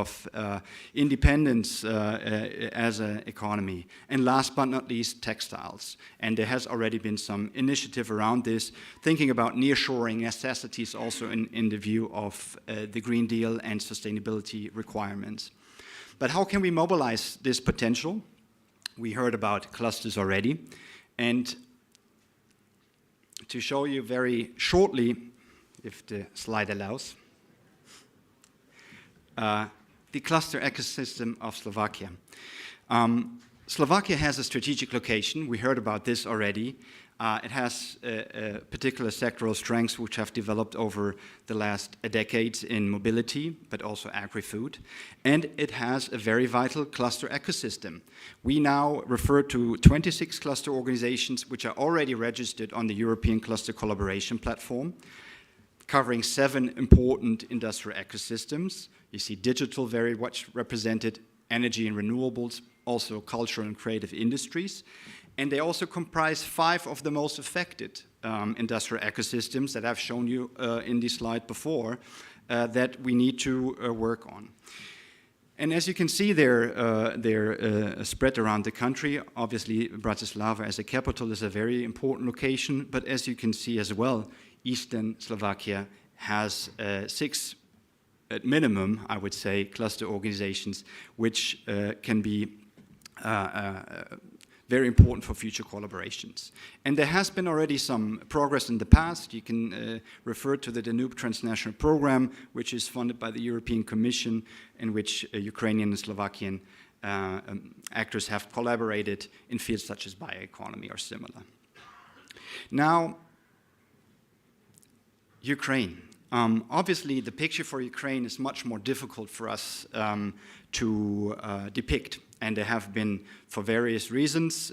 of independence as an economy. And last but not least, textiles. And there has already been some initiative around this, thinking about nearshoring necessities also in the view of the Green Deal and sustainability requirements. But how can we mobilize this potential? We heard about clusters already. And to show you very shortly, if the slide allows, the cluster ecosystem of Slovakia. Slovakia has a strategic location. We heard about this already. It has particular sectoral strengths which have developed over the last decades in mobility, but also agri-food. And it has a very vital cluster ecosystem. We now refer to 26 cluster organizations which are already registered on the European Cluster Collaboration Platform, covering 7 important industrial ecosystems. You see digital very much represented, energy and renewables, also cultural and creative industries. And they also comprise 5 of the most affected industrial ecosystems that I've shown you in this slide before that we need to work on. And as you can see, they're spread around the country. Obviously, Bratislava as a capital is a very important location, but as you can see as well, Eastern Slovakia has 6, at minimum, I would say, cluster organizations, which can be very important for future collaborations. And there has been already some progress in the past. You can refer to the Danube Transnational Program, which is funded by the European Commission, in which Ukrainian and Slovakian actors have collaborated in fields such as bioeconomy or similar. Now, Ukraine. Obviously, the picture for Ukraine is much more difficult for us to depict. And there have been, for various reasons,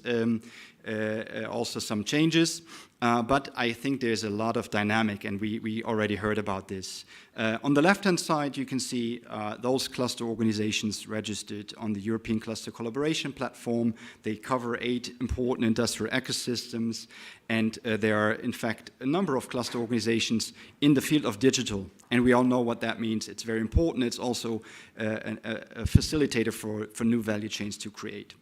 also some changes. But I think there's a lot of dynamic, and we already heard about this. On the left-hand side, you can see those cluster organizations registered on the European Cluster Collaboration Platform. They cover 8 important industrial ecosystems, and there are, in fact, a number of cluster organizations in the field of digital. And we all know what that means. It's very important. It's also a facilitator for new value chains to create.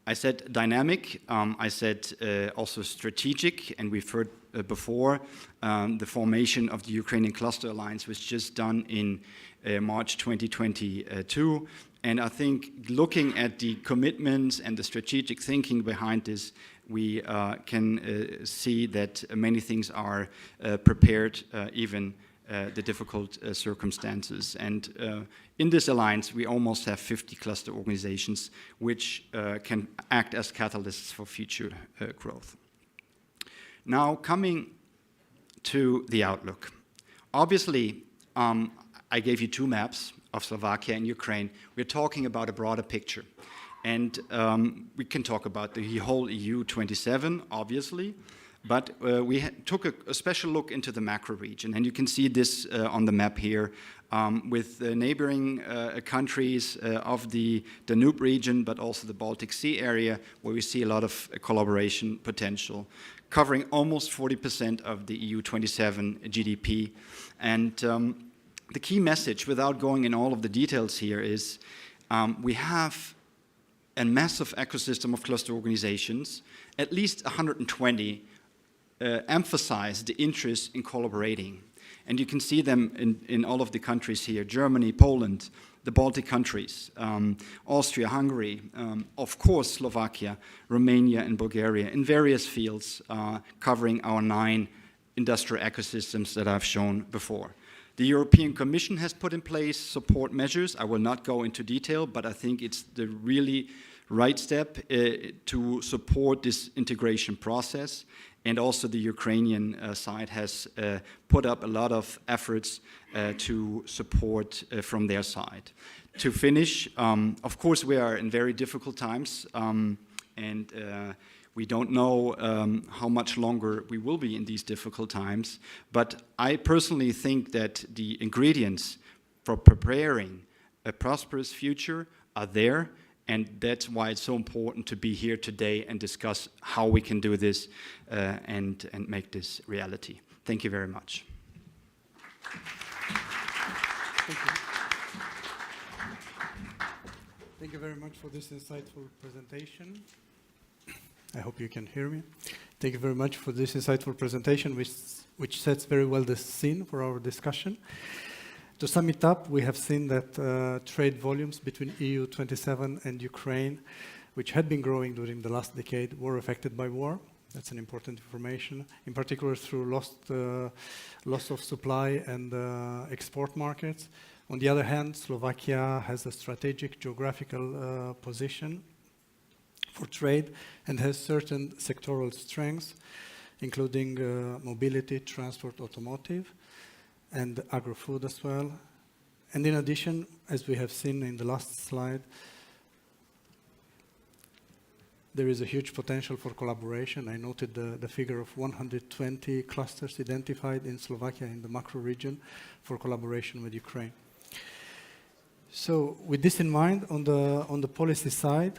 I said dynamic, I said also strategic, and we've heard before the formation of the Ukrainian Cluster Alliance was just done in March 2022. And I think looking at the commitments and the strategic thinking behind this, we can see that many things are prepared, even the difficult circumstances. And in this alliance, we almost have 50 cluster organizations which can act as catalysts for future growth. Now, coming to the outlook. Obviously, I gave you 2 maps of Slovakia and Ukraine. We're talking about a broader picture. And we can talk about the whole EU 27, obviously. But we took a special look into the macro region. And you can see this on the map here with the neighboring countries of the Danube region, but also the Baltic Sea area, where we see a lot of collaboration potential, covering almost 40% of the EU 27 GDP. And the key message, without going in all of the details here, is we have a massive ecosystem of cluster organizations, at least 120 emphasize the interest in collaborating. And you can see them in all of the countries here: Germany, Poland, the Baltic countries, Austria, Hungary, of course Slovakia, Romania and Bulgaria, in various fields covering our 9 industrial ecosystems that I've shown before. The European Commission has put in place support measures. I will not go into detail, but I think it's the really right step to support this integration process. And also the Ukrainian side has put up a lot of efforts to support from their side. To finish, of course, we are in very difficult times, and we don't know how much longer we will be in these difficult times. But I personally think that the ingredients for preparing a prosperous future are there. And that's why it's so important to be here today and discuss how we can do this and make this reality. Thank you very much. Thank you. Thank you very much for this insightful presentation. I hope you can hear me. Thank you very much for this insightful presentation, which sets very well the scene for our discussion. To sum it up, we have seen that trade volumes between EU 27 and Ukraine, which had been growing during the last decade, were affected by war. That's an important information, in particular through loss of supply and export markets. On the other hand, Slovakia has a strategic geographical position for trade and has certain sectoral strengths, including mobility, transport, automotive, and agro-food as well. And in addition, as we have seen in the last slide, there is a huge potential for collaboration. I noted the figure of 120 clusters identified in Slovakia in the macro region for collaboration with Ukraine. So with this in mind, on the policy side,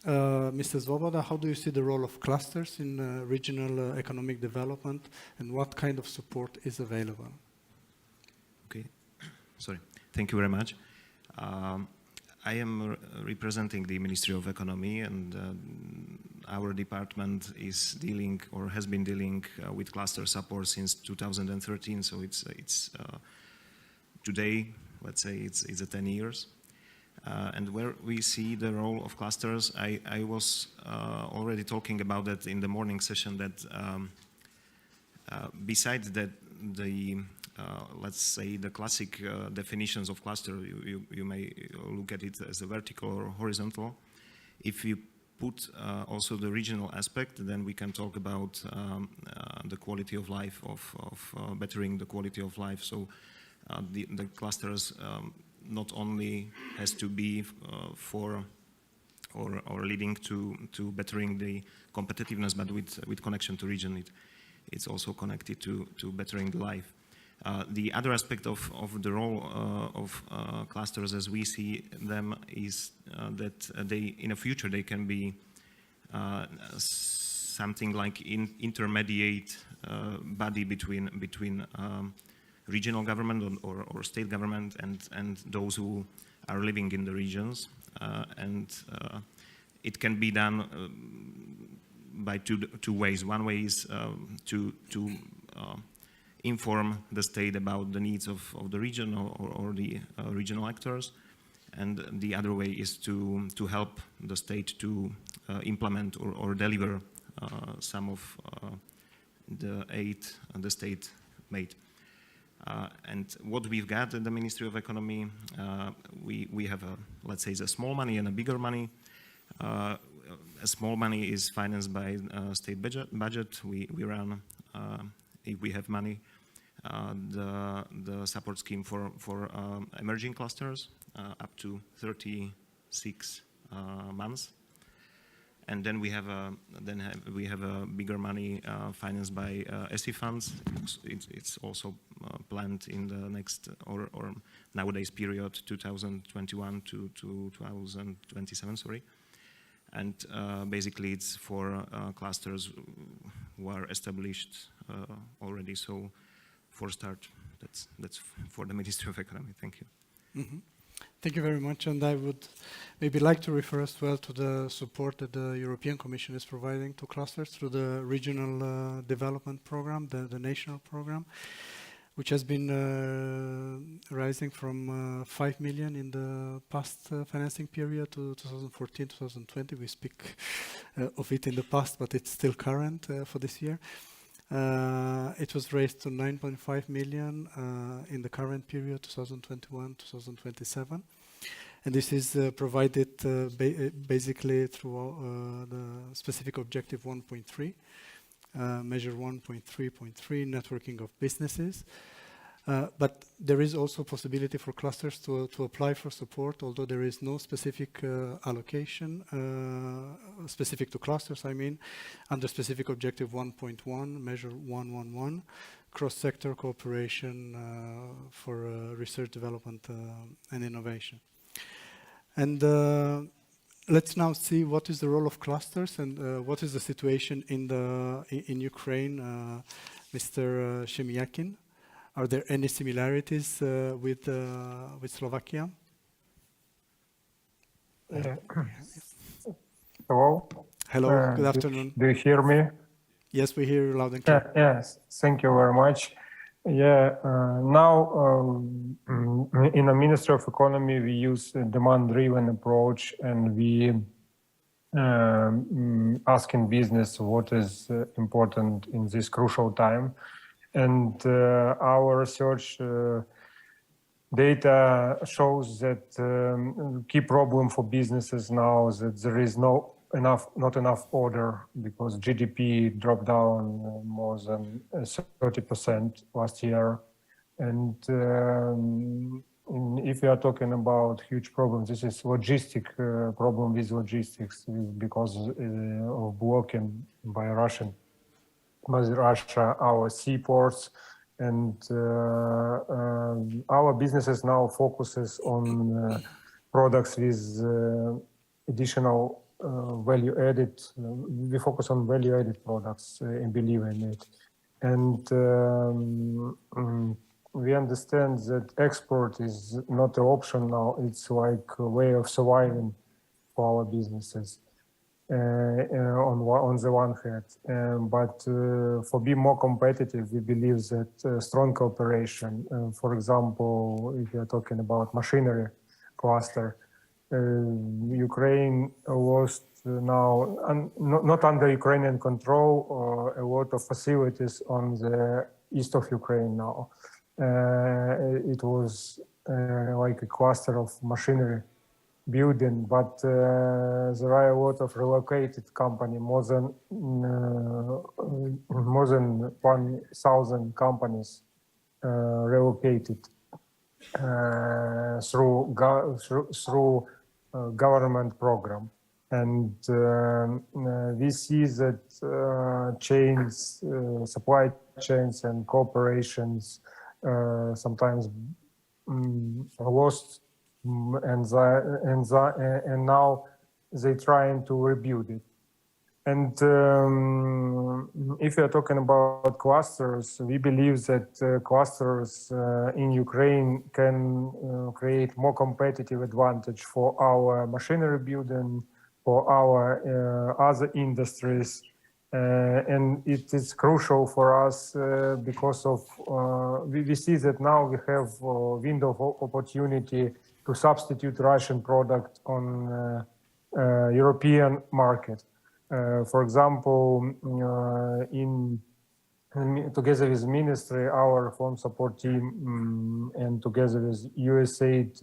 Mr. Svoboda, how do you see the role of clusters in regional economic development, and what kind of support is available? Okay, sorry. Thank you very much. I am representing the Ministry of Economy, and our department is dealing or has been dealing with cluster support since 2013. So it's today, let's say it's 10 years. And where we see the role of clusters, I was already talking about that in the morning session, that besides that the let's say the classic definitions of cluster, you may look at it as a vertical or horizontal. If you put also the regional aspect, then we can talk about the quality of life, of bettering the quality of life. So the clusters not only has to be for or leading to bettering the competitiveness, but with connection to region, it's also connected to bettering the life. The other aspect of the role of clusters as we see them is that they, in the future, they can be something like intermediate body between regional government or state government and those who are living in the regions. It can be done by two ways. One way is to inform the state about the needs of the region or the regional actors, and the other way is to help the state to implement or deliver some of the aid the state made. And what we've got in the Ministry of Economy, we have let's say, the small money and a bigger money. A small money is financed by state budget. We run, if we have money, the support scheme for emerging clusters up to 36 months. And then we have a bigger money financed by ESI funds. It's also planned in the next or nowadays period 2021 to 2027. Sorry, and basically it's for clusters who are established already. So for start, that's for the Ministry of Economy. Thank you. Mm-hmm. Thank you very much, and I would maybe like to refer as well to the support that the European Commission is providing to clusters through the Regional Development Program, the national program, which has been rising from 5 million in the past financing period to 2014-2020. We speak of it in the past, but it's still current for this year. It was raised to 9.5 million in the current period, 2021-2027. And this is provided basically through the specific objective 1.3, measure 1.3.3, networking of businesses. But there is also possibility for clusters to apply for support, although there is no specific allocation specific to clusters, I mean, under specific objective 1.1, measure 1.1.1, cross-sector cooperation for research, development and innovation. And let's now see what is the role of clusters and what is the situation in Ukraine. Mr. Chemyakin. Are there any similarities with Slovakia? Hello. Hello, good afternoon. Do you hear me? Yes, we hear you loud and clear. Yes. Thank you very much. Yeah. Now, in the Ministry of Economy, we use a demand-driven approach, and we asking business what is important in this crucial time, and our research data shows that key problem for businesses now is that there is not enough order, because GDP dropped down more than 30% last year, and if we are talking about huge problems, this is logistic problem with logistics because of blocking by Russia our seaports, and our businesses now focuses on products with additional value added. We focus on value added products and believe in it, and we understand that export is not an option now. It's like a way of surviving for our businesses on the one hand. But for being more competitive, we believe that strong cooperation, for example, if you're talking about machinery cluster, Ukraine lost now, not under Ukrainian control, a lot of facilities on the east of Ukraine now. It was like a cluster of machinery building, but there are a lot of relocated company, more than 1,000 companies relocated through government program, and we see that chains, supply chains, and corporations sometimes lost, and now they're trying to rebuild it. And if you're talking about clusters, we believe that clusters in Ukraine can create more competitive advantage for our machinery building, for our other industries. And it is crucial for us because of we see that now we have a window of opportunity to substitute Russian product on European market. For example, together with ministry, our foreign support team, and together with USAID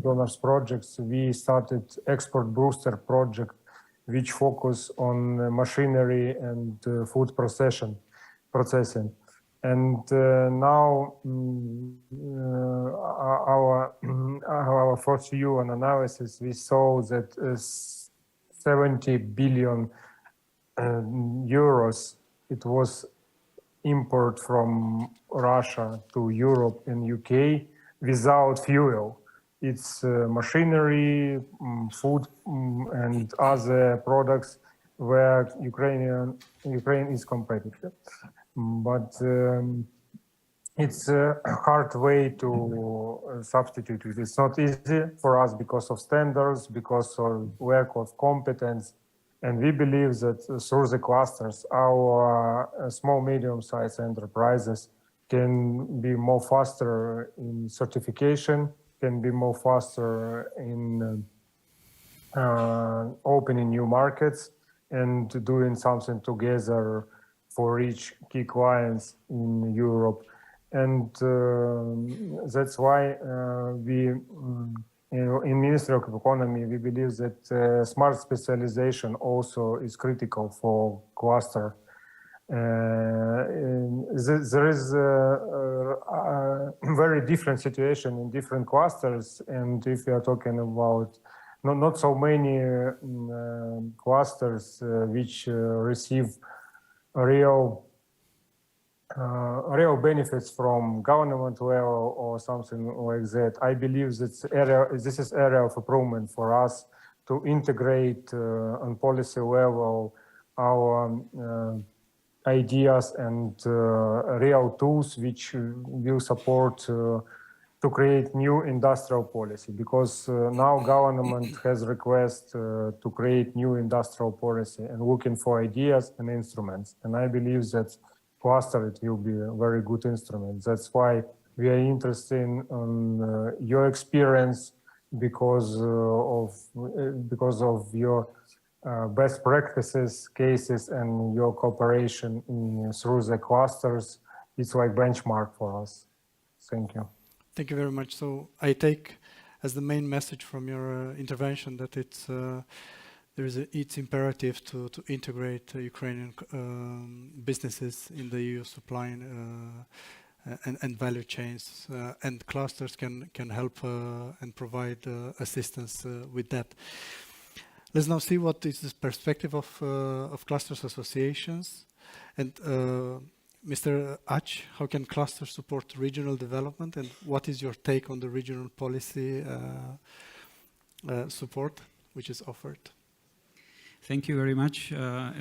donors projects, we started export booster project, which focus on machinery and food processing. And now our first view and analysis, we saw that 70 billion euros it was import from Russia to Europe and UK without fuel. It's machinery, food, and other products where Ukraine is competitive. But it's a hard way to substitute it. It's not easy for us because of standards, because of lack of competence. And we believe that through the clusters, our small, medium-sized enterprises can be more faster in certification, can be more faster in opening new markets and doing something together for each key clients in Europe. And that's why we, in Ministry of Economy, we believe that smart specialization also is critical for cluster. There is a very different situation in different clusters, and if we are talking about not so many clusters which receive real benefits from government level or something like that, I believe that this is area of improvement for us to integrate on policy level our ideas and real tools which will support to to create new industrial policy, because now government has request to create new industrial policy and looking for ideas and instruments. And I believe that cluster, it will be a very good instrument. That's why we are interested in your experience, because of your best practices, cases, and your cooperation through the clusters. It's like benchmark for us. Thank you. Thank you very much. So I take as the main message from your intervention that it's imperative to integrate Ukrainian businesses in the EU supply and value chains, and clusters can help and provide assistance with that. Let's now see what is the perspective of clusters associations. And Mr. Ach, how can clusters support regional development, and what is your take on the regional policy support which is offered? Thank you very much.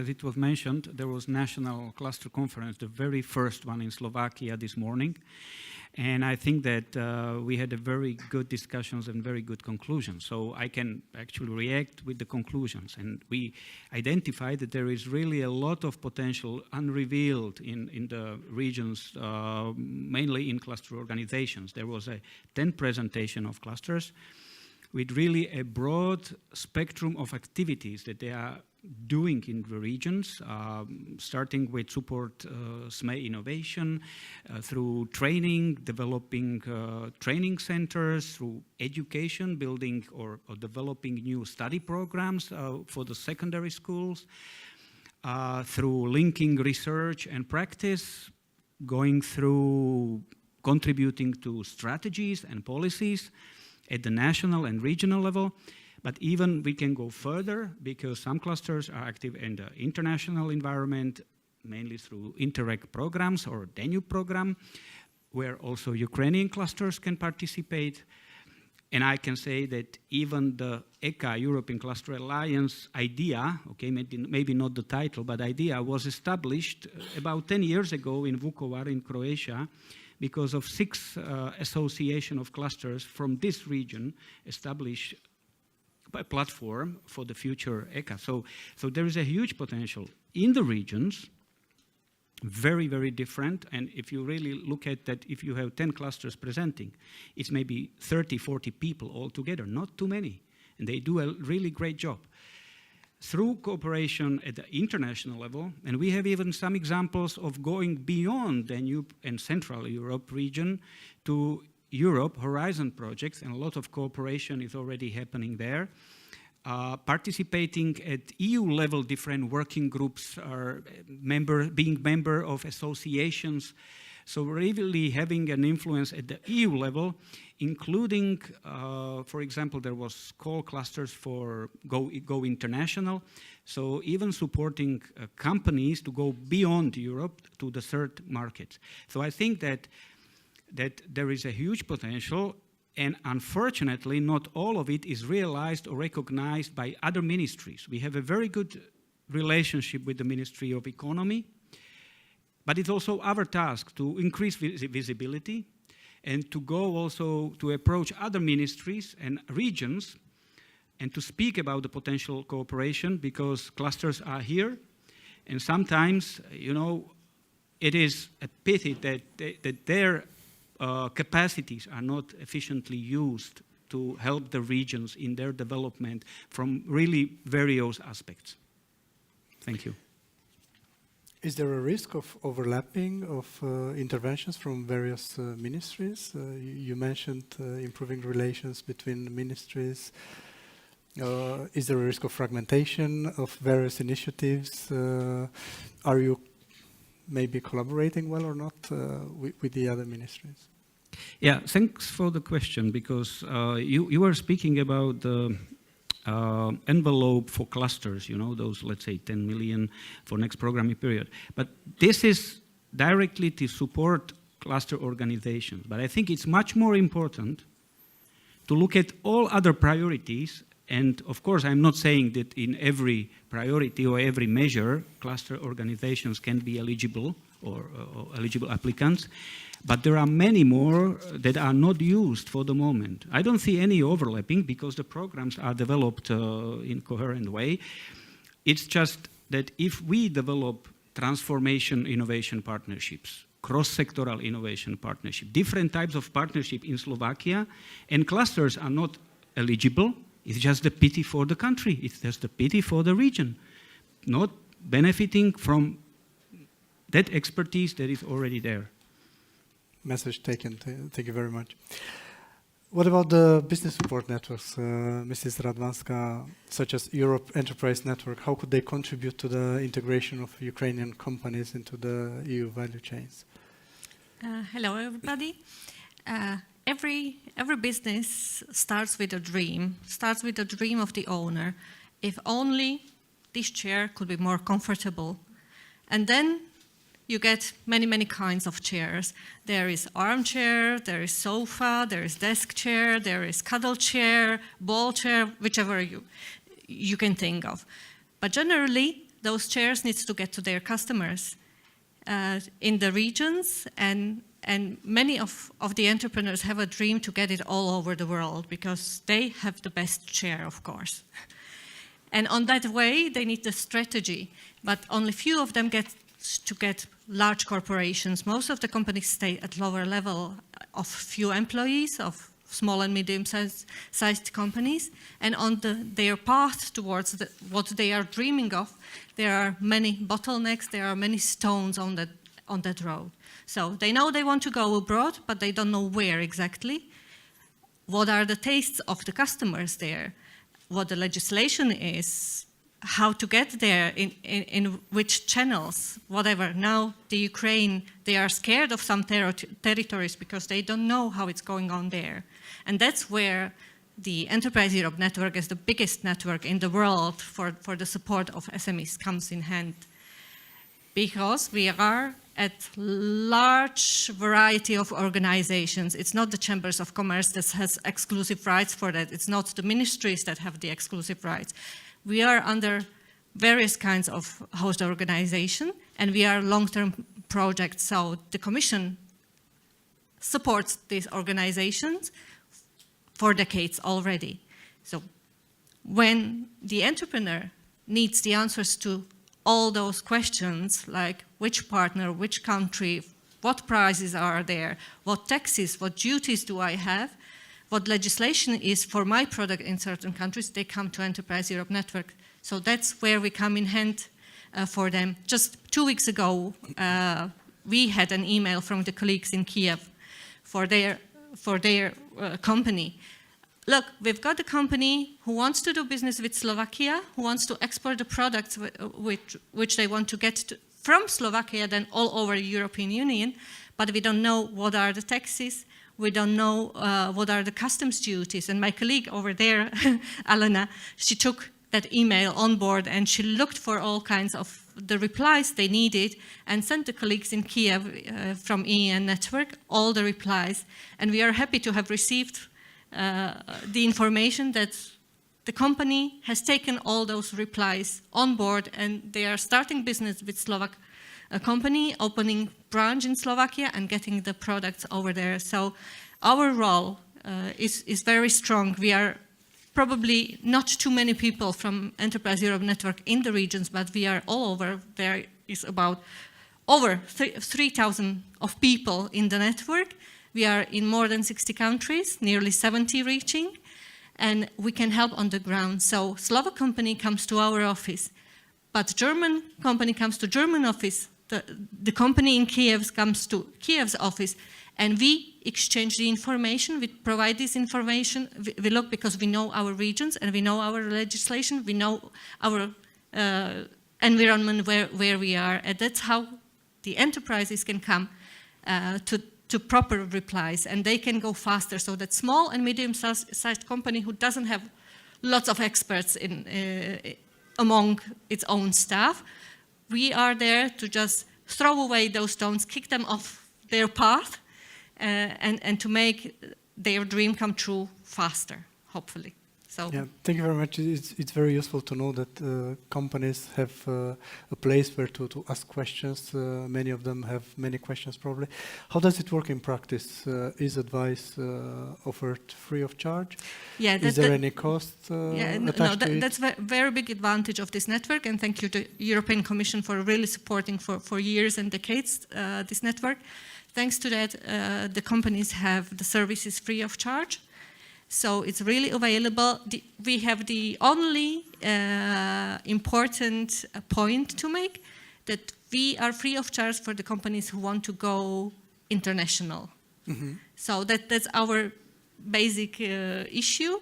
As it was mentioned, there was National Cluster Conference, the very first one in Slovakia this morning. And I think that we had a very good discussions and very good conclusions. So I can actually react with the conclusions. And we identified that there is really a lot of potential unrevealed in the regions, mainly in cluster organizations. There was a 10 presentation of clusters with really a broad spectrum of activities that they are doing in the regions, starting with support SME innovation, through training, developing training centers, through education, building or developing new study programs for the secondary schools, through linking research and practice, going through contributing to strategies and policies at the national and regional level. But even we can go further, because some clusters are active in the international environment, mainly through Interreg programs or Danube program, where also Ukrainian clusters can participate. And I can say that even the ECA, European Cluster Alliance idea, okay, maybe not the title, but idea was established about 10 years ago in Vukovar in Croatia, because of 6 association of clusters from this region established a platform for the future ECA. So there is a huge potential in the regions, very, very different. And if you really look at that, if you have 10 clusters presenting, it's maybe 30, 40 people all together, not too many. And they do a really great job. Through cooperation at the international level, and we have even some examples of going beyond the Danube and Central Europe region to Europe, Horizon projects, and a lot of cooperation is already happening there. Participating at EU level, different working groups are being member of associations. So really having an influence at the EU level, including, for example, there was call clusters for Go International. So even supporting companies to go beyond Europe to the third market. So I think that there is a huge potential, and unfortunately not all of it is realized or recognized by other ministries. We have a very good relationship with the Ministry of Economy, but it's also our task to increase visibility and to go also to approach other ministries and regions and to speak about the potential cooperation, because clusters are here, and sometimes, you know, it is a pity that their capacities are not efficiently used to help the regions in their development from really various aspects. Thank you. Is there a risk of overlapping of interventions from various ministries? You mentioned improving relations between ministries. Is there a risk of fragmentation of various initiatives? Are you maybe collaborating well or not with the other ministries? Yeah, thanks for the question, because you were speaking about the envelope for clusters, you know, those, let's say, 10 million for next programming period. But this is directly to support cluster organizations. But I think it's much more important to look at all other priorities. And of course, I'm not saying that in every priority or every measure, cluster organizations can be eligible or eligible applicants. But there are many more that are not used for the moment. I don't see any overlapping because the programs are developed in a coherent way. It's just that if we develop transformation innovation partnerships, cross-sectoral innovation partnership, different types of partnership in Slovakia, and clusters are not eligible, it's just a pity for the country, it's just a pity for the region, not benefiting from that expertise that is already there. Message taken. Thank you very much. What about the business support networks, Mrs. Radwanska, such as Europe Enterprise Network? How could they contribute to the integration of Ukrainian companies into the EU value chains? Hello, everybody. Every business starts with a dream of the owner. If only this chair could be more comfortable. And then you get many, many kinds of chairs. There is armchair, there is sofa, there is desk chair, there is cuddle chair, ball chair, whichever you can think of. But generally, those chairs need to get to their customers in the regions, and many of the entrepreneurs have a dream to get it all over the world because they have the best chair, of course. And on that way, they need the strategy, but only few of them get large corporations. Most of the companies stay at lower level of few employees, of small and medium-sized companies, and on their path towards what they are dreaming of, there are many bottlenecks, there are many stones on that road. So they know they want to go abroad, but they don't know where exactly. What are the tastes of the customers there? What the legislation is, how to get there, in which channels, whatever. Now, the Ukraine, they are scared of some territories because they don't know how it's going on there. And that's where the Enterprise Europe network is the biggest network in the world for the support of SMEs comes in hand. Because we are at large variety of organizations. It's not the chambers of commerce that has exclusive rights for that. It's not the ministries that have the exclusive rights. We are under various kinds of host organization, and we are long-term projects. So the Commission supports these organizations for decades already. So when the entrepreneur needs the answers to all those questions, like which partner, which country, what prices are there, what taxes, what duties do I have, what legislation is for my product in certain countries, they come to Enterprise Europe Network. So that's where we come in hand for them. Just 2 weeks ago, we had an email from the colleagues in Kiev for their company. Look, we've got a company who wants to do business with Slovakia, who wants to export the products which they want to get from Slovakia then all over the European Union, but we don't know what are the taxes, we don't know what are the customs duties. And my colleague over there, Alena, she took that email on board and she looked for all kinds of the replies they needed and sent the colleagues in Kiev from EEN Network all the replies. And we are happy to have received the information that the company has taken all those replies on board and they are starting business with Slovak company, opening branch in Slovakia and getting the products over there. So our role is very strong. We are probably not too many people from Enterprise Europe Network in the regions, but we are all over. There is about over 3,000 of people in the network. We are in more than 60 countries, nearly 70 reaching, and we can help on the ground. So Slovak company comes to our office, but German company comes to German office. The company in Kiev comes to Kiev's office, and we exchange the information, we provide this information, we look because we know our regions and we know our legislation, we know our environment where we are, and that's how the enterprises can come to proper replies, and they can go faster, so that small and medium-sized company who doesn't have lots of experts among its own staff, we are there to just throw away those stones, kick them off their path, and to make their dream come true faster, hopefully. So Yeah, thank you very much. It's very useful to know that companies have a place where to ask questions. Many of them have many questions probably. How does it work in practice? Is advice offered free of charge? yeah, Is there any cost attached to it? that's a very big advantage of this network, and thank you to European Commission for really supporting for years and decades this network. Thanks to that, the companies have the services free of charge. So it's really available. We have the only important point to make, that we are free of charge for the companies who want to go international. So that's our basic issue,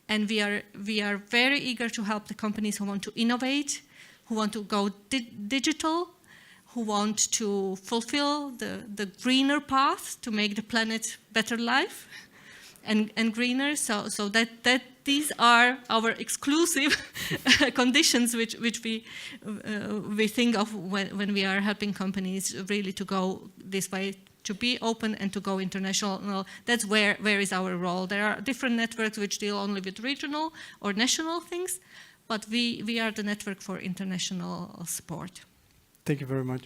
and we are very eager to help the companies who want to innovate, who want to go digital, who want to fulfill the greener path to make the planet better life and greener. So that these are our exclusive conditions which we think of when we are helping companies really to go this way, to be open and to go international. That's where is our role. There are different networks which deal only with regional or national things, but we are the network for international support. Thank you very much.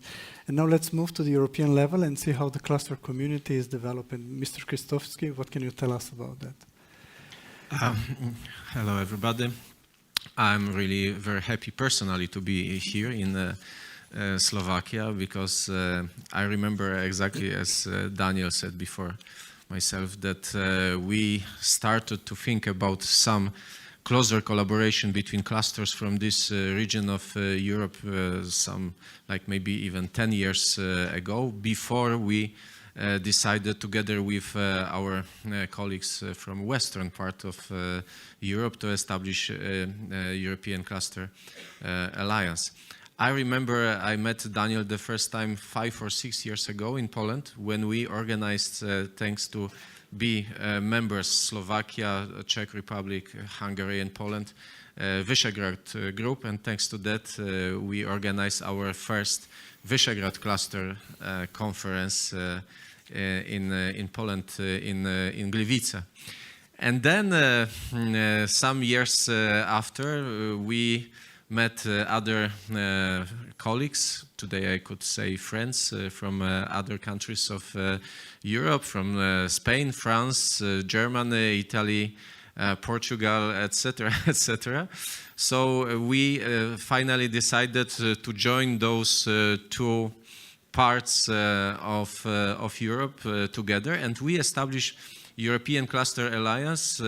And now let's move to the European level and see how the cluster community is developing. Mr. Kristofsky, what can you tell us about that? Hello, everybody. I'm really very happy personally to be here in Slovakia, because I remember exactly as Daniel said before myself, that we started to think about some closer collaboration between clusters from this region of Europe, some like maybe even 10 years ago, before we decided together with our colleagues from western part of Europe to establish a European Cluster Alliance. I remember I met Daniel the first time 5 or 6 years ago in Poland, when we organized, thanks to members, Slovakia, Czech Republic, Hungary and Poland, Visegrad group, and thanks to that we organized our first Visegrad cluster conference in Poland, in Gliwice. And then some years after, we met other colleagues, today I could say friends, from other countries of Europe, from Spain, France, Germany, Italy, Portugal, etc., etc. So we finally decided to join those two parts of Europe together, and we established European Cluster Alliance.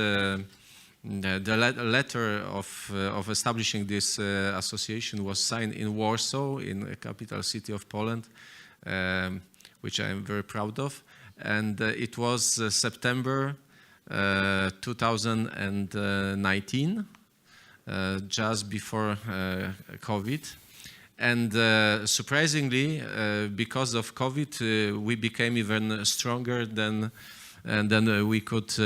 The letter of establishing this association was signed in Warsaw, in the capital city of Poland, which I am very proud of. And it was September 2019, just before COVID. And surprisingly, because of COVID, we became even stronger than we could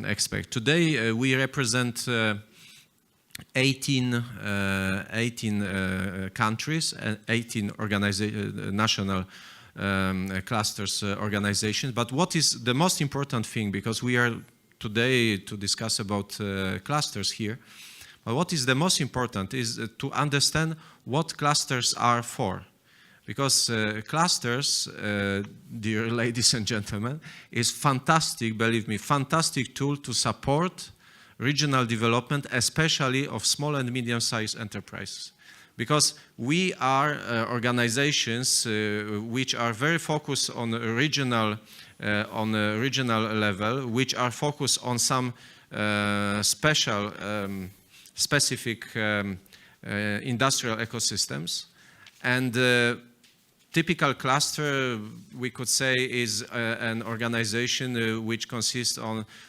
expect. Today, we represent 18 countries and 18 national clusters organizations. But what is the most important thing, because we are today to discuss about clusters here, but what is the most important is to understand what clusters are for. Because clusters, dear ladies and gentlemen, is fantastic, believe me, fantastic tool to support regional development, especially of small and medium-sized enterprises. Because we are organizations which are very focused on a regional level, which are focused on some specific industrial ecosystems. And typical cluster, we could say, is an organization which consists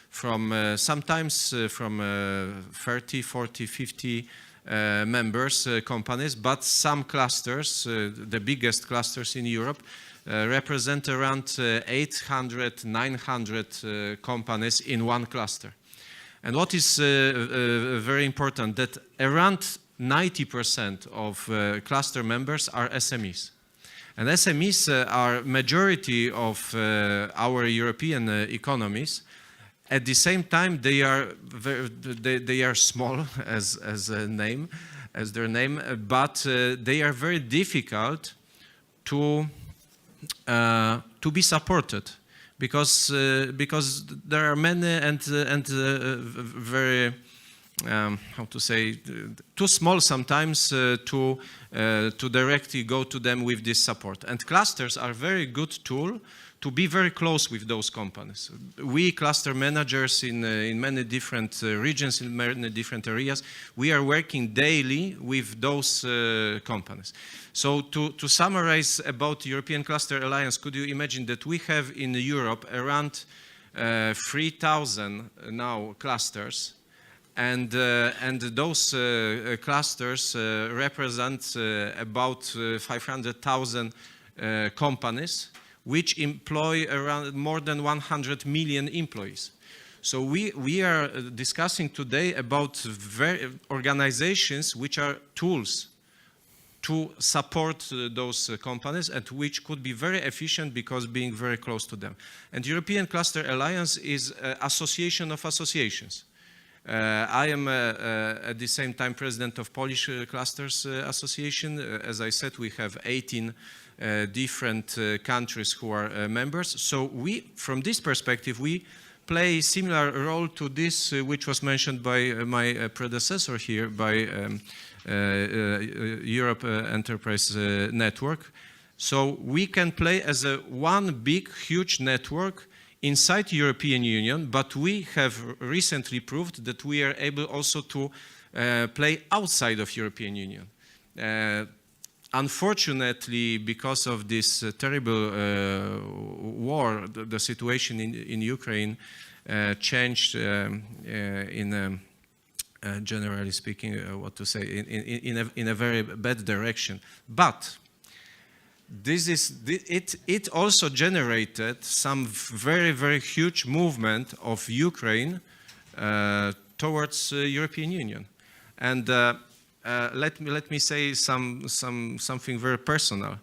from sometimes from 30, 40, 50 members, companies, but some clusters, the biggest clusters in Europe, represent around 800, 900 companies in one cluster. And what is very important, that around 90% of cluster members are SMEs. And SMEs are majority of our European economies, At the same time, they are small as their name, but they are very difficult to be supported, because there are many and very how to say, too small sometimes to directly go to them with this support. And clusters are a very good tool to be very close with those companies. We cluster managers in many different regions, in many different areas, we are working daily with those companies. So to summarize about the European Cluster Alliance, could you imagine that we have in Europe around 3,000 now clusters, and those clusters represent about 500,000 companies, which employ around more than 100 million employees. So we are discussing today about organizations which are tools to support those companies, and which could be very efficient because being very close to them. And European Cluster Alliance is an association of associations. I am at the same time president of Polish Clusters Association. As I said, we have 18 different countries who are members. So we, from this perspective, we play a similar role to this which was mentioned by my predecessor here, by Europe Enterprise Network. So we can play as a one big, huge network inside European Union, but we have recently proved that we are able also to play outside of European Union. Unfortunately, because of this terrible war, the situation in Ukraine changed generally speaking, what to say, in a very bad direction. But it also generated some very, very huge movement of Ukraine towards European Union. And let me say something very personal.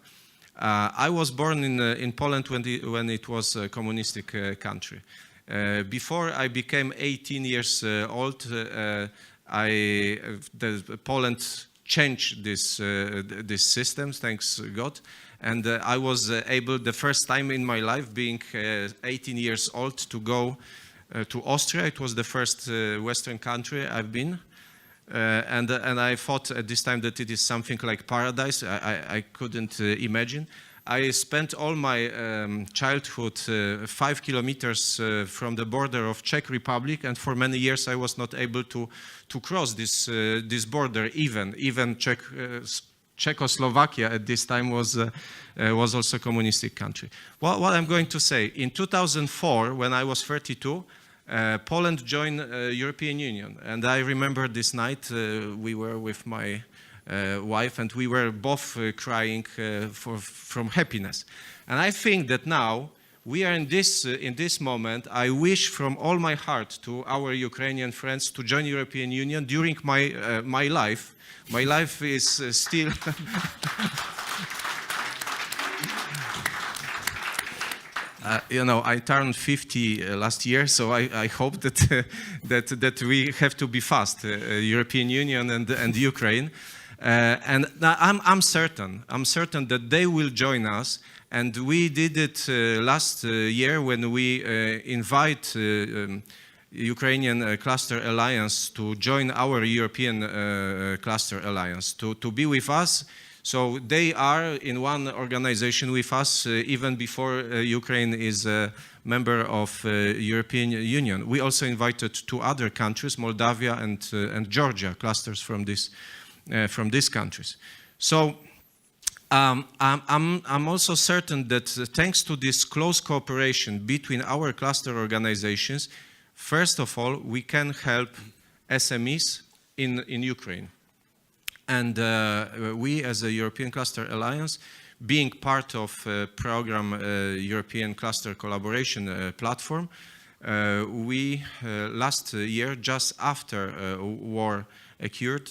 I was born in Poland when it was a communistic country. Before I became 18 years old, Poland changed this system, thanks God. And I was able, the first time in my life, being 18 years old, to go to Austria. It was the first Western country I've been. And I thought at this time that it is something like paradise. I couldn't imagine. I spent all my childhood 5 kilometers from the border of Czech Republic, and for many years I was not able to cross this border. Even Czechoslovakia at this time was also a communistic country. What I'm going to say, in 2004, when I was 32, Poland joined European Union, and I remember this night we were with my wife, and we were both crying from happiness. And I think that now we are in this moment. I wish from all my heart to our Ukrainian friends to join European Union during my life. My life is still. I turned 50 last year, so I hope that we have to be fast, European Union and Ukraine. And I'm certain that they will join us, and we did it last year when we invite Ukrainian Cluster Alliance to join our European Cluster Alliance, to be with us. So they are in one organization with us even before Ukraine is a member of European Union. We also invited 2 other countries, Moldavia and Georgia, clusters from these countries. So I'm also certain that thanks to this close cooperation between our cluster organizations, first of all, we can help SMEs in Ukraine. And we, as a European Cluster Alliance, being part of program European Cluster Collaboration Platform, we last year, just after war occurred,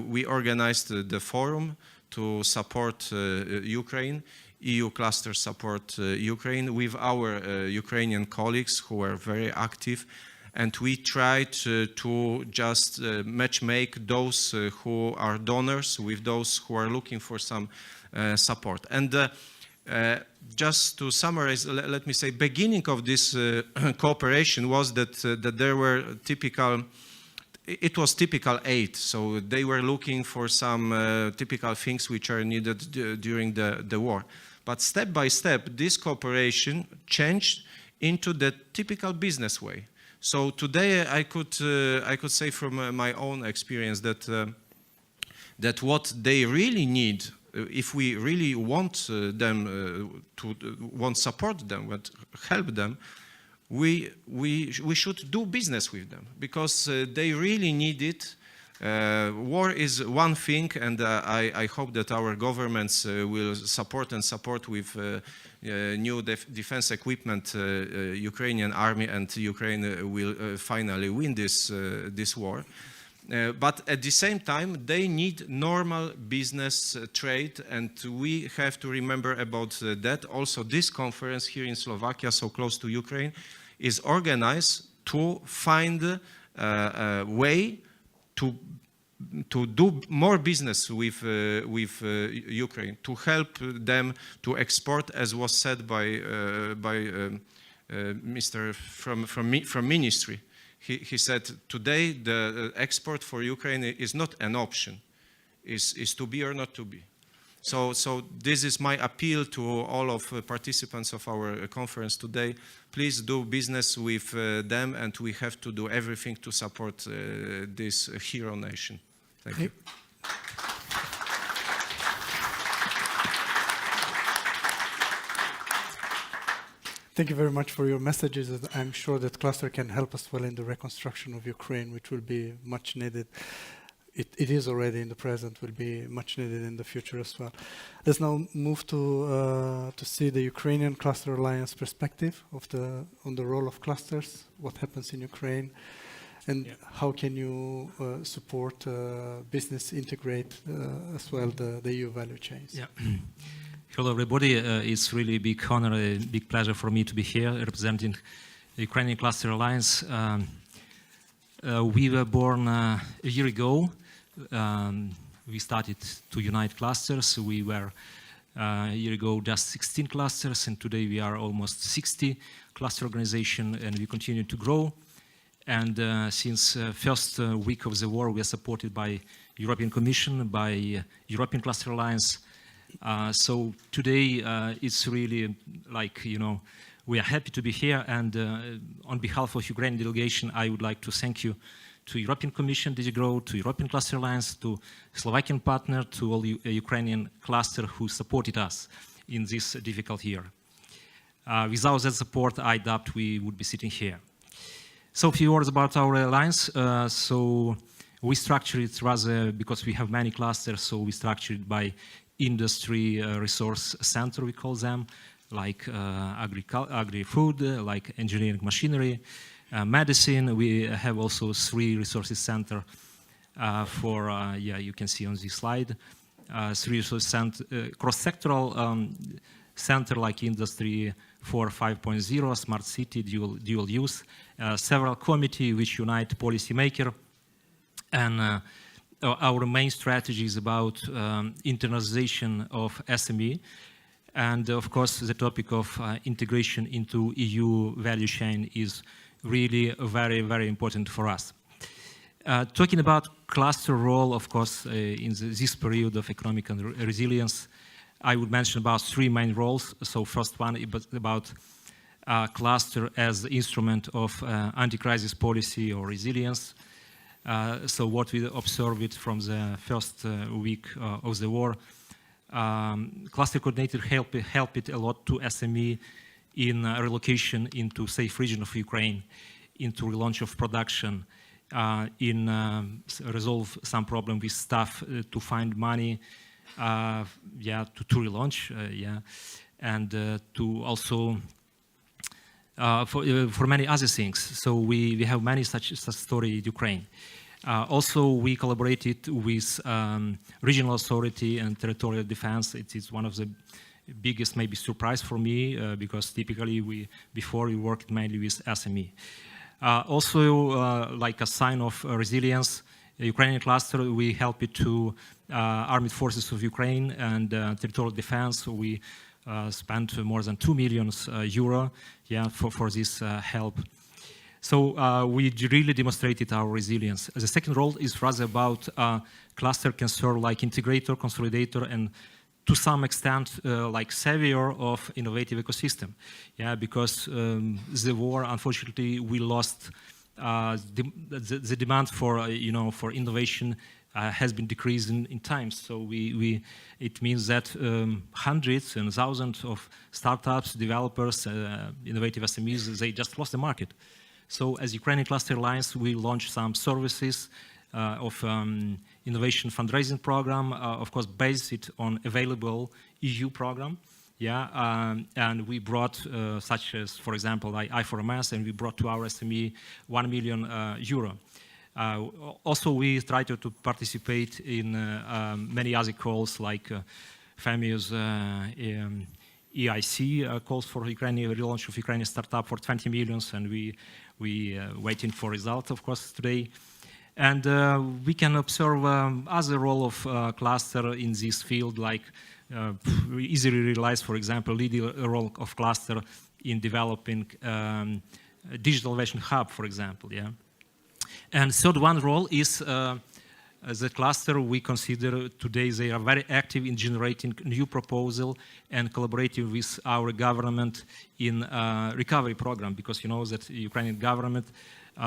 we organized the forum to support Ukraine, EU cluster support Ukraine, with our Ukrainian colleagues who were very active. and we tried to just match-make those who are donors with those who are looking for some support. And just to summarize, let me say, beginning of this cooperation was that there were typical. It was typical aid, so they were looking for some typical things which are needed during the war. But step by step, this cooperation changed into the typical business way. So today I could say from my own experience that that what they really need, if we really want them want support them, want help them, we should do business with them, because they really need it. War is one thing, and I hope that our governments will support with new defense equipment Ukrainian army, and Ukraine will finally win this war. But at the same time, they need normal business trade, and we have to remember about that. Also, this conference here in Slovakia, so close to Ukraine, is organized to find a way to do more business with Ukraine, to help them to export, as was said by Mr. from ministry. He said today the export for Ukraine is not an option, is to be or not to be. So this is my appeal to all of participants of our conference today. Please do business with them, and we have to do everything to support this hero nation. Thank you. Thank you very much for your messages. I'm sure that cluster can help us well in the reconstruction of Ukraine, which will be much needed. It is already in the present, will be much needed in the future as well. Let's now move to see the Ukrainian Cluster Alliance perspective on the role of clusters, what happens in Ukraine, and how can you support business integrate as well the EU value chains. Yeah. Hello, everybody. It's really a big honor, a big pleasure for me to be here representing the Ukrainian Cluster Alliance. We were born a year ago. We started to unite clusters. We were a year ago just 16 clusters, and today we are almost 60 cluster organization, and we continue to grow. And since first week of the war, we are supported by European Commission, by European Cluster Alliance. So today it's really like, you know, we are happy to be here, and on behalf of Ukrainian delegation, I would like to thank you to European Commission, DG GROW, to European Cluster Alliance, to Slovakian partner, to all Ukrainian cluster who supported us in this difficult year. Without that support, I doubt we would be sitting here. So a few words about our alliance. So we structure it rather, because we have many clusters, so we structure it by industry resource center, we call them, like agri-food, like engineering machinery, medicine. We have also 3 resources center for, you can see on this slide, 3 resource center, cross-sectoral center like industry 4 5.0, smart city, dual use, several committee which unite policymaker, and our main strategy is about internationalization of SME, and of course the topic of integration into EU value chain is really very, very important for us. Talking about cluster role, of course, in this period of economic resilience, I would mention about 3 main roles. So first one is about cluster as instrument of anti-crisis policy or resilience. So what we observed from the first week of the war, cluster coordinator helped a lot to SME in relocation into safe region of Ukraine, into relaunch of production, in resolve some problem with staff to find money, to relaunch, and to also for many other things. So we have many such story in Ukraine. Also, we collaborated with regional authority and territorial defense. It is one of the biggest maybe surprise for me because typically before we worked mainly with SME. Also, like a sign of resilience, Ukrainian cluster, we help it to armed forces of Ukraine and territorial defense. We spent more than 2 million euro, yeah, for this help. So we really demonstrated our resilience. The second role is rather about cluster can serve like integrator, consolidator, and to some extent like savior of innovative ecosystem. Yeah, because the war, unfortunately, we lost the demand for for innovation has been decreasing in times. So it means that hundreds and thousands of startups, developers, innovative SMEs, they just lost the market. So as Ukrainian Cluster Alliance, we launched some services of innovation fundraising program, of course, based on available EU program. Yeah, and we brought such as, for example, like I4MS, and we brought to our SME 1 million euro. Also, we try to participate in many other calls like famous EIC calls for Ukrainian relaunch of Ukrainian startup for 20 millions, and we waiting for results, of course, today. And we can observe other role of cluster in this field, like we easily realize, for example, leading role of cluster in developing digital innovation hub, for example. Yeah. And third one role is the cluster we consider today they are very active in generating new proposal and collaborating with our government in recovery program, because you know that the Ukrainian government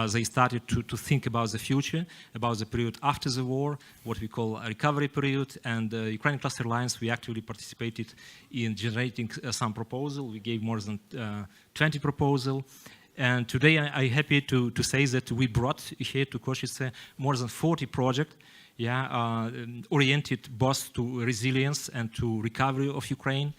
they started to think about the future, about the period after the war, what we call a recovery period, and the Ukrainian Cluster Alliance, we actively participated in generating some proposal. We gave more than 20 proposals. And today I'm happy to say that we brought here to Košice more than 40 projects, yeah, oriented both to resilience and to recovery of Ukraine.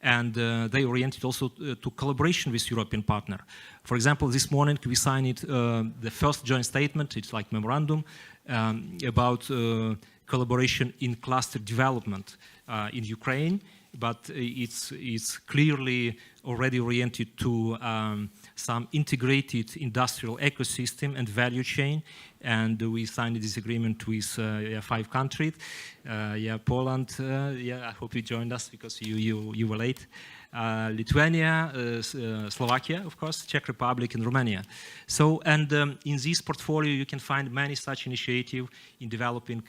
And they oriented also to collaboration with European partner. For example, this morning we signed the first joint statement, it's like memorandum, about collaboration in cluster development in Ukraine, but it's clearly already oriented to some integrated industrial ecosystem and value chain. And we signed this agreement with 5 countries. Poland, I hope you joined us because you were late. Lithuania, Slovakia, of course, Czech Republic, and Romania. So, and in this portfolio, you can find many such initiatives in developing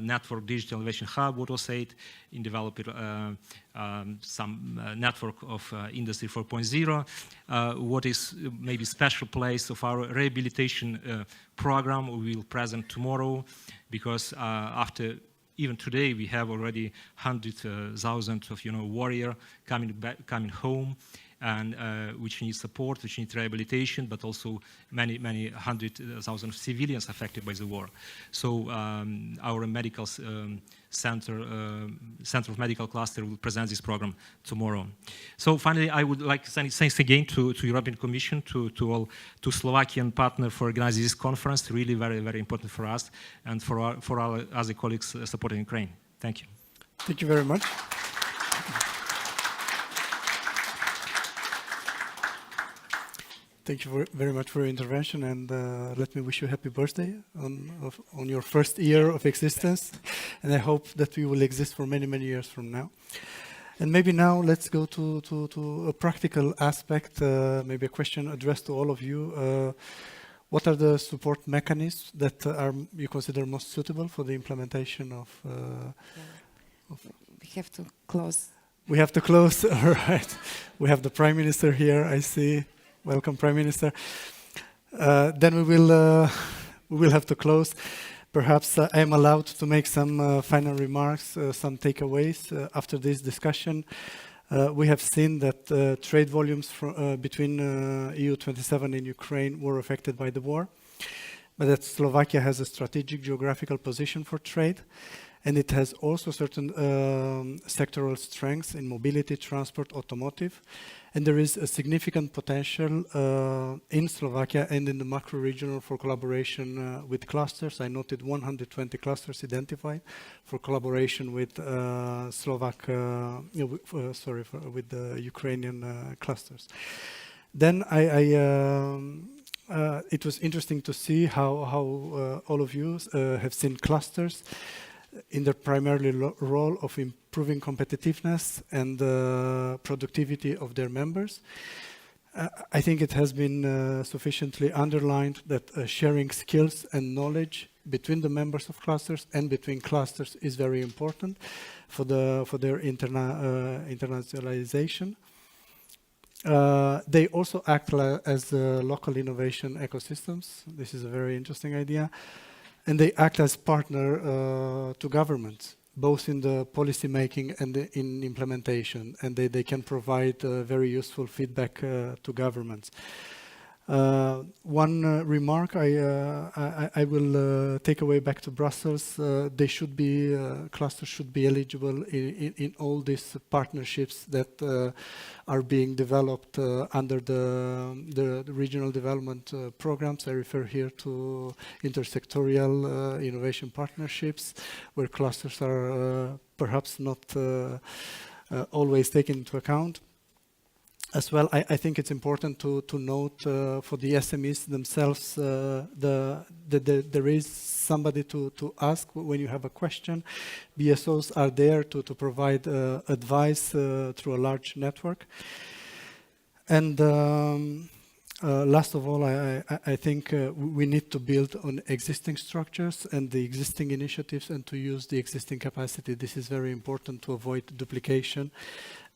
network digital innovation hub, what was said, in developing some network of Industry 4.0. What is maybe special place of our rehabilitation program we will present tomorrow, because after even today we have already 100,000 of warrior coming home, and which need support, which need rehabilitation, but also many 100,000 civilians affected by the war. So our medical center of medical cluster will present this program tomorrow. So finally, I would like to say thanks again to European Commission, to Slovakian partner for organizing this conference. Really very important for us and for our other colleagues supporting Ukraine. Thank you. Thank you very much. Thank you very much for your intervention, and let me wish you a happy birthday on your first year of existence. And I hope that we will exist for many years from now. And maybe now let's go to a practical aspect, maybe a question addressed to all of you. What are the support mechanisms that you consider most suitable for the implementation of? We have to close. We have to close. All right. We have the Prime Minister here, I see. Welcome, Prime Minister. Then we will have to close. Perhaps I am allowed to make some final remarks, some takeaways after this discussion. We have seen that trade volumes between EU27 and Ukraine were affected by the war, but that Slovakia has a strategic geographical position for trade, and it has also certain sectoral strengths in mobility, transport, automotive. And there is a significant potential in Slovakia and in the macro regional for collaboration with clusters. I noted 120 clusters identified for collaboration with with the Ukrainian clusters. Then I it was interesting to see how all of you have seen clusters in their primarily role of improving competitiveness and productivity of their members. I think it has been sufficiently underlined that sharing skills and knowledge between the members of clusters and between clusters is very important for their internationalization. They also act as local innovation ecosystems. This is a very interesting idea. And they act as partner to governments, both in the policy making and in implementation. And they can provide very useful feedback to governments. One remark I will take away back to Brussels. They should be clusters should be eligible in all these partnerships that are being developed under the regional development programs. I refer here to intersectorial innovation partnerships, where clusters are perhaps not always taken into account. As well, I think it's important to note for the SMEs themselves that there is somebody to ask when you have a question. BSOs are there to provide advice through a large network. And last of all, I think we need to build on existing structures and the existing initiatives and to use the existing capacity. This is very important to avoid duplication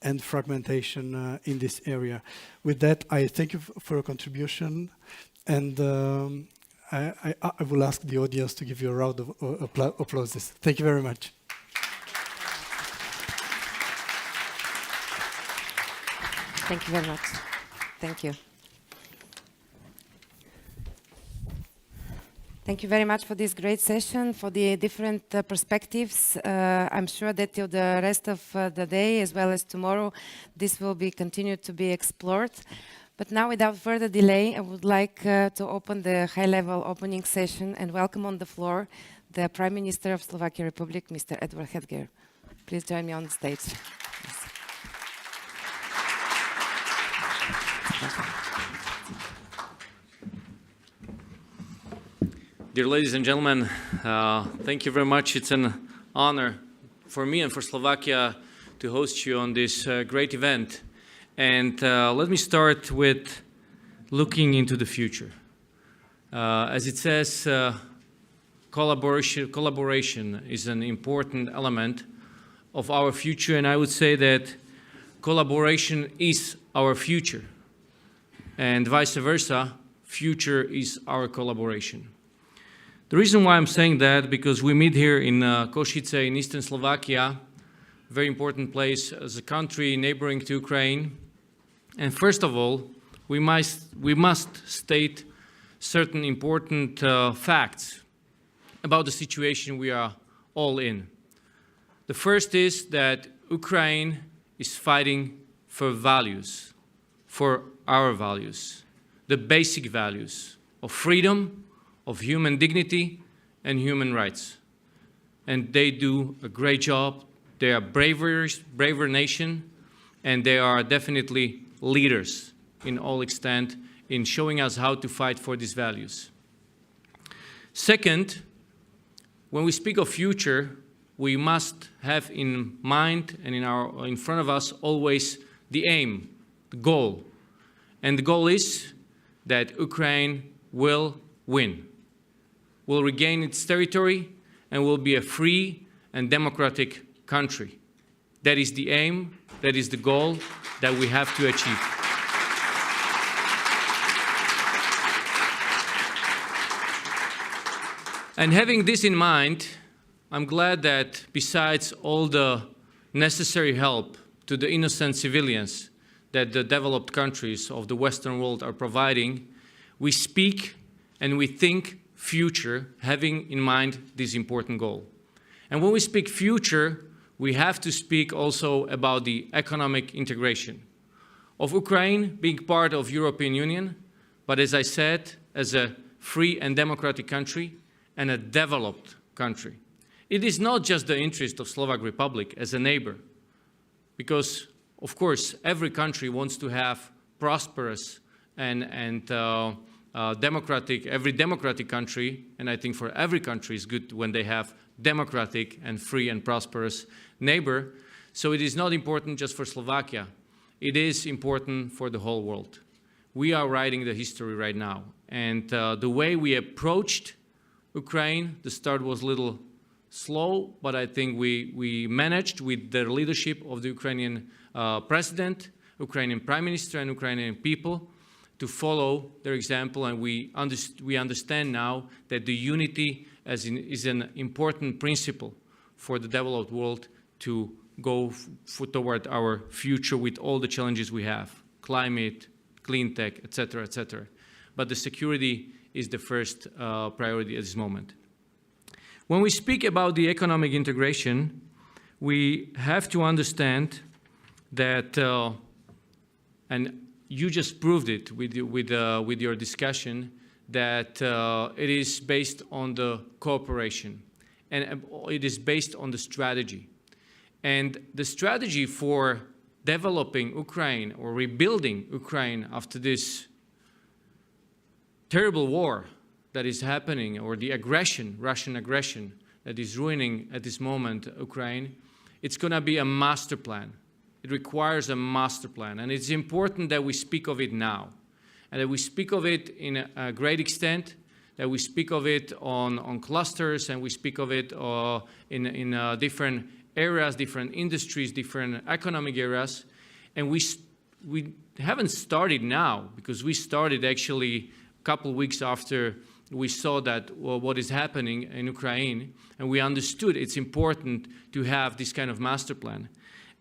and fragmentation in this area. With that, I thank you for your contribution, and I will ask the audience to give you a round of applause. Thank you very much. Thank you very much. Thank you. Thank you very much for this great session, for the different perspectives. I'm sure that till the rest of the day, as well as tomorrow, this will be continued to be explored. But now, without further delay, I would like to open the high-level opening session and welcome on the floor the Prime Minister of Slovakia Republic, Mr. Edvard Hedger. Please join me on the stage. Yes. Dear ladies and gentlemen, thank you very much. It's an honor for me and for Slovakia to host you on this great event. And let me start with looking into the future. As it says, collaboration is an important element of our future, and I would say that collaboration is our future, and vice versa, future is our collaboration. The reason why I'm saying that, because we meet here in Košice in eastern Slovakia, a very important place as a country neighboring to Ukraine. And first of all, we must state certain important facts about the situation we are all in. The first is that Ukraine is fighting for values, for our values, the basic values of freedom, of human dignity and human rights. And they do a great job. They are braver nation, and they are definitely leaders in all extent in showing us how to fight for these values. Second, when we speak of future, we must have in mind and in front of us always the aim, the goal. And the goal is that Ukraine will win, will regain its territory, and will be a free and democratic country. That is the aim, that is the goal that we have to achieve. And having this in mind, I'm glad that besides all the necessary help to the innocent civilians that the developed countries of the Western world are providing, we speak and we think future, having in mind this important goal. And when we speak future, we have to speak also about the economic integration of Ukraine being part of European Union, but as I said, as a free and democratic country and a developed country. It is not just the interest of Slovak Republic as a neighbor, because of course every country wants to have prosperous and every democratic country, and I think for every country is good when they have democratic and free and prosperous neighbor. So it is not important just for Slovakia. It is important for the whole world. We are writing the history right now. And the way we approached Ukraine, the start was a little slow, but I think we managed with the leadership of the Ukrainian president, Ukrainian prime minister, and Ukrainian people to follow their example. And we understand now that the unity is an important principle for the developed world to go toward our future with all the challenges we have, climate, clean tech, etc., etc. But the security is the first priority at this moment. When we speak about the economic integration, we have to understand that, and you just proved it with your discussion, that it is based on the cooperation, and it is based on the strategy. And the strategy for developing Ukraine or rebuilding Ukraine after this terrible war that is happening, or the aggression, Russian aggression, that is ruining at this moment Ukraine, it's going to be a master plan. It requires a master plan, and it's important that we speak of it now, and that we speak of it in a great extent, that we speak of it on clusters, and we speak of it in different areas, different industries, different economic areas. And we haven't started now, because we started actually a couple weeks after we saw that what is happening in Ukraine, and we understood it's important to have this kind of master plan.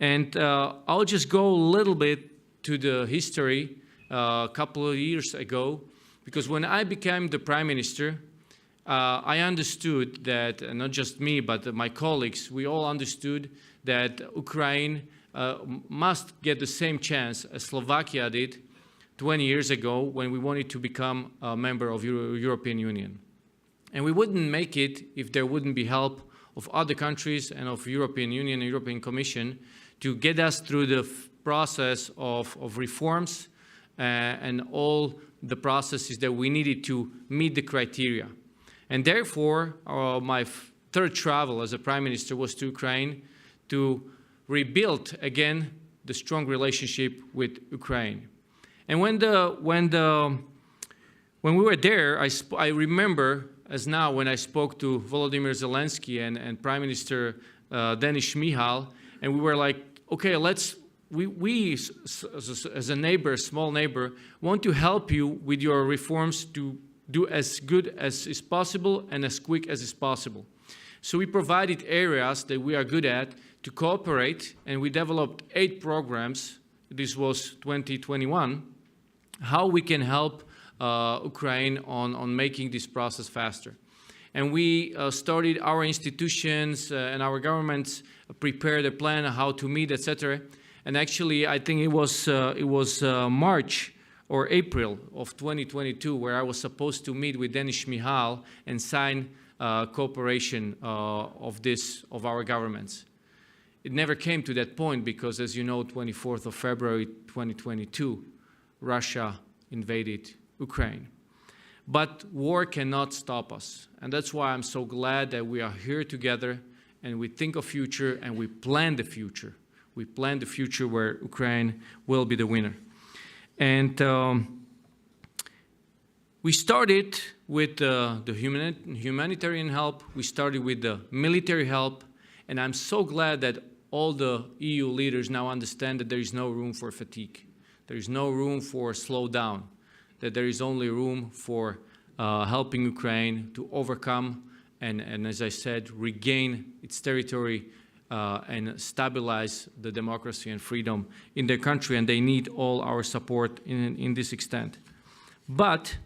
And I'll just go a little bit to the history a couple of years ago, because when I became the prime minister, I understood that, not just me, but my colleagues, we all understood that Ukraine must get the same chance as Slovakia did 20 years ago when we wanted to become a member of European Union. And we wouldn't make it if there wouldn't be help of other countries and of European Union and European Commission to get us through the process of reforms and all the processes that we needed to meet the criteria. And therefore, my third travel as a prime minister was to Ukraine to rebuild again the strong relationship with Ukraine. And when we were there, I remember as now when I spoke to Volodymyr Zelensky and Prime Minister Denis Shmyhal, and we were like, okay, we as a neighbor, small neighbor, want to help you with your reforms to do as good as is possible and as quick as is possible. So we provided areas that we are good at to cooperate, and we developed 8 programs. This was 2021, how we can help Ukraine on making this process faster. And we started our institutions and our governments prepared a plan on how to meet, etc. And actually, I think it was March or April of 2022 where I was supposed to meet with Denis Shmyhal and sign cooperation of our governments. It never came to that point because, as you know, 24th of February 2022, Russia invaded Ukraine. But war cannot stop us. And that's why I'm so glad that we are here together and we think of future and we plan the future. We plan the future where Ukraine will be the winner. And we started with the humanitarian help. We started with the military help. And I'm so glad that all the EU leaders now understand that there is no room for fatigue. There is no room for slow down, that there is only room for helping Ukraine to overcome and, as I said, regain its territory and stabilize the democracy and freedom in their country, and they need all our support in this extent. But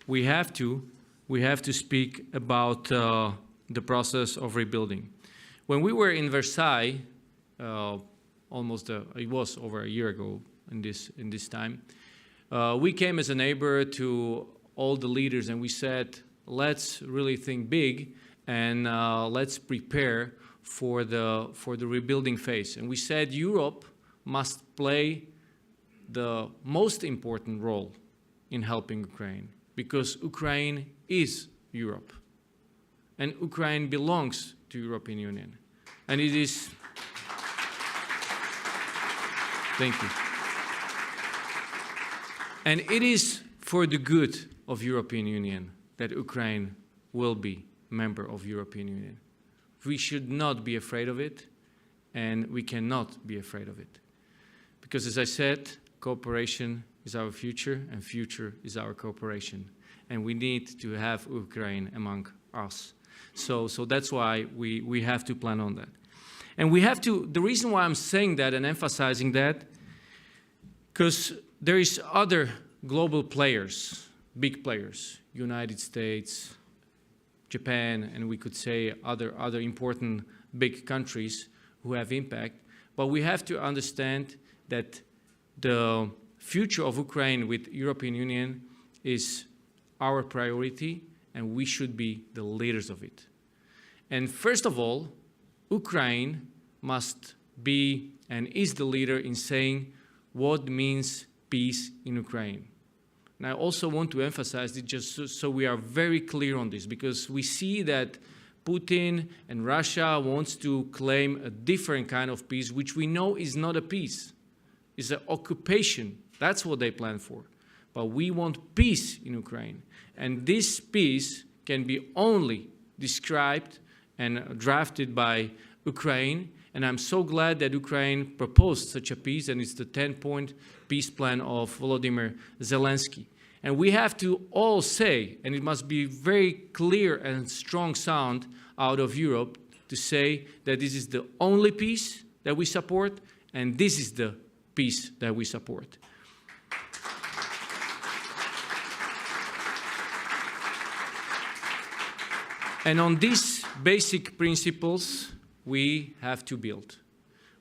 we have to speak about the process of rebuilding. When we were in Versailles, it was over a year ago in this time, we came as a neighbor to all the leaders and we said, let's really think big and let's prepare for the rebuilding phase. And we said Europe must play the most important role in helping Ukraine. because Ukraine is Europe. And Ukraine belongs to European Union. And it is... Thank you. And it is for the good of European Union that Ukraine will be member of European Union. We should not be afraid of it, and we cannot be afraid of it. Because as I said, cooperation is our future, and future is our cooperation. And we need to have Ukraine among us. So that's why we have to plan on that. And we have to, the reason why I'm saying that and emphasizing that, because there is other global players, big players, United States, Japan, and we could say other important big countries who have impact. But we have to understand that the future of Ukraine with European Union is our priority, and we should be the leaders of it. And first of all, Ukraine must be and is the leader in saying what means peace in Ukraine. And I also want to emphasize it just so we are very clear on this, because we see that Putin and Russia wants to claim a different kind of peace, which we know is not a peace. It's an occupation. That's what they plan for. But we want peace in Ukraine. And this peace can be only described and drafted by Ukraine. And I'm so glad that Ukraine proposed such a peace, and it's the 10-point peace plan of Volodymyr Zelensky. And we have to all say, and it must be very clear and strong sound out of Europe, to say that this is the only peace that we support, and this is the peace that we support. And on these basic principles, we have to build.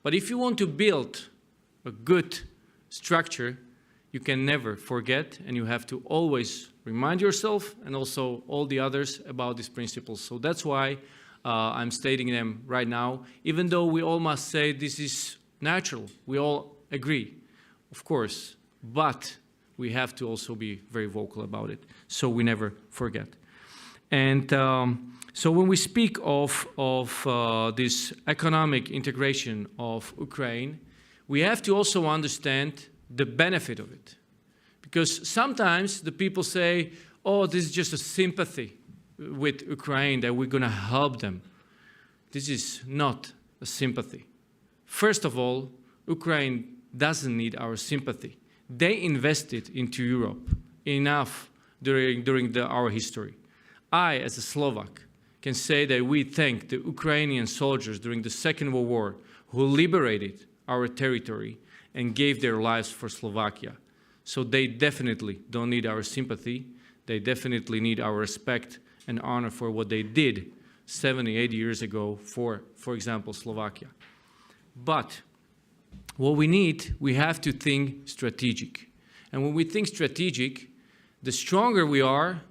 But if you want to build a good structure, you can never forget, and you have to always remind yourself and also all the others about these principles. So that's why I'm stating them right now, even though we all must say this is natural. We all agree, of course, but we have to also be very vocal about it, so we never forget. And so when we speak of this economic integration of Ukraine, we have to also understand the benefit of it. Because sometimes the people say, oh, this is just a sympathy with Ukraine, that we're going to help them. This is not a sympathy. First of all, Ukraine doesn't need our sympathy. They invested into Europe enough during our history. I, as a Slovak, can say that we thank the Ukrainian soldiers during the Second World War who liberated our territory and gave their lives for Slovakia. So they definitely don't need our sympathy. They definitely need our respect and honor for what they did 70, 80 years ago for example, Slovakia. But what we need, we have to think strategic. And when we think strategic, the stronger we are,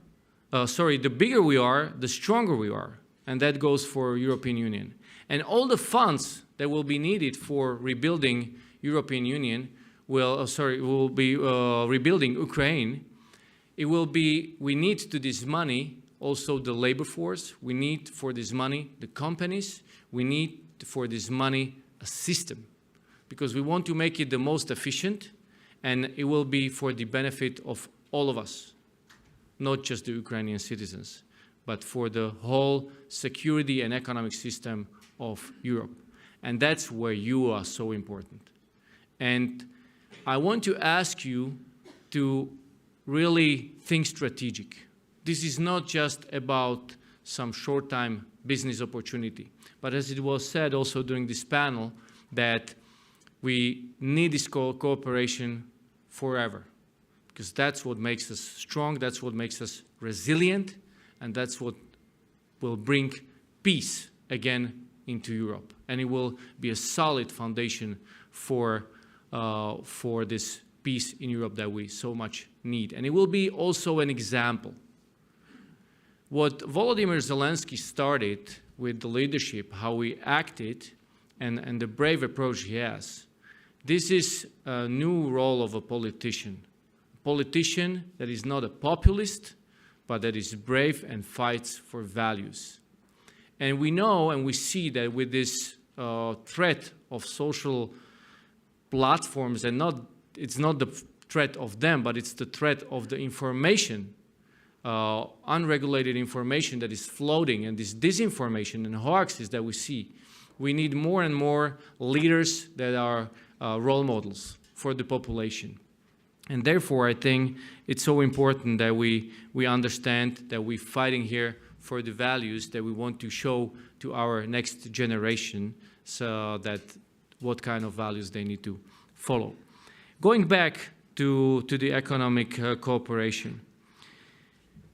the bigger we are, the stronger we are. And that goes for European Union. And all the funds that will be needed for rebuilding European Union will be rebuilding Ukraine. It will be, we need to this money also the labor force. We need for this money the companies. We need for this money a system, because we want to make it the most efficient, and it will be for the benefit of all of us, not just the Ukrainian citizens, but for the whole security and economic system of Europe. And that's where you are so important. And I want to ask you to really think strategic. This is not just about some short-time business opportunity, but as it was said also during this panel, that we need this cooperation forever, because that's what makes us strong, that's what makes us resilient, and that's what will bring peace again into Europe. And it will be a solid foundation for this peace in Europe that we so much need. And it will be also an example. What Volodymyr Zelensky started with the leadership, how he acted, and the brave approach he has, this is a new role of a politician. A politician that is not a populist, but that is brave and fights for values. And we know and we see that with this threat of social platforms, and it's not the threat of them, but it's the threat of the information, unregulated information that is floating, and this disinformation and hoaxes that we see. We need more and more leaders that are role models for the population. And therefore, I think it's so important that we understand that we're fighting here for the values that we want to show to our next generation, so that what kind of values they need to follow. Going back to the economic cooperation.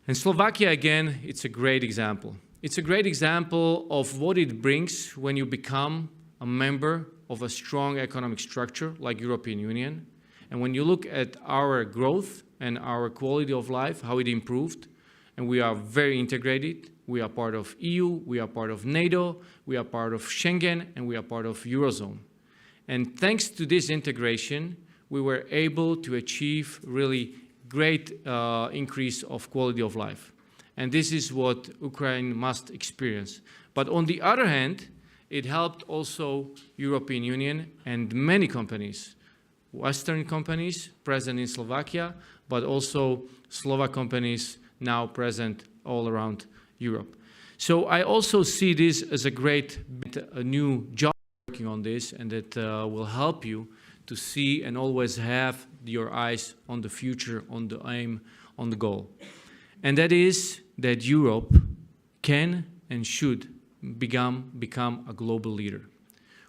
And Slovakia, again, it's a great example. It's a great example of what it brings when you become a member of a strong economic structure like European Union. And when you look at our growth and our quality of life, how it improved, and we are very integrated. We are part of EU, we are part of NATO, we are part of Schengen, and we are part of Eurozone. And thanks to this integration, we were able to achieve really great increase of quality of life. And this is what Ukraine must experience. But on the other hand, it helped also European Union and many companies, Western companies present in Slovakia, but also Slovak companies now present all around Europe. So I also see this as a new job working on this, and that will help you to see and always have your eyes on the future, on the aim, on the goal. And that is that Europe can and should become a global leader.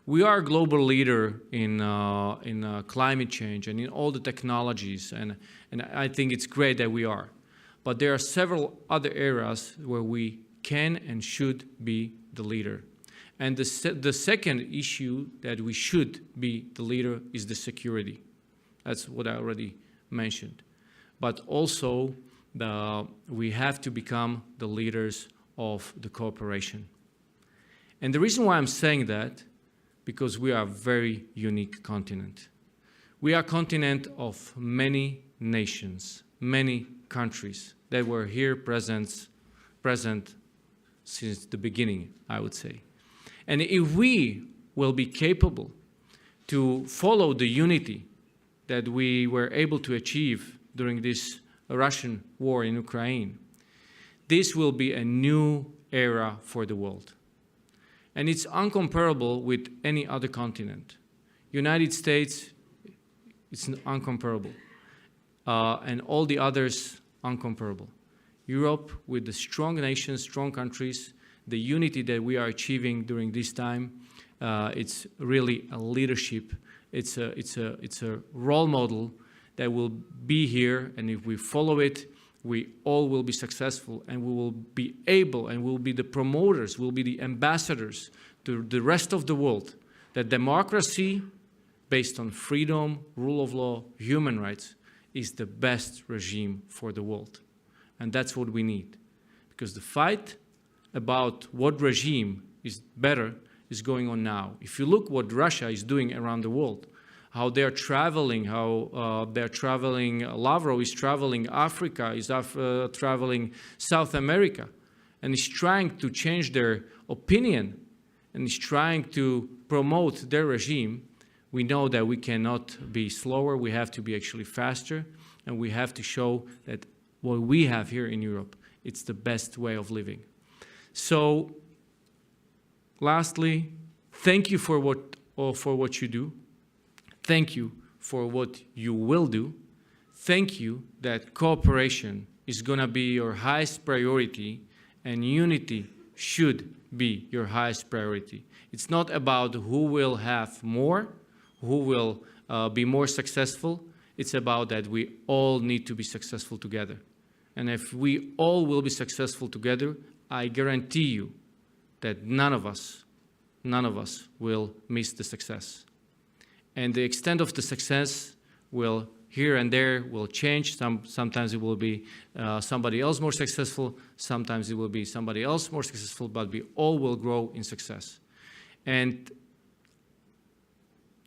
We are a global leader in climate change and in all the technologies, and I think it's great that we are. But there are several other areas where we can and should be the leader. And the second issue that we should be the leader is the security. That's what I already mentioned. But also, we have to become the leaders of the cooperation. And the reason why I'm saying that, because we are a very unique continent. We are a continent of many nations, many countries that were here present since the beginning, I would say. And if we will be capable to follow the unity that we were able to achieve during this Russian war in Ukraine, this will be a new era for the world. And it's uncomparable with any other continent. United States, it's uncomparable. And all the others, uncomparable. Europe, with the strong nations, strong countries, the unity that we are achieving during this time, it's really a leadership. It's a role model that will be here, and if we follow it, we all will be successful, and we will be able, and we'll be the promoters, we'll be the ambassadors to the rest of the world, that democracy based on freedom, rule of law, human rights is the best regime for the world. And that's what we need. Because the fight about what regime is better is going on now. If you look what Russia is doing around the world, how they're traveling, Lavrov is traveling Africa, is traveling South America, and is trying to change their opinion, and is trying to promote their regime, we know that we cannot be slower, we have to be actually faster, and we have to show that what we have here in Europe, it's the best way of living. So, lastly, thank you for what you do. Thank you for what you will do. Thank you that cooperation is going to be your highest priority, and unity should be your highest priority. It's not about who will have more, who will be more successful. It's about that we all need to be successful together. And if we all will be successful together, I guarantee you that none of us will miss the success. And the extent of the success will, here and there, will change. Sometimes it will be somebody else more successful. Sometimes it will be somebody else more successful, but we all will grow in success. And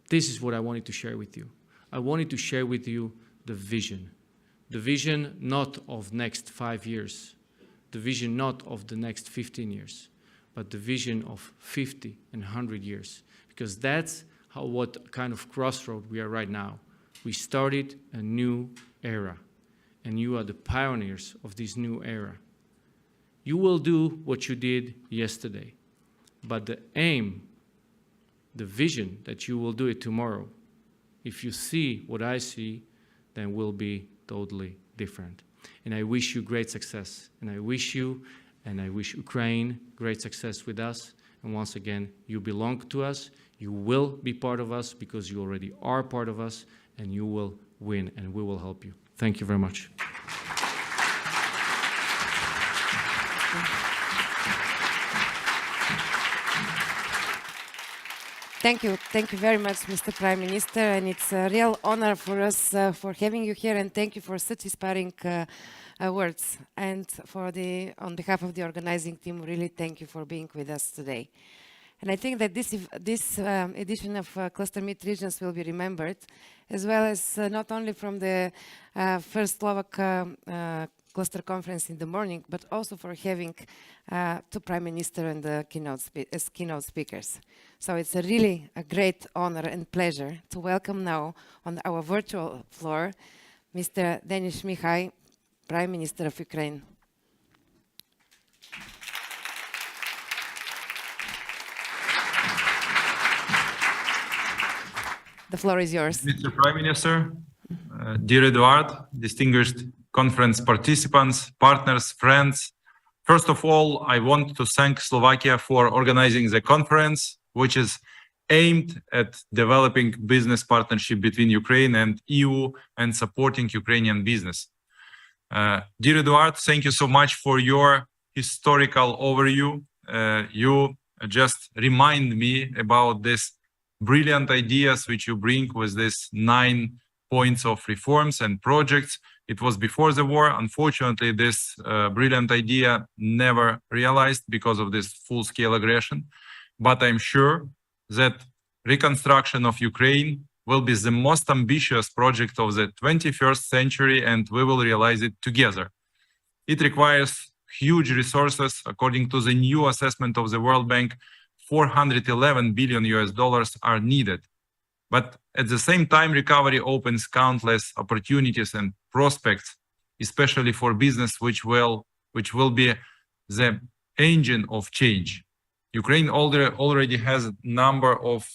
this is what I wanted to share with you. I wanted to share with you the vision the vision not of next 5 years, the vision not of the next 15 years, but the vision of 50 and 100 years. Because that's what kind of crossroad we are right now. We started a new era, and you are the pioneers of this new era. You will do what you did yesterday, but the aim, the vision that you will do it tomorrow, if you see what I see, then will be totally different. And I wish you great success. And I wish you, and I wish Ukraine great success with us. And once again, you belong to us. You will be part of us because you already are part of us, and you will win, and we will help you. Thank you very much. Thank you very much, Mr. Prime Minister, and it's a real honor for us for having you here, and thank you for such inspiring words. And on behalf of the organizing team, really thank you for being with us today. And I think that this edition of Cluster Meet Regions will be remembered, as well as not only from the first Slovak cluster conference in the morning, but also for having two Prime Minister and the as keynote speakers. So it's really a great honor and pleasure to welcome now on our virtual floor, Mr. Denis Shmyhal, Prime Minister of Ukraine. The floor is yours. Mr. Prime Minister, dear Eduard, distinguished conference participants, partners, friends. First of all, I want to thank Slovakia for organizing the conference, which is aimed at developing business partnership between Ukraine and EU and supporting Ukrainian business. Dear Eduard, thank you so much for your historical overview. You just remind me about this brilliant ideas which you bring with these 9 points of reforms and projects. It was before the war. Unfortunately, this brilliant idea never realized because of this full-scale aggression. But I'm sure that reconstruction of Ukraine will be the most ambitious project of the 21st century, and we will realize it together. It requires huge resources. According to the new assessment of the World Bank, $411 billion are needed. But at the same time, recovery opens countless opportunities and prospects, especially for business, which will be the engine of change. Ukraine already has a number of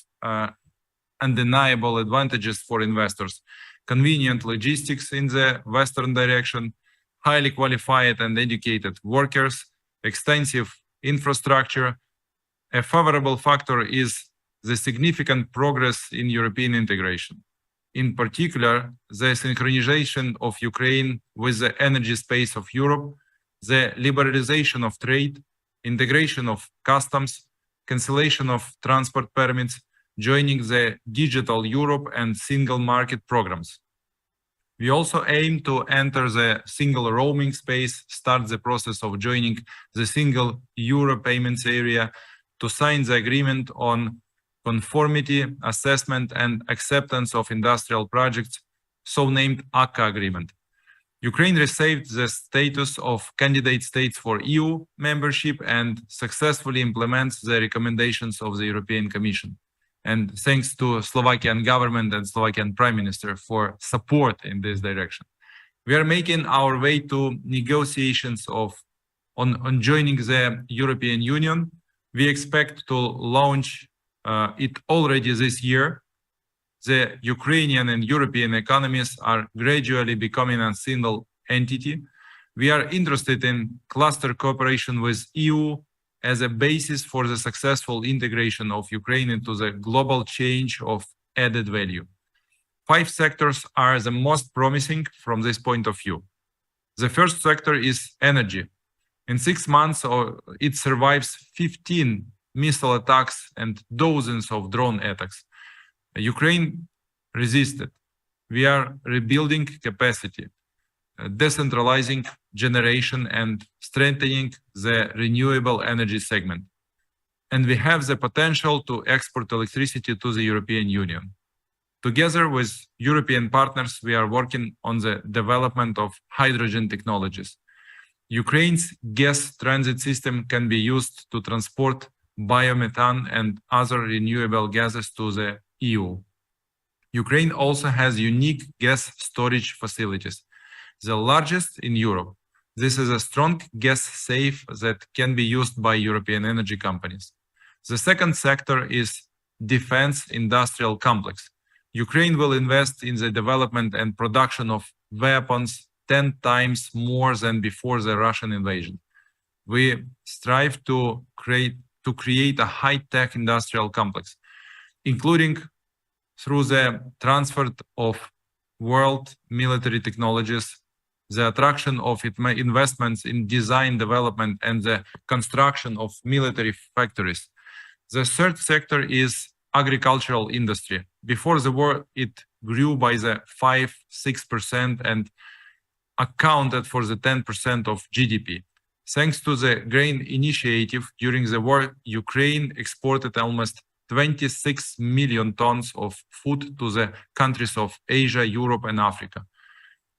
undeniable advantages for investors: convenient logistics in the western direction, highly qualified and educated workers, extensive infrastructure. A favorable factor is the significant progress in European integration. In particular, the synchronization of Ukraine with the energy space of Europe, the liberalization of trade, integration of customs, cancellation of transport permits, joining the Digital Europe and Single Market programs. We also aim to enter the single roaming space, start the process of joining the Single Euro payments area, to sign the agreement on conformity, assessment, and acceptance of industrial projects, so-named ACCA agreement. Ukraine received the status of candidate states for EU membership and successfully implements the recommendations of the European Commission. And thanks to Slovakian government and Slovakian Prime Minister for support in this direction. We are making our way to negotiations on joining the European Union. We expect to launch it already this year. The Ukrainian and European economies are gradually becoming a single entity. We are interested in cluster cooperation with EU as a basis for the successful integration of Ukraine into the global change of added value. 5 sectors are the most promising from this point of view. The first sector is energy. In 6 months, it survives 15 missile attacks and dozens of drone attacks. Ukraine resisted. We are rebuilding capacity, decentralizing generation, and strengthening the renewable energy segment. And we have the potential to export electricity to the European Union. Together with European partners, we are working on the development of hydrogen technologies. Ukraine's gas transit system can be used to transport biomethane and other renewable gases to the EU. Ukraine also has unique gas storage facilities, the largest in Europe. This is a strong gas safe that can be used by European energy companies. The second sector is defense industrial complex. Ukraine will invest in the development and production of weapons 10 times more than before the Russian invasion. We strive to create a high-tech industrial complex, including through the transfer of world military technologies, the attraction of investments in design development, and the construction of military factories. The third sector is agricultural industry. Before the war, it grew by the 5-6% and accounted for the 10% of GDP. Thanks to the grain initiative during the war, Ukraine exported almost 26 million tons of food to the countries of Asia, Europe, and Africa.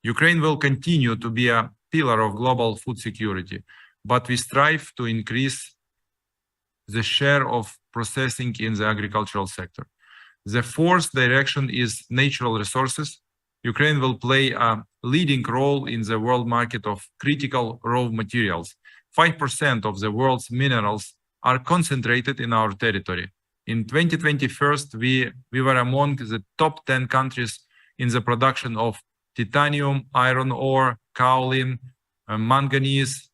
Ukraine will continue to be a pillar of global food security, but we strive to increase the share of processing in the agricultural sector. The fourth direction is natural resources. Ukraine will play a leading role in the world market of critical raw materials. 5% of the world's minerals are concentrated in our territory. In 2021, we were among the top 10 countries in the production of titanium, iron ore, kaolin, manganese,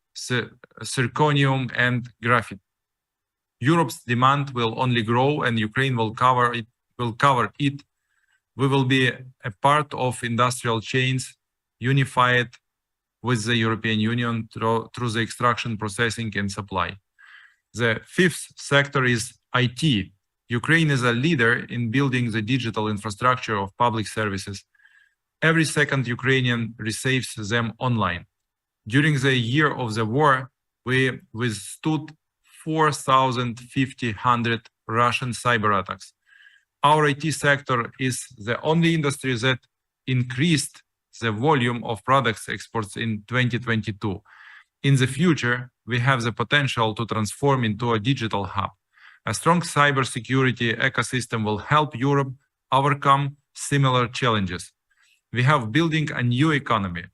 zirconium, and graphite. Europe's demand will only grow, and Ukraine will cover it. We will be a part of industrial chains unified with the European Union through the extraction, processing, and supply. The fifth sector is IT. Ukraine is a leader in building the digital infrastructure of public services. Every second Ukrainian receives them online. During the year of the war, we withstood 4,500 Russian cyber attacks. Our IT sector is the only industry that increased the volume of products exports in 2022. In the future, we have the potential to transform into a digital hub. A strong cybersecurity ecosystem will help Europe overcome similar challenges. We have building a new economy.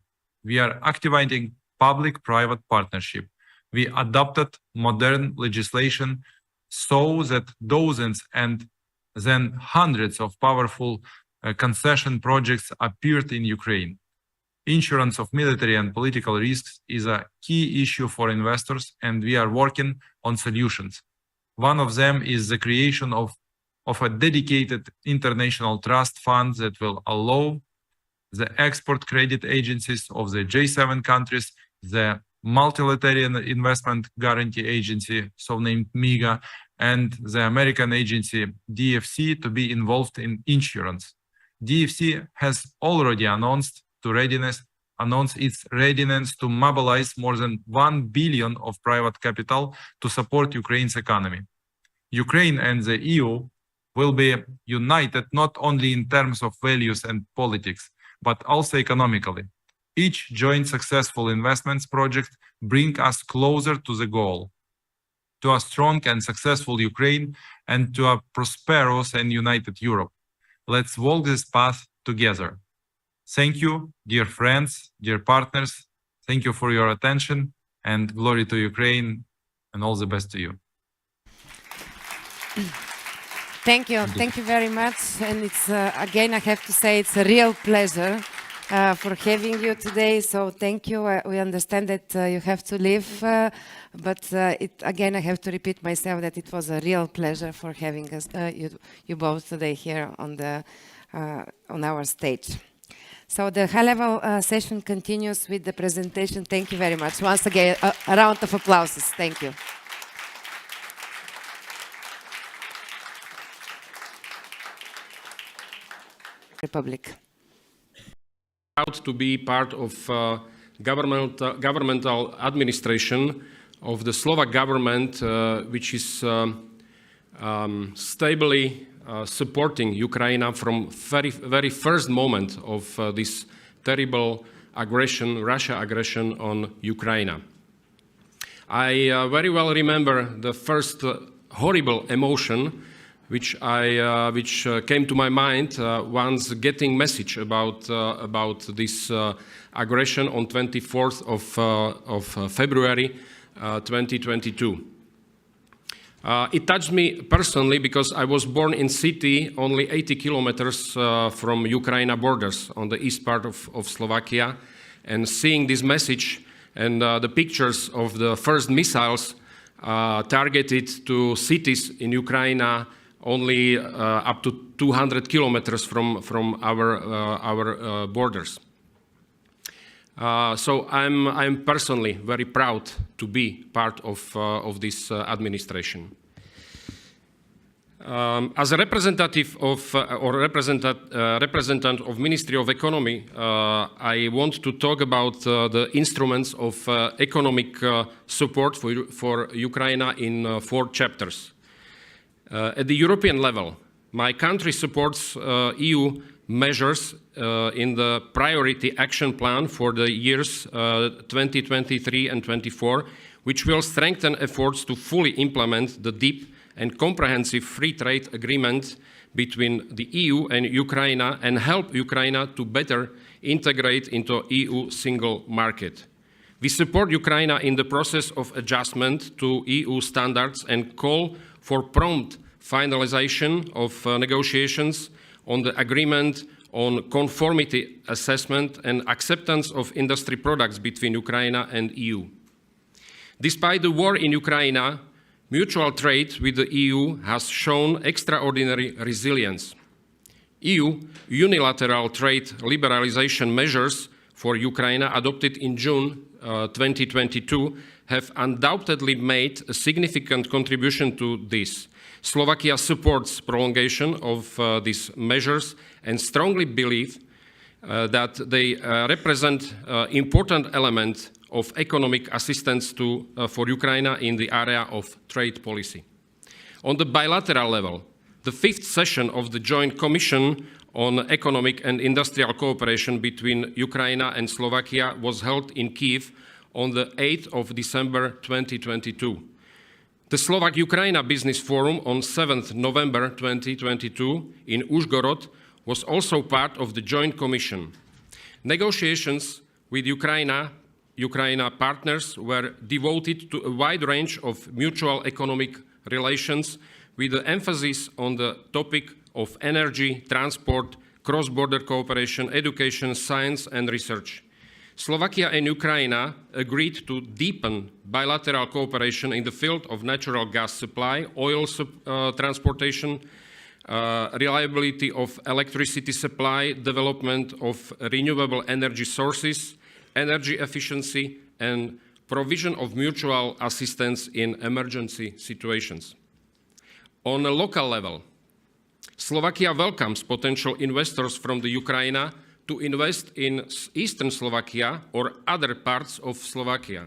We are activating public-private partnership. We adopted modern legislation so that dozens and then hundreds of powerful concession projects appeared in Ukraine. Insurance of military and political risks is a key issue for investors, and we are working on solutions. One of them is the creation of a dedicated international trust fund that will allow the export credit agencies of the G7 countries, the Multilateral Investment Guarantee Agency, so named MIGA, and the American agency DFC to be involved in insurance. DFC has already announced its readiness to mobilize more than 1 billion of private capital to support Ukraine's economy. Ukraine and the EU will be united not only in terms of values and politics, but also economically. Each joint successful investments project bring us closer to the goal, to a strong and successful Ukraine and to a prosperous and united Europe. Let's walk this path together. Thank you, dear friends, dear partners. Thank you for your attention, and glory to Ukraine, and all the best to you. Thank you. Thank you very much. And it's, again, I have to say, it's a real pleasure for having you today. So thank you. We understand that you have to leave, but again, I have to repeat myself that it was a real pleasure for having us, you both today here on our stage. So the high-level session continues with the presentation. Thank you very much. Once again, a round of applause. Thank you. Republic. Proud to be part of governmental administration of the Slovak government, which is stably supporting Ukraine from very first moment of this terrible aggression, Russia aggression on Ukraine. I very well remember the first horrible emotion which came to my mind once getting message about this aggression on 24th of February 2022. It touched me personally because I was born in city only 80 kilometers from Ukraine borders on the east part of Slovakia, and seeing this message and the pictures of the first missiles targeted to cities in Ukraine only up to 200 kilometers from our borders. So I'm personally very proud to be part of this administration. As a representative of representative of Ministry of Economy, I want to talk about the instruments of economic support for Ukraine in 4 chapters. At the European level, my country supports EU measures in the priority action plan for the years 2023 and 24, which will strengthen efforts to fully implement the deep and comprehensive free trade agreement between the EU and Ukraine and help Ukraine to better integrate into EU single market. We support Ukraine in the process of adjustment to EU standards and call for prompt finalization of negotiations on the agreement on conformity assessment and acceptance of industry products between Ukraine and EU. Despite the war in Ukraine, mutual trade with the EU has shown extraordinary resilience. EU unilateral trade liberalization measures for Ukraine adopted in June 2022 have undoubtedly made a significant contribution to this. Slovakia supports prolongation of these measures and strongly believe that they represent an important element of economic assistance for Ukraine in the area of trade policy. On the bilateral level, the 5th session of the Joint Commission on Economic and Industrial Cooperation between Ukraine and Slovakia was held in Kyiv on the 8th of December 2022. The Slovak-Ukraine Business Forum on 7th November 2022 in Uzhgorod was also part of the Joint Commission. Negotiations with Ukraine partners were devoted to a wide range of mutual economic relations with the emphasis on the topic of energy, transport, cross-border cooperation, education, science and research. Slovakia and Ukraine agreed to deepen bilateral cooperation in the field of natural gas supply, oil transportation, reliability of electricity supply, development of renewable energy sources, energy efficiency, and provision of mutual assistance in emergency situations. On a local level, Slovakia welcomes potential investors from the Ukraine to invest in eastern Slovakia or other parts of Slovakia.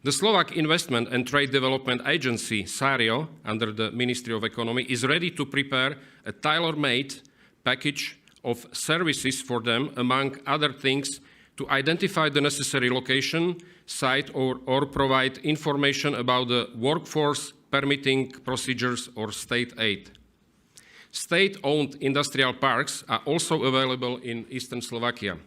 The Slovak Investment and Trade Development Agency, SARIO, under the Ministry of Economy, is ready to prepare a tailor-made package of services for them, among other things, to identify the necessary location, site, or provide information about the workforce, permitting procedures, or state aid. State-owned industrial parks are also available in eastern Slovakia.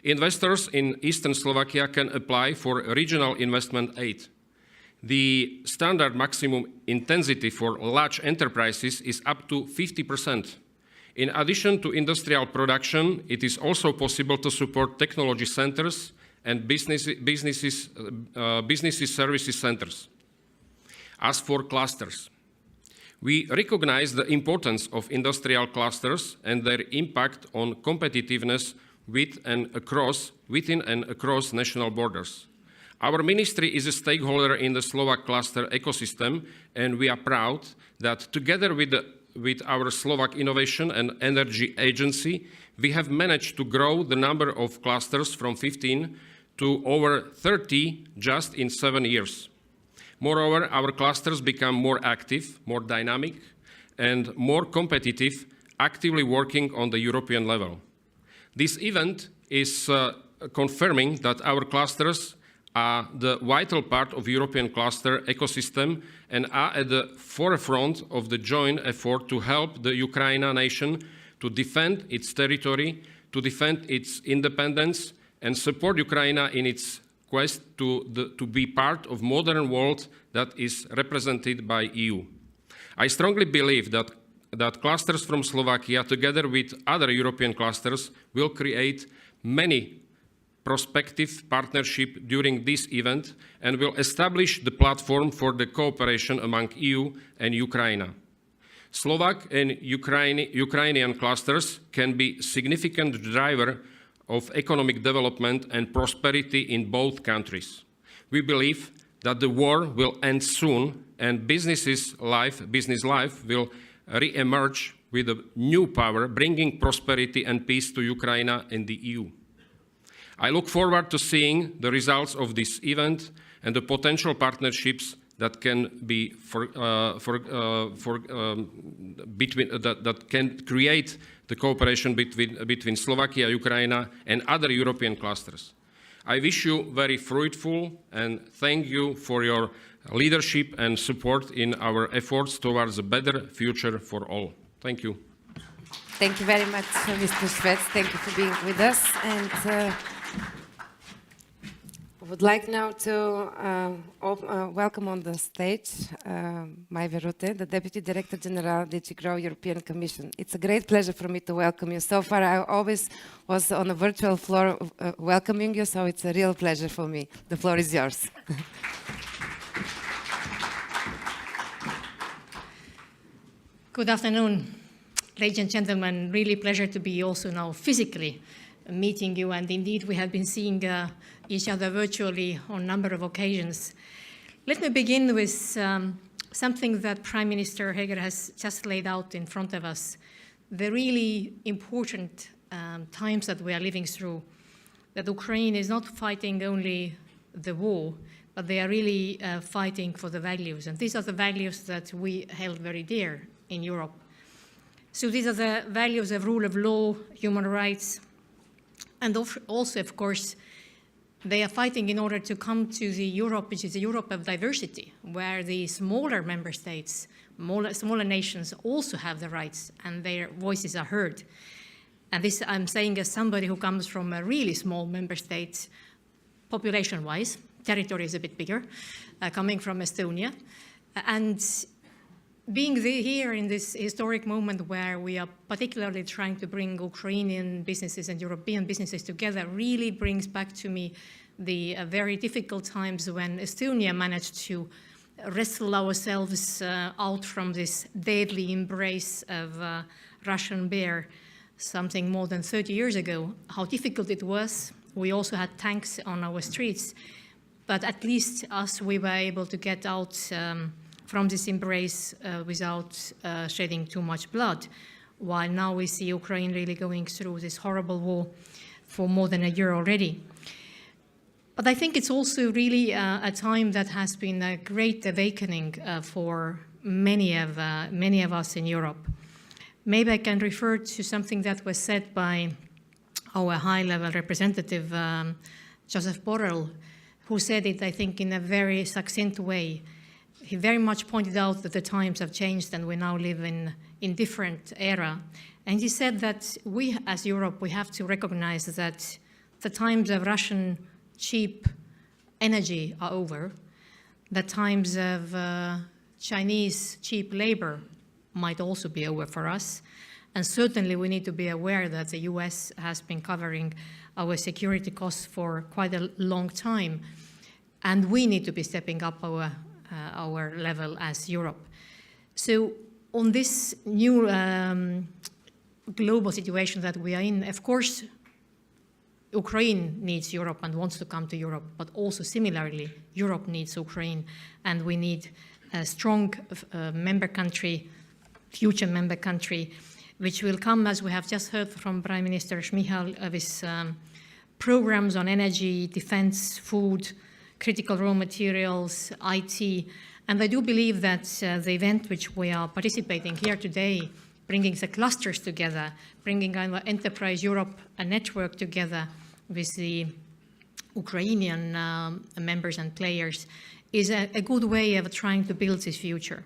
Investors in eastern Slovakia can apply for regional investment aid. The standard maximum intensity for large enterprises is up to 50%. In addition to industrial production, it is also possible to support technology centers and business services centers. As for clusters, we recognize the importance of industrial clusters and their impact on competitiveness within and across national borders. Our ministry is a stakeholder in the Slovak cluster ecosystem, and we are proud that together with our Slovak Innovation and Energy Agency, we have managed to grow the number of clusters from 15 to over 30 just in 7 years. Moreover, our clusters become more active, more dynamic, and more competitive, actively working on the European level. This event is confirming that our clusters are the vital part of European cluster ecosystem and are at the forefront of the joint effort to help the Ukraine nation to defend its territory, to defend its independence, and support Ukraine in its quest to be part of modern world that is represented by EU. I strongly believe that clusters from Slovakia, together with other European clusters, will create many prospective partnerships during this event and will establish the platform for the cooperation among EU and Ukraine. Slovak and Ukrainian clusters can be significant driver of economic development and prosperity in both countries. We believe that the war will end soon and business life will re-emerge with a new power, bringing prosperity and peace to Ukraine and the EU. I look forward to seeing the results of this event and the potential partnerships that can be that can create the cooperation between Slovakia, Ukraine, and other European clusters. I wish you very fruitful and thank you for your leadership and support in our efforts towards a better future for all. Thank you. Thank you very much, Mr. Švec. Thank you for being with us. And I would like now to welcome on the stage Maive Rute, the Deputy Director General, DG GROW, European Commission. It's a great pleasure for me to welcome you. So far, I always was on a virtual floor welcoming you, so it's a real pleasure for me. The floor is yours. Good afternoon, ladies and gentlemen. Really pleasure to be also now physically meeting you, and indeed we have been seeing each other virtually on a number of occasions. Let me begin with something that Prime Minister Heger has just laid out in front of us, the really important times that we are living through, that Ukraine is not fighting only the war, but they are really fighting for the values, and these are the values that we held very dear in Europe. So these are the values of rule of law, human rights, and also, of course, they are fighting in order to come to the Europe, which is a Europe of diversity, where the smaller member states, smaller nations also have the rights and their voices are heard. And this I'm saying as somebody who comes from a really small member state, population-wise, territory is a bit bigger, coming from Estonia. And being here in this historic moment where we are particularly trying to bring Ukrainian businesses and European businesses together really brings back to me the very difficult times when Estonia managed to wrestle ourselves out from this deadly embrace of Russian bear something more than 30 years ago. How difficult it was. We also had tanks on our streets, but at least we were able to get out from this embrace without shedding too much blood, while now we see Ukraine really going through this horrible war for more than a year already. But I think it's also really a time that has been a great awakening for many of us in Europe. Maybe I can refer to something that was said by our high-level representative, Joseph Borrell, who said it, I think, in a very succinct way. He very much pointed out that the times have changed and we now live in different era. And he said that we, as Europe, we have to recognize that the times of Russian cheap energy are over. The times of Chinese cheap labor might also be over for us. And certainly we need to be aware that the US has been covering our security costs for quite a long time. And we need to be stepping up our level as Europe. So on this new global situation that we are in, of course, Ukraine needs Europe and wants to come to Europe, but also similarly, Europe needs Ukraine, and we need a strong member country, future member country, which will come, as we have just heard from Prime Minister Šmihal, with programs on energy, defense, food, critical raw materials, IT, And I do believe that the event which we are participating here today, bringing the clusters together, bringing our Enterprise Europe network together with the Ukrainian members and players, is a good way of trying to build this future.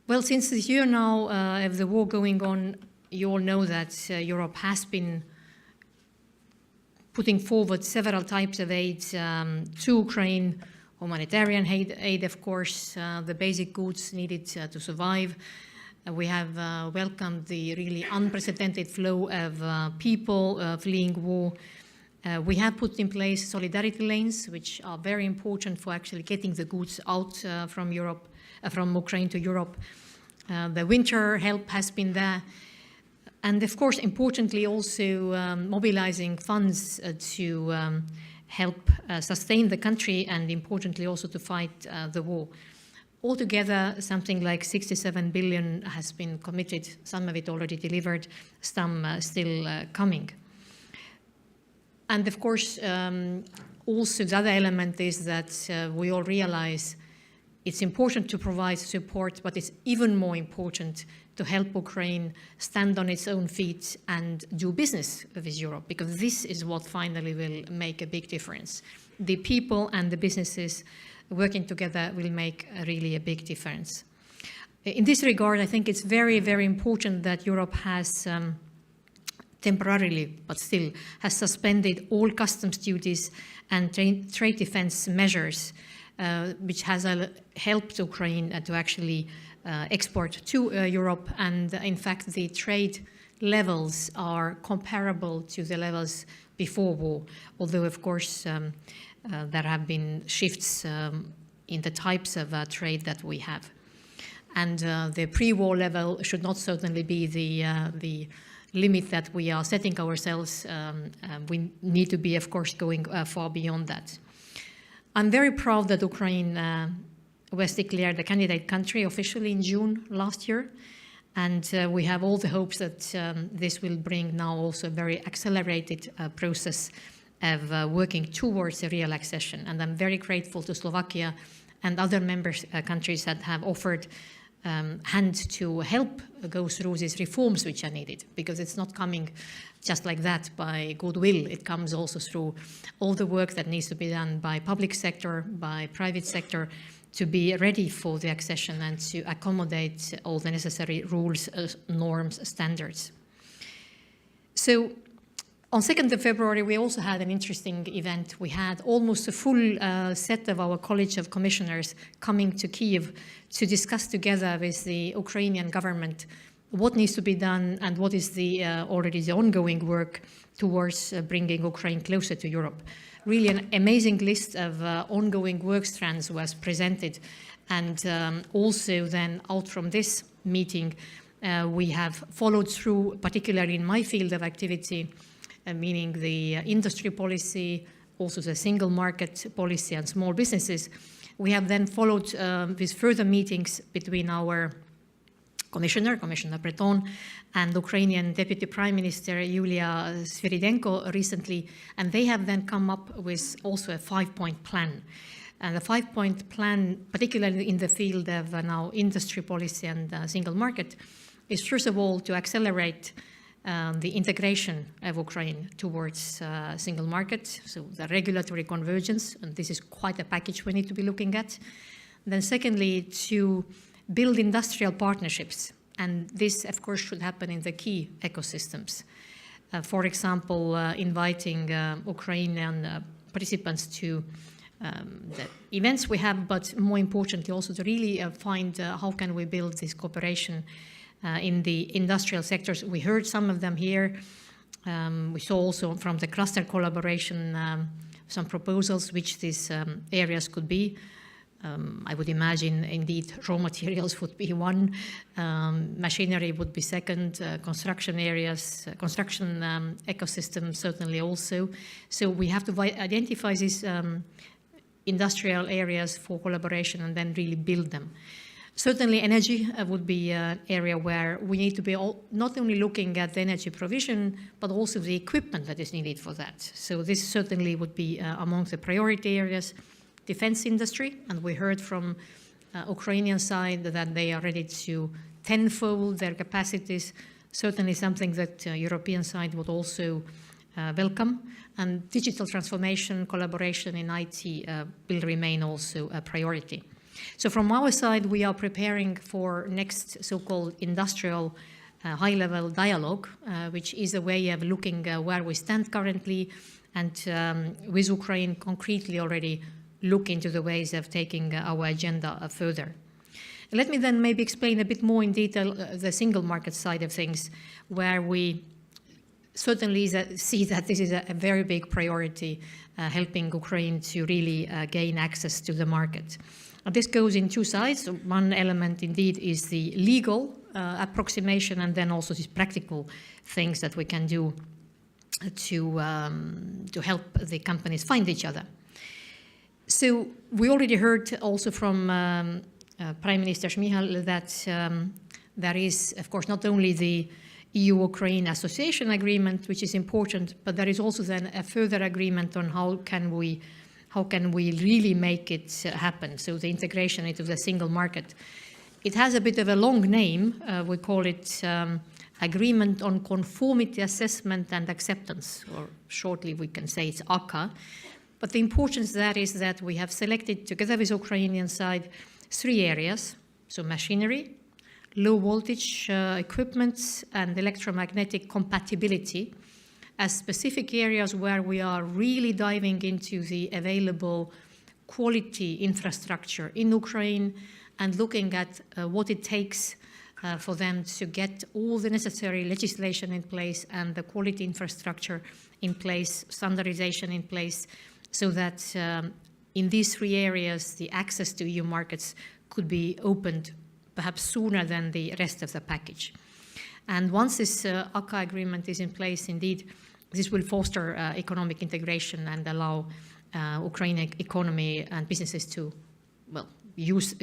Well, since this year now of the war going on, you all know that Europe has been putting forward several types of aid to Ukraine, humanitarian aid, of course, the basic goods needed to survive. We have welcomed the really unprecedented flow of people fleeing war. We have put in place solidarity lanes, which are very important for actually getting the goods out from Europe, from Ukraine to Europe. The winter help has been there. And of course, importantly, also mobilizing funds to help sustain the country and importantly also to fight the war. Altogether, something like 67 billion has been committed, some of it already delivered, some still coming. And of course, also the other element is that we all realize it's important to provide support, but it's even more important to help Ukraine stand on its own feet and do business with Europe, because this is what finally will make a big difference. The people and the businesses working together will make really a big difference. In this regard, I think it's very, very important that Europe has temporarily, but still, has suspended all customs duties and trade defense measures, which has helped Ukraine to actually export to Europe. And in fact, the trade levels are comparable to the levels before war, although, of course, there have been shifts in the types of trade that we have. And the pre-war level should not certainly be the limit that we are setting ourselves. We need to be, of course, going far beyond that. I'm very proud that Ukraine was declared a candidate country officially in June last year. And we have all the hopes that this will bring now also a very accelerated process of working towards a real accession. And I'm very grateful to Slovakia and other member countries that have offered hand to help go through these reforms which are needed, because it's not coming just like that by goodwill. It comes also through all the work that needs to be done by public sector, by private sector, to be ready for the accession and to accommodate all the necessary rules, norms, standards. So on 2nd of February, we also had an interesting event. We had almost a full set of our College of Commissioners coming to Kyiv to discuss together with the Ukrainian government what needs to be done and what is already the ongoing work towards bringing Ukraine closer to Europe. Really an amazing list of ongoing work strands was presented. And also then out from this meeting, we have followed through, particularly in my field of activity, meaning the industry policy, also the single market policy and small businesses. We have then followed with further meetings between our Commissioner Breton, and Ukrainian Deputy Prime Minister Yulia Sviridenko recently, and they have then come up with also a 5-point plan. And the 5-point plan, particularly in the field of now industry policy and single market, is first of all to accelerate the integration of Ukraine towards single market, so the regulatory convergence, and this is quite a package we need to be looking at. Then secondly, to build industrial partnerships, and this, of course, should happen in the key ecosystems. For example, inviting Ukrainian participants to the events we have, but more importantly also to really find how can we build this cooperation in the industrial sectors. We heard some of them here. We saw also from the cluster collaboration some proposals which these areas could be. I would imagine, indeed, raw materials would be one, machinery would be second, construction areas, construction ecosystem certainly also. So we have to identify these industrial areas for collaboration and then really build them. Certainly energy would be an area where we need to be not only looking at the energy provision, but also the equipment that is needed for that. So this certainly would be among the priority areas. Defense industry, and we heard from Ukrainian side that they are ready to tenfold their capacities. Certainly something that European side would also welcome. And digital transformation, collaboration in IT will remain also a priority. So from our side, we are preparing for next so-called industrial high-level dialogue, which is a way of looking where we stand currently, and with Ukraine concretely already look into the ways of taking our agenda further. Let me then maybe explain a bit more in detail the single market side of things, where we certainly see that this is a very big priority, helping Ukraine to really gain access to the market. This goes in two sides. One element indeed is the legal approximation, and then also these practical things that we can do to help the companies find each other. So we already heard also from Prime Minister Šmihal that there is, of course, not only the EU-Ukraine Association Agreement, which is important, but there is also then a further agreement on how can we really make it happen, so the integration into the single market. It has a bit of a long name. We call it Agreement on Conformity Assessment and Acceptance, or shortly we can say it's ACA. But the importance there is that we have selected, together with Ukrainian side, 3 areas, so machinery, low voltage equipment, and electromagnetic compatibility, as specific areas where we are really diving into the available quality infrastructure in Ukraine and looking at what it takes for them to get all the necessary legislation in place and the quality infrastructure in place, standardization in place, so that in these 3 areas, the access to EU markets could be opened perhaps sooner than the rest of the package. And once this ACA agreement is in place, indeed, this will foster economic integration and allow Ukrainian economy and businesses to, well,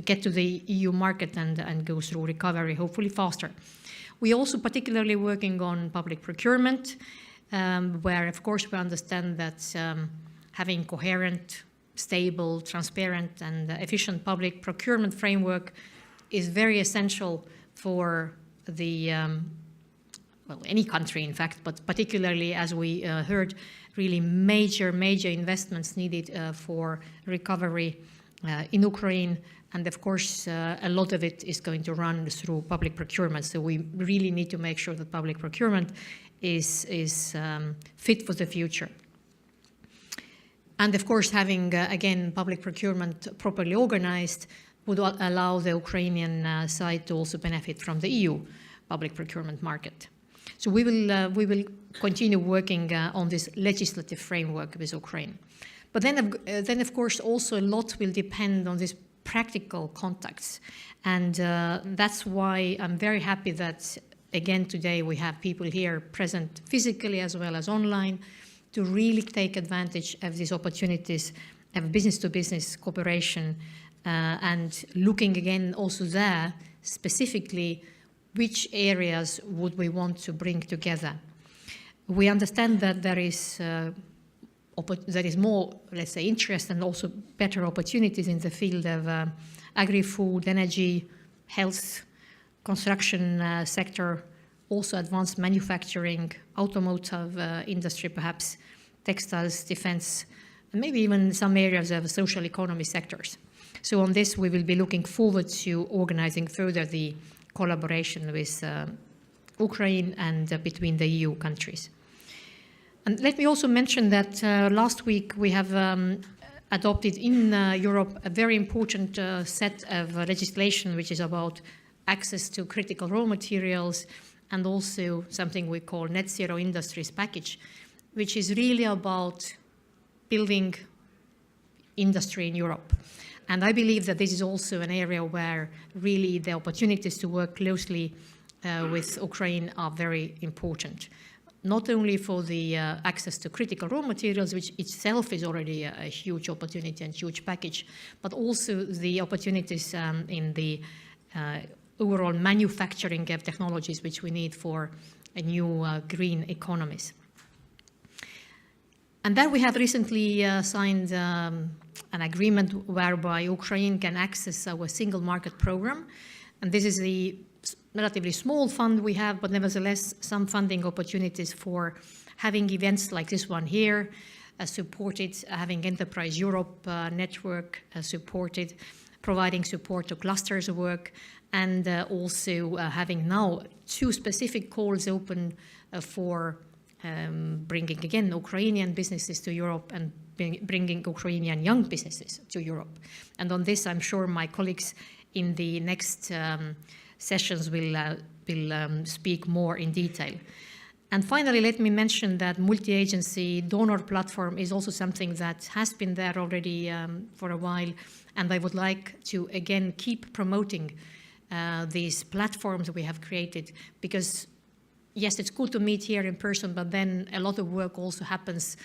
get to the EU market and go through recovery, hopefully faster. We're also particularly working on public procurement, where, of course, we understand that having coherent, stable, transparent, and efficient public procurement framework is very essential for the, well, any country, in fact, but particularly, as we heard, really major investments needed for recovery in Ukraine. And of course, a lot of it is going to run through public procurement. So we really need to make sure that public procurement is fit for the future. And of course, having, again, public procurement properly organized would allow the Ukrainian side to also benefit from the EU public procurement market. So we will continue working on this legislative framework with Ukraine. But then of course, also a lot will depend on these practical contacts. And that's why I'm very happy that, again, today we have people here present physically as well as online to really take advantage of these opportunities of business-to-business cooperation and looking again also there specifically which areas would we want to bring together. We understand that there is more, let's say, interest and also better opportunities in the field of agri-food, energy, health, construction sector, also advanced manufacturing, automotive industry perhaps, textiles, defense, and maybe even some areas of social economy sectors. So on this, we will be looking forward to organizing further the collaboration with Ukraine and between the EU countries. And let me also mention that last week we have adopted in Europe a very important set of legislation which is about access to critical raw materials and also something we call Net Zero Industries Package, which is really about building industry in Europe. And I believe that this is also an area where really the opportunities to work closely with Ukraine are very important. Not only for the access to critical raw materials, which itself is already a huge opportunity and huge package, but also the opportunities in the overall manufacturing of technologies which we need for a new green economies. And then we have recently signed an agreement whereby Ukraine can access our single market program. And this is the relatively small fund we have, but nevertheless some funding opportunities for having events like this one here, supported, having Enterprise Europe network supported, providing support to clusters work, and also having now 2 specific calls open for bringing again Ukrainian businesses to Europe and bringing Ukrainian young businesses to Europe. And on this, I'm sure my colleagues in the next sessions will speak more in detail. And finally, let me mention that multi-agency donor platform is also something that has been there already for a while, and I would like to again keep promoting these platforms we have created, because yes, it's good to meet here in person, but then a lot of work also happens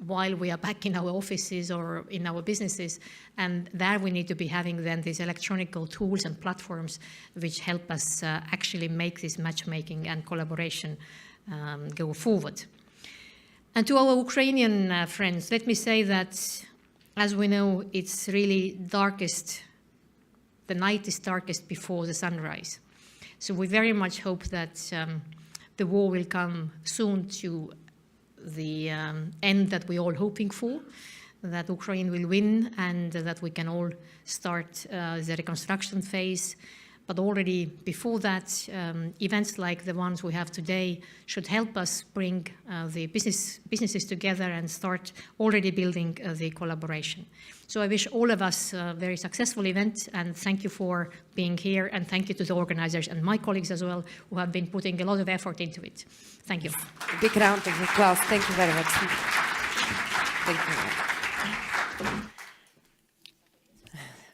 while we are back in our offices or in our businesses, and there we need to be having then these electronic tools and platforms which help us actually make this matchmaking and collaboration go forward. And to our Ukrainian friends, let me say that, as we know, it's really darkest, the night is darkest before the sunrise. So we very much hope that the war will come soon to the end that we're all hoping for, that Ukraine will win and that we can all start the reconstruction phase. But already before that, events like the ones we have today should help us bring the businesses together and start already building the collaboration. So I wish all of us a very successful event, and thank you for being here, and thank you to the organizers and my colleagues as well, who have been putting a lot of effort into it. Thank you. A big round of applause. Thank you very much. Thank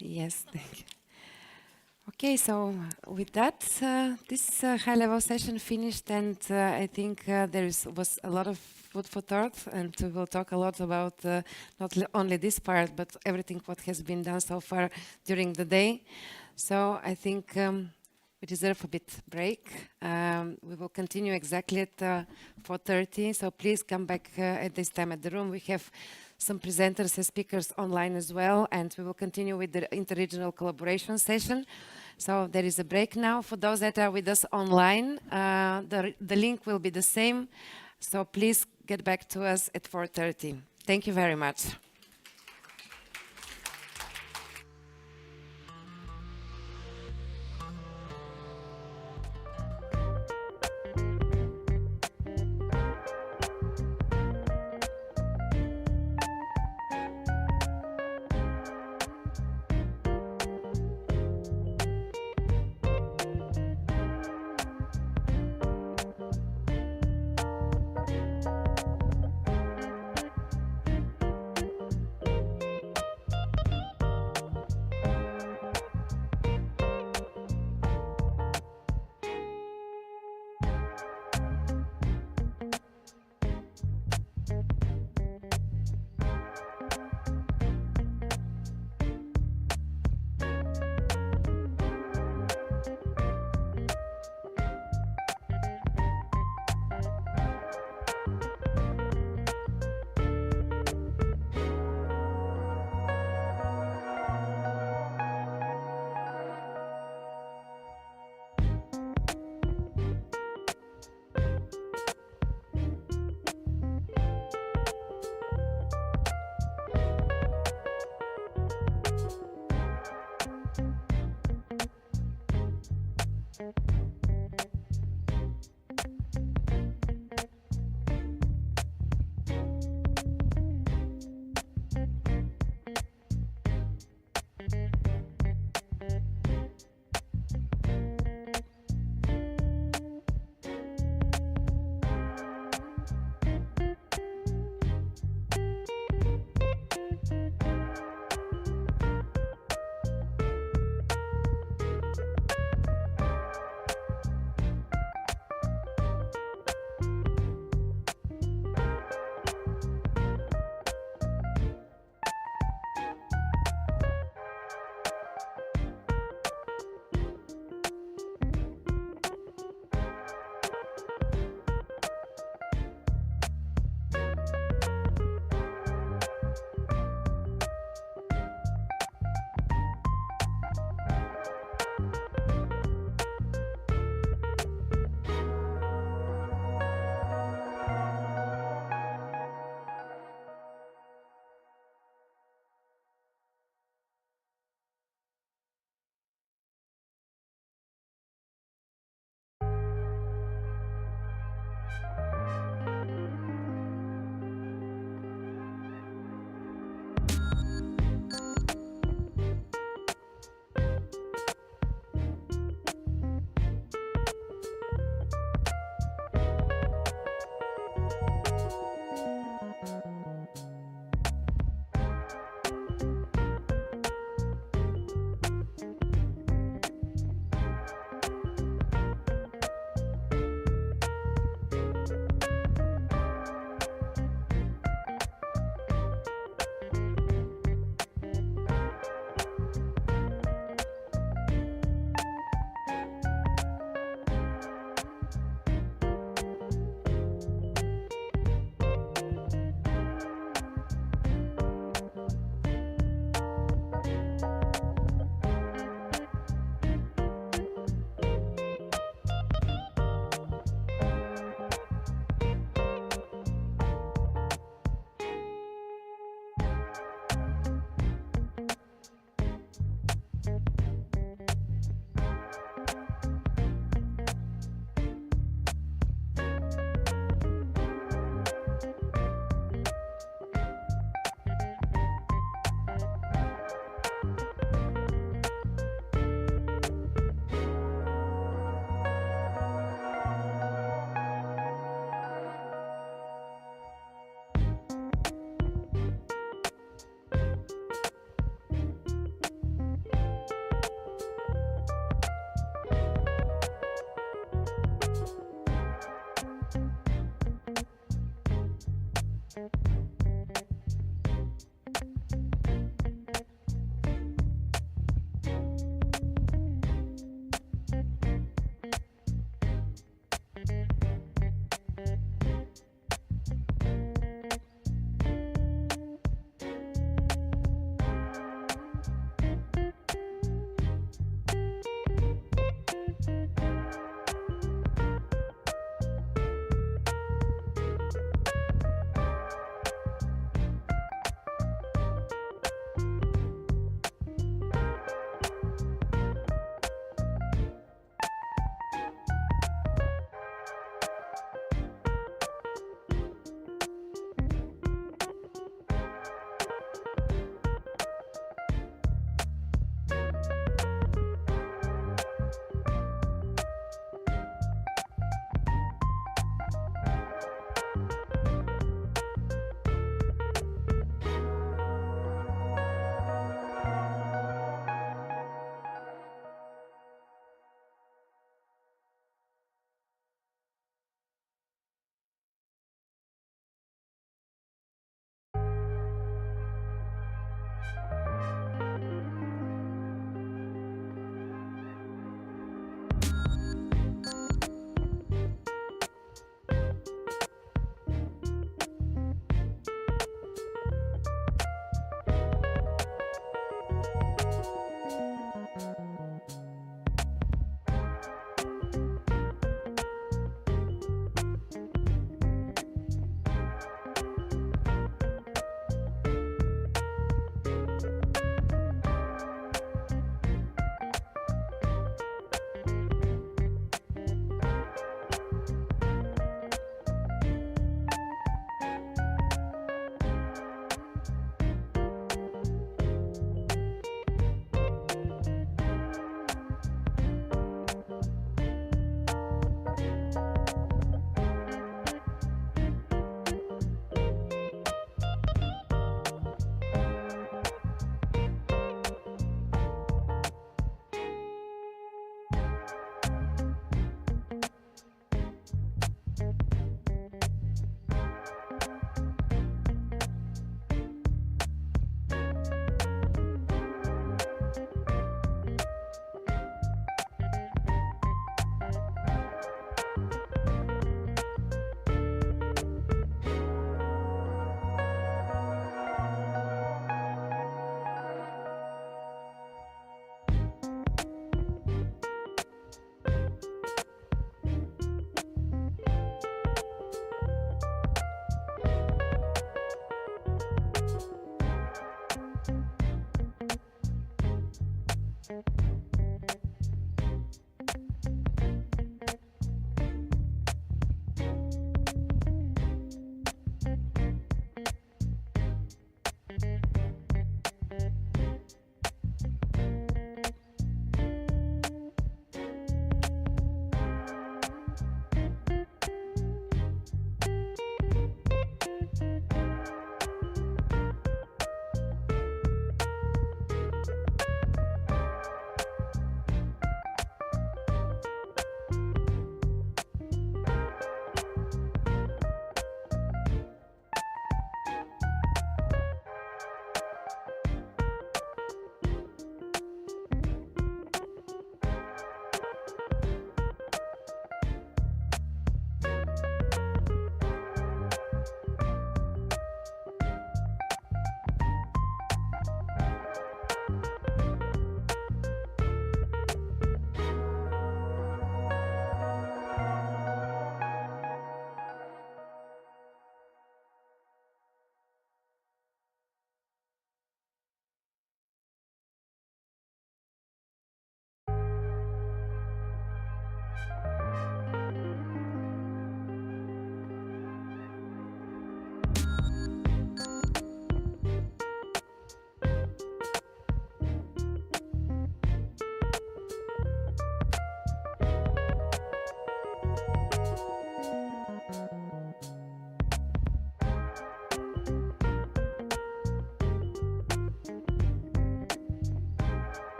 you. Yes, thank you. Okay, so with that, this high-level session finished, and I think was a lot of food for thought, and we will talk a lot about not only this part, but everything what has been done so far during the day. So I think we deserve a bit break. We will continue exactly at 4:30, so please come back at this time at the room. We have some presenters and speakers online as well, and we will continue with the interregional collaboration session. So there is a break now. For those that are with us online, the link will be the same. So please get back to us at 4:30. Thank you very much.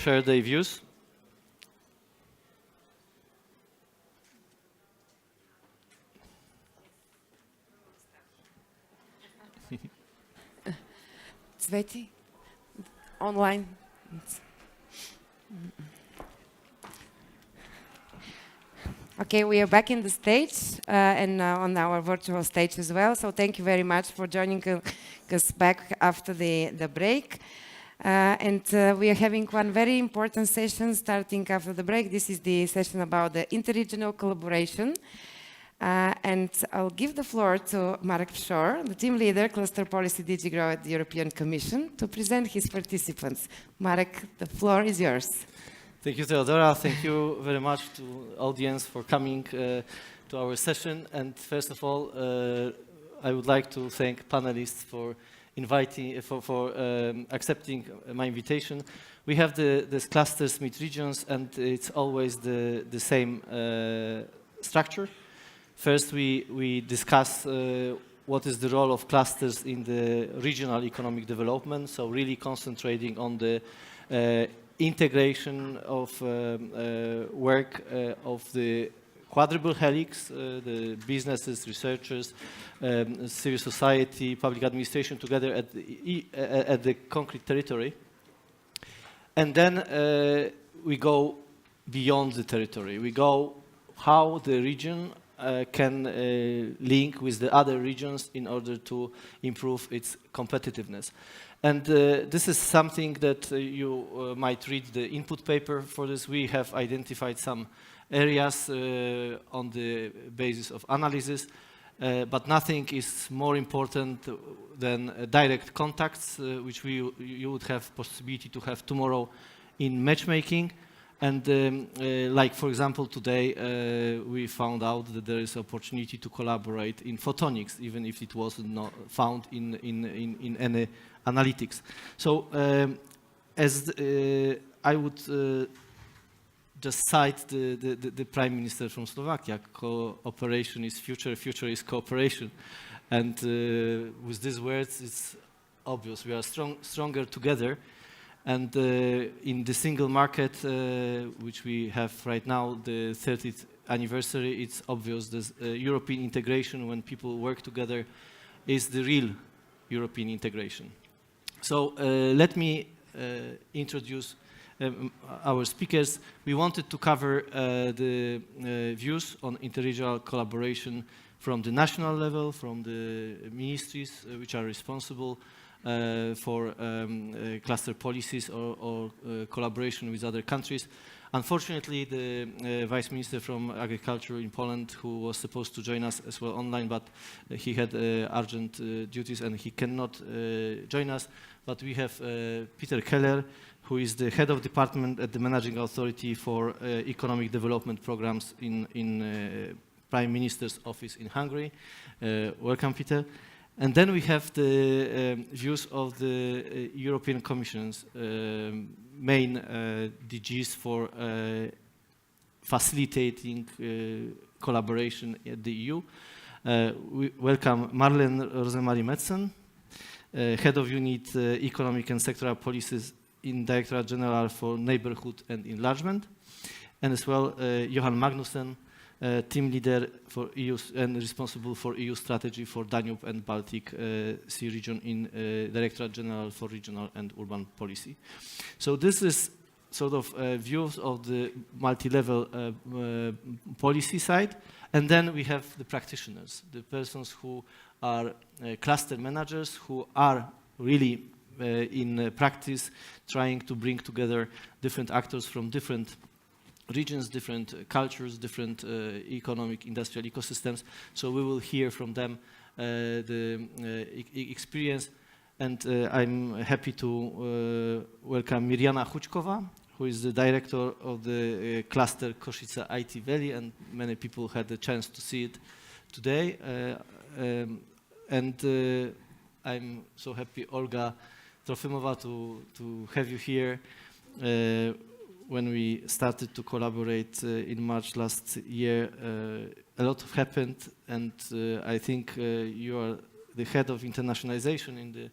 share their views. Sveti, online. Okay, we are back in the stage and on our virtual stage as well. So thank you very much for joining us back after the break. And we are having one very important session starting after the break. This is the session about the interregional collaboration. And I'll give the floor to Marek Pschor, the team leader, Cluster Policy DG Grow at the European Commission, to present his participants. Marek, the floor is yours. Thank you, Theodora. Thank you very much to audience for coming to our session. And first of all, I would like to thank panelists for inviting, for accepting my invitation. We have these clusters meet regions, and it's always the same structure. First, we discuss what is the role of clusters in the regional economic development, so really concentrating on the integration of work of the quadruple helix, the businesses, researchers, civil society, public administration together at the concrete territory. And then we go beyond the territory. We go how the region can link with the other regions in order to improve its competitiveness. And this is something that you might read the input paper for this. We have identified some areas on the basis of analysis, but nothing is more important than direct contacts, which you would have possibility to have tomorrow in matchmaking. And like, for example, today we found out that there is opportunity to collaborate in photonics, even if it wasn't not found in any analytics. So as I would just cite the Prime Minister from Slovakia, cooperation is future, future is cooperation. And with these words, it's obvious we are stronger together. And in the single market, which we have right now, the 30th anniversary, it's obvious that European integration, when people work together, is the real European integration. So let me introduce our speakers. We wanted to cover the views on interregional collaboration from the national level, from the ministries which are responsible for cluster policies or collaboration with other countries. Unfortunately, the Vice Minister from Agriculture in Poland, who was supposed to join us as well online, but he had urgent duties and he cannot join us. But we have Peter Keller, who is the head of department at the Managing Authority for Economic Development Programs in Prime Minister's office in Hungary. Welcome, Peter. And then we have the views of the European Commission's main DGs for facilitating collaboration at the EU. We welcome Marlene Rosemarie Metzen, Head of Unit Economic and Sectoral Policies in Directorate General for Neighborhood and Enlargement, and as well Johan Magnussen, team leader for EU and responsible for EU strategy for Danube and Baltic Sea region in Directorate General for Regional and Urban Policy. So this is sort of views of the multi-level policy side. And then we have the practitioners, the persons who are cluster managers, who are really in practice trying to bring together different actors from different regions, different cultures, different economic, industrial ecosystems. So we will hear from them the experience. And I'm happy to welcome Mirjana Hučková, who is the director of the cluster Košice IT Valley, and many people had the chance to see it today. I'm so happy, Olga Trofimova, to have you here. When we started to collaborate in March last year, a lot happened, and I think you are the head of internationalization in the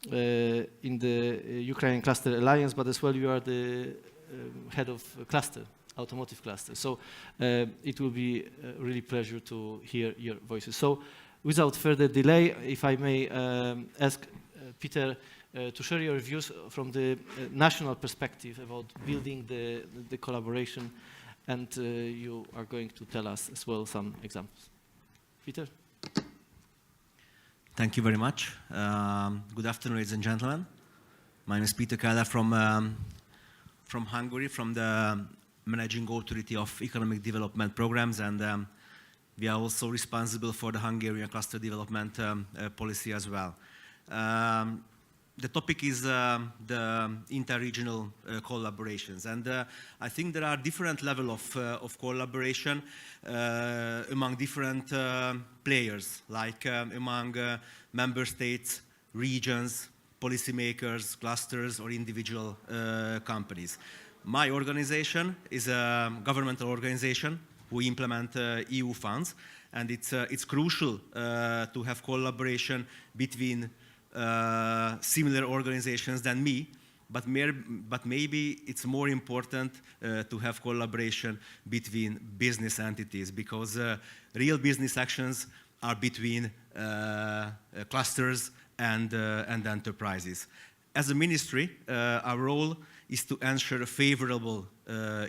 in the Ukrainian Cluster Alliance, but as well you are the head of cluster, automotive cluster. So it will be a really pleasure to hear your voices. So without further delay, if I may ask Peter to share your views from the national perspective about building the collaboration, and you are going to tell us as well some examples. Peter? Thank you very much. Good afternoon, ladies and gentlemen. My name is Peter Keller from Hungary, from the Managing Authority of Economic Development Programs, and we are also responsible for the Hungarian cluster development policy as well. The topic is the interregional collaborations, and I think there are different levels of collaboration among different players, like among member states, regions, policymakers, clusters, or individual companies. My organization is a governmental organization who implement EU funds, and it's crucial to have collaboration between similar organizations than me, but maybe it's more important to have collaboration between business entities, because real business actions are between clusters and enterprises. As a ministry, our role is to ensure a favorable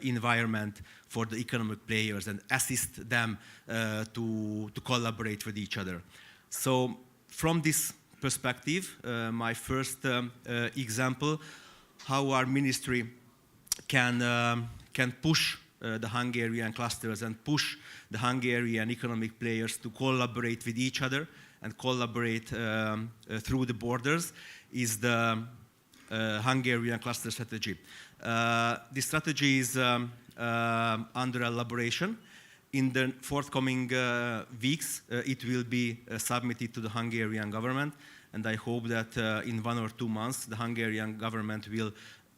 environment for the economic players and assist them to collaborate with each other. So from this perspective, my first example, how our ministry can push the Hungarian clusters and push the Hungarian economic players to collaborate with each other and collaborate through the borders, is the Hungarian cluster strategy. This strategy is under elaboration. In the forthcoming weeks, it will be submitted to the Hungarian government, and I hope that in 1 or 2 months, the Hungarian government will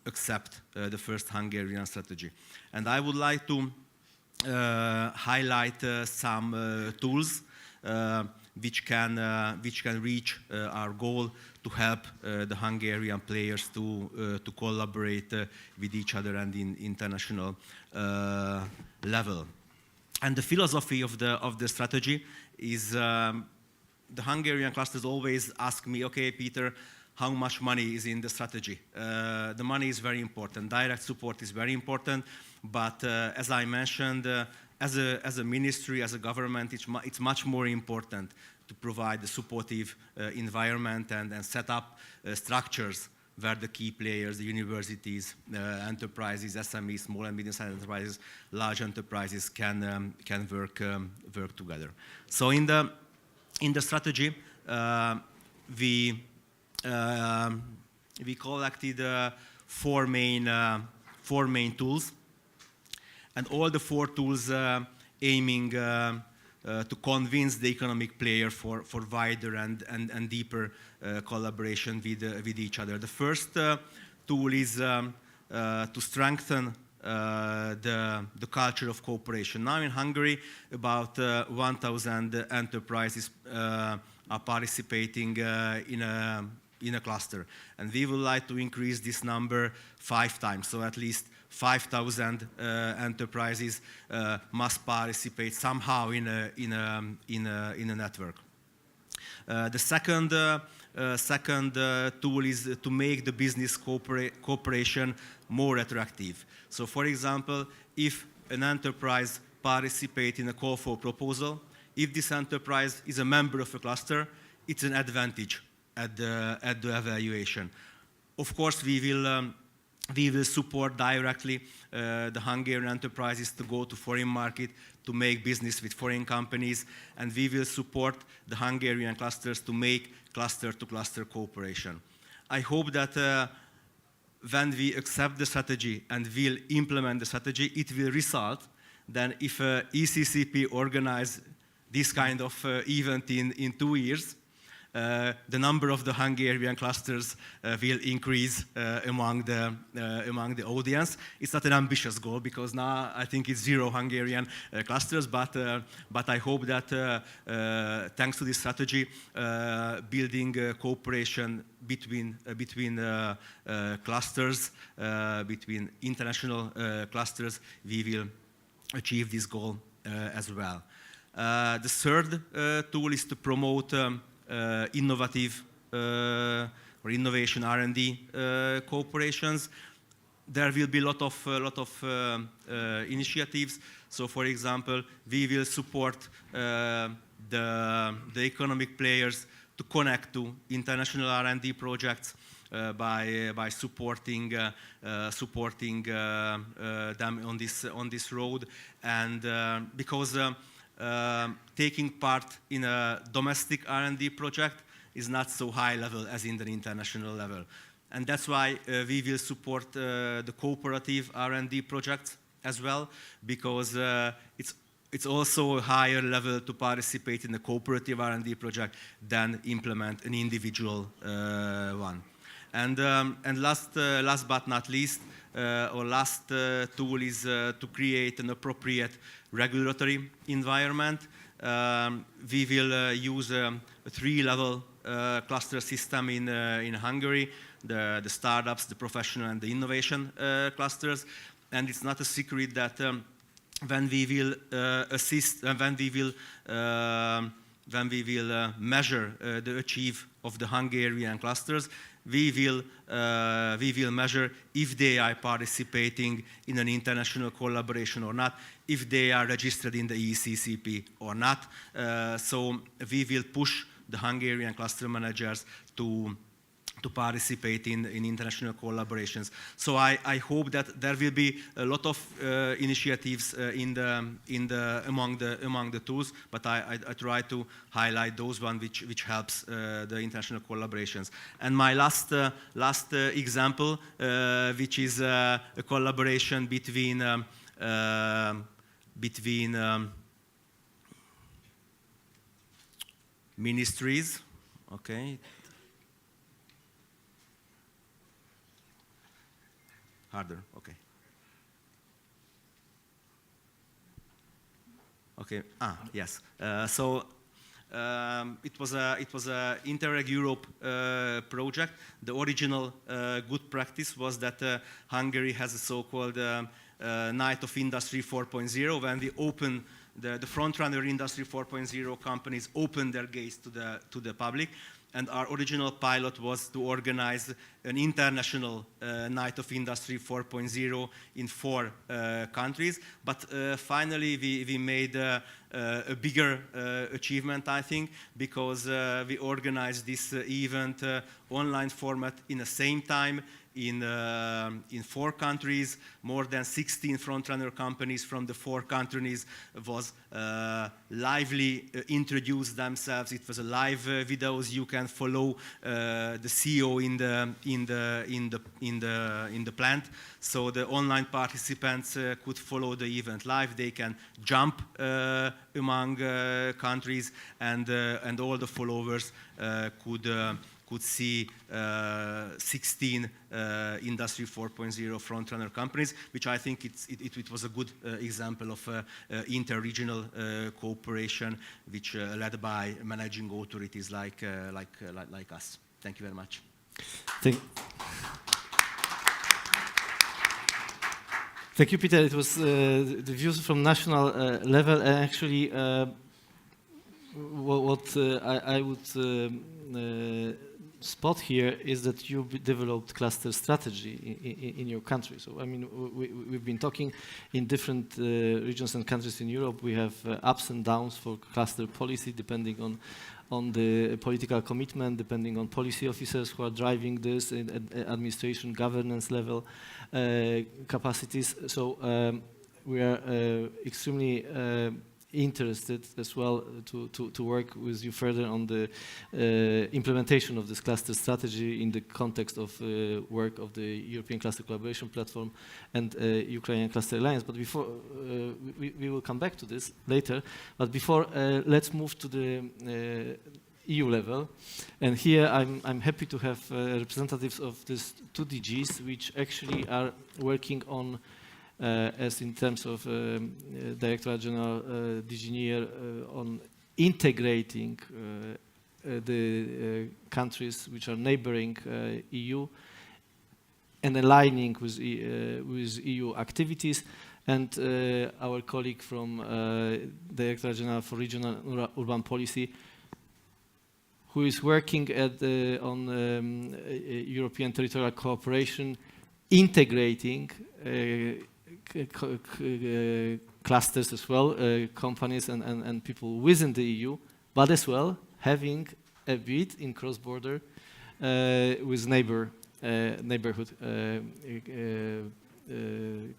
accept the first Hungarian strategy. And I would like to highlight some tools which can reach our goal to help the Hungarian players to collaborate with each other and in international level. And the philosophy of the strategy is the Hungarian clusters always ask me, okay, Peter, how much money is in the strategy? The money is very important. Direct support is very important. But as I mentioned, as a ministry, as a government, it's much more important to provide a supportive environment and set up structures where the key players, the universities, enterprises, SMEs, small and medium-sized enterprises, large enterprises can work together. So in the strategy, we collected four main tools, and all the 4 tools aiming to convince the economic player for wider and deeper collaboration with each other. The first tool is to strengthen the culture of cooperation. Now in Hungary, about 1,000 enterprises are participating in a cluster, and we would like to increase this number 5 times, so at least 5,000 enterprises must participate somehow in a network. The second tool is to make the business cooperation more attractive. So, for example, if an enterprise participates in a call for proposal, if this enterprise is a member of a cluster, it's an advantage at the evaluation. Of course, we will support directly the Hungarian enterprises to go to foreign market, to make business with foreign companies, and we will support the Hungarian clusters to make cluster-to-cluster cooperation. I hope that when we accept the strategy and will implement the strategy, it will result then if ECCP organize this kind of event in 2 years, the number of the Hungarian clusters will increase among the audience. It's not an ambitious goal because now I think it's 0 Hungarian clusters, but I hope that thanks to this strategy, building cooperation between clusters, between international clusters, we will achieve this goal as well. The third tool is to promote innovative or innovation R&D cooperations. There will be a lot of initiatives. So, for example, we will support the economic players to connect to international R&D projects by supporting them on this road, and because taking part in a domestic R&D project is not so high level as in the international level, and that's why we will support the cooperative R&D projects as well, because it's also a higher level to participate in a cooperative R&D project than implement an individual one. And last but not least, our last tool is to create an appropriate regulatory environment. We will use a 3-level cluster system in Hungary, the startups, the professional, and the innovation clusters. And it's not a secret that when we will assist, when we will measure the achieve of the Hungarian clusters, we will measure if they are participating in an international collaboration or not, if they are registered in the ECCP or not. So we will push the Hungarian cluster managers to participate in international collaborations. So I hope that there will be a lot of initiatives among the tools, but I try to highlight those ones which helps the international collaborations. And my last example, which is a collaboration between ministries. Okay. Harder, okay. Okay, yes. So it was a Interreg Europe project. The original good practice was that Hungary has a so-called Night of Industry 4.0, when we open the frontrunner Industry 4.0 companies open their gates to the public. And our original pilot was to organize an international Night of Industry 4.0 in 4 countries. But finally, we made a bigger achievement, I think, because we organized this event online format in the same time in 4 countries. More than 16 frontrunner companies from the 4 countries was lively introduced themselves. It was a live videos. You can follow the CEO in the plant. So the online participants could follow the event live. They can jump among countries, and all the followers could see 16 Industry 4.0 frontrunner companies, which I think it was a good example of inter-regional cooperation, which led by managing authorities like us. Thank you very much. Thank you, Peter. It was the views from national level, and actually what I would spot here is that you developed cluster strategy in your country. So, I mean, we've been talking in different regions and countries in Europe. We have ups and downs for cluster policy, depending on the political commitment, depending on policy officers who are driving this, administration, governance level capacities. So we are extremely interested as well to work with you further on the implementation of this cluster strategy in the context of work of the European Cluster Collaboration Platform and Ukrainian Cluster Alliance. But before, we will come back to this later, but before, let's move to the EU level. And here I'm happy to have representatives of these two DGs, which actually are working on, as in terms of Director General DG NEAR, on integrating the countries which are neighboring EU and aligning with EU activities. And our colleague from Director General for Regional Urban Policy, who is working on European territorial cooperation, integrating clusters as well, companies and people within the EU, but as well having a bit in cross-border with neighborhood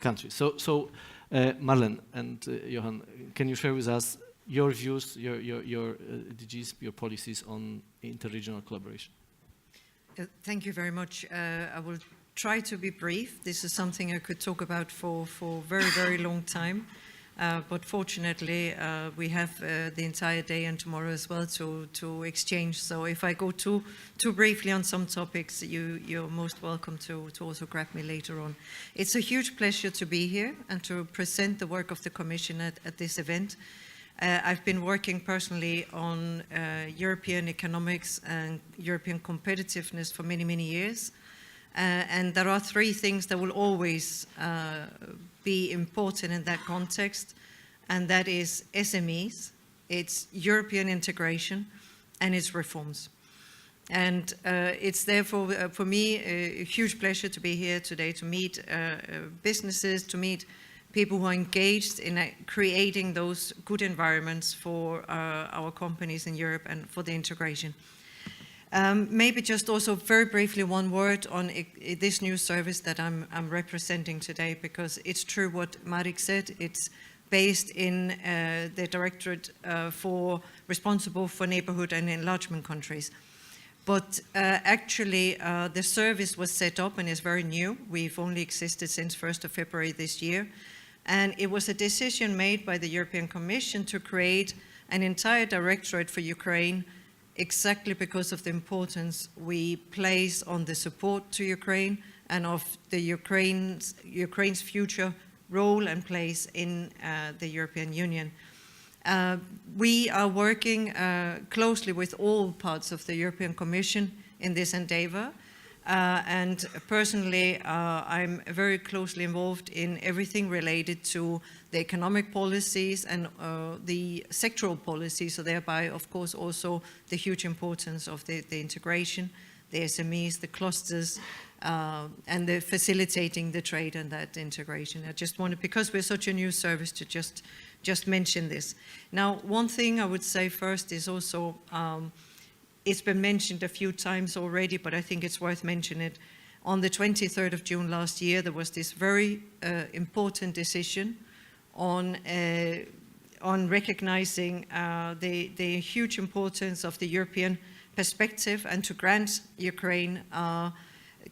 countries. So Marlene and Johan, can you share with us your views, your DGs, your policies on interregional collaboration? Thank you very much. I will try to be brief. This is something I could talk about for very, very long time. But fortunately, we have the entire day and tomorrow as well to exchange. So if I go too briefly on some topics, you're most welcome to also grab me later on. It's a huge pleasure to be here and to present the work of the Commission at this event. I've been working personally on European economics and European competitiveness for many, many years. And there are three things that will always be important in that context, and that is SMEs, it's European integration, and it's reforms. And it's therefore, for me, a huge pleasure to be here today to meet businesses, to meet people who are engaged in creating those good environments for our companies in Europe and for the integration. Maybe just also very briefly one word on this new service that I'm representing today, because it's true what Marek said. It's based in the Directorate responsible for neighborhood and enlargement countries. But actually the service was set up and is very new. We've only existed since 1st of February this year. And it was a decision made by the European Commission to create an entire directorate for Ukraine, exactly because of the importance we place on the support to Ukraine and of the Ukraine's future role and place in the European Union. We are working closely with all parts of the European Commission in this endeavor. And personally, I'm very closely involved in everything related to the economic policies and the sectoral policies, so thereby, of course, also the huge importance of the integration, the SMEs, the clusters, and the facilitating the trade and that integration. I just wanted, because we're such a new service, to just mention this. Now, one thing I would say first is also, it's been mentioned a few times already, but I think it's worth mentioning it. On the 23rd of June last year, there was this very important decision on recognizing the huge importance of the European perspective and to grant Ukraine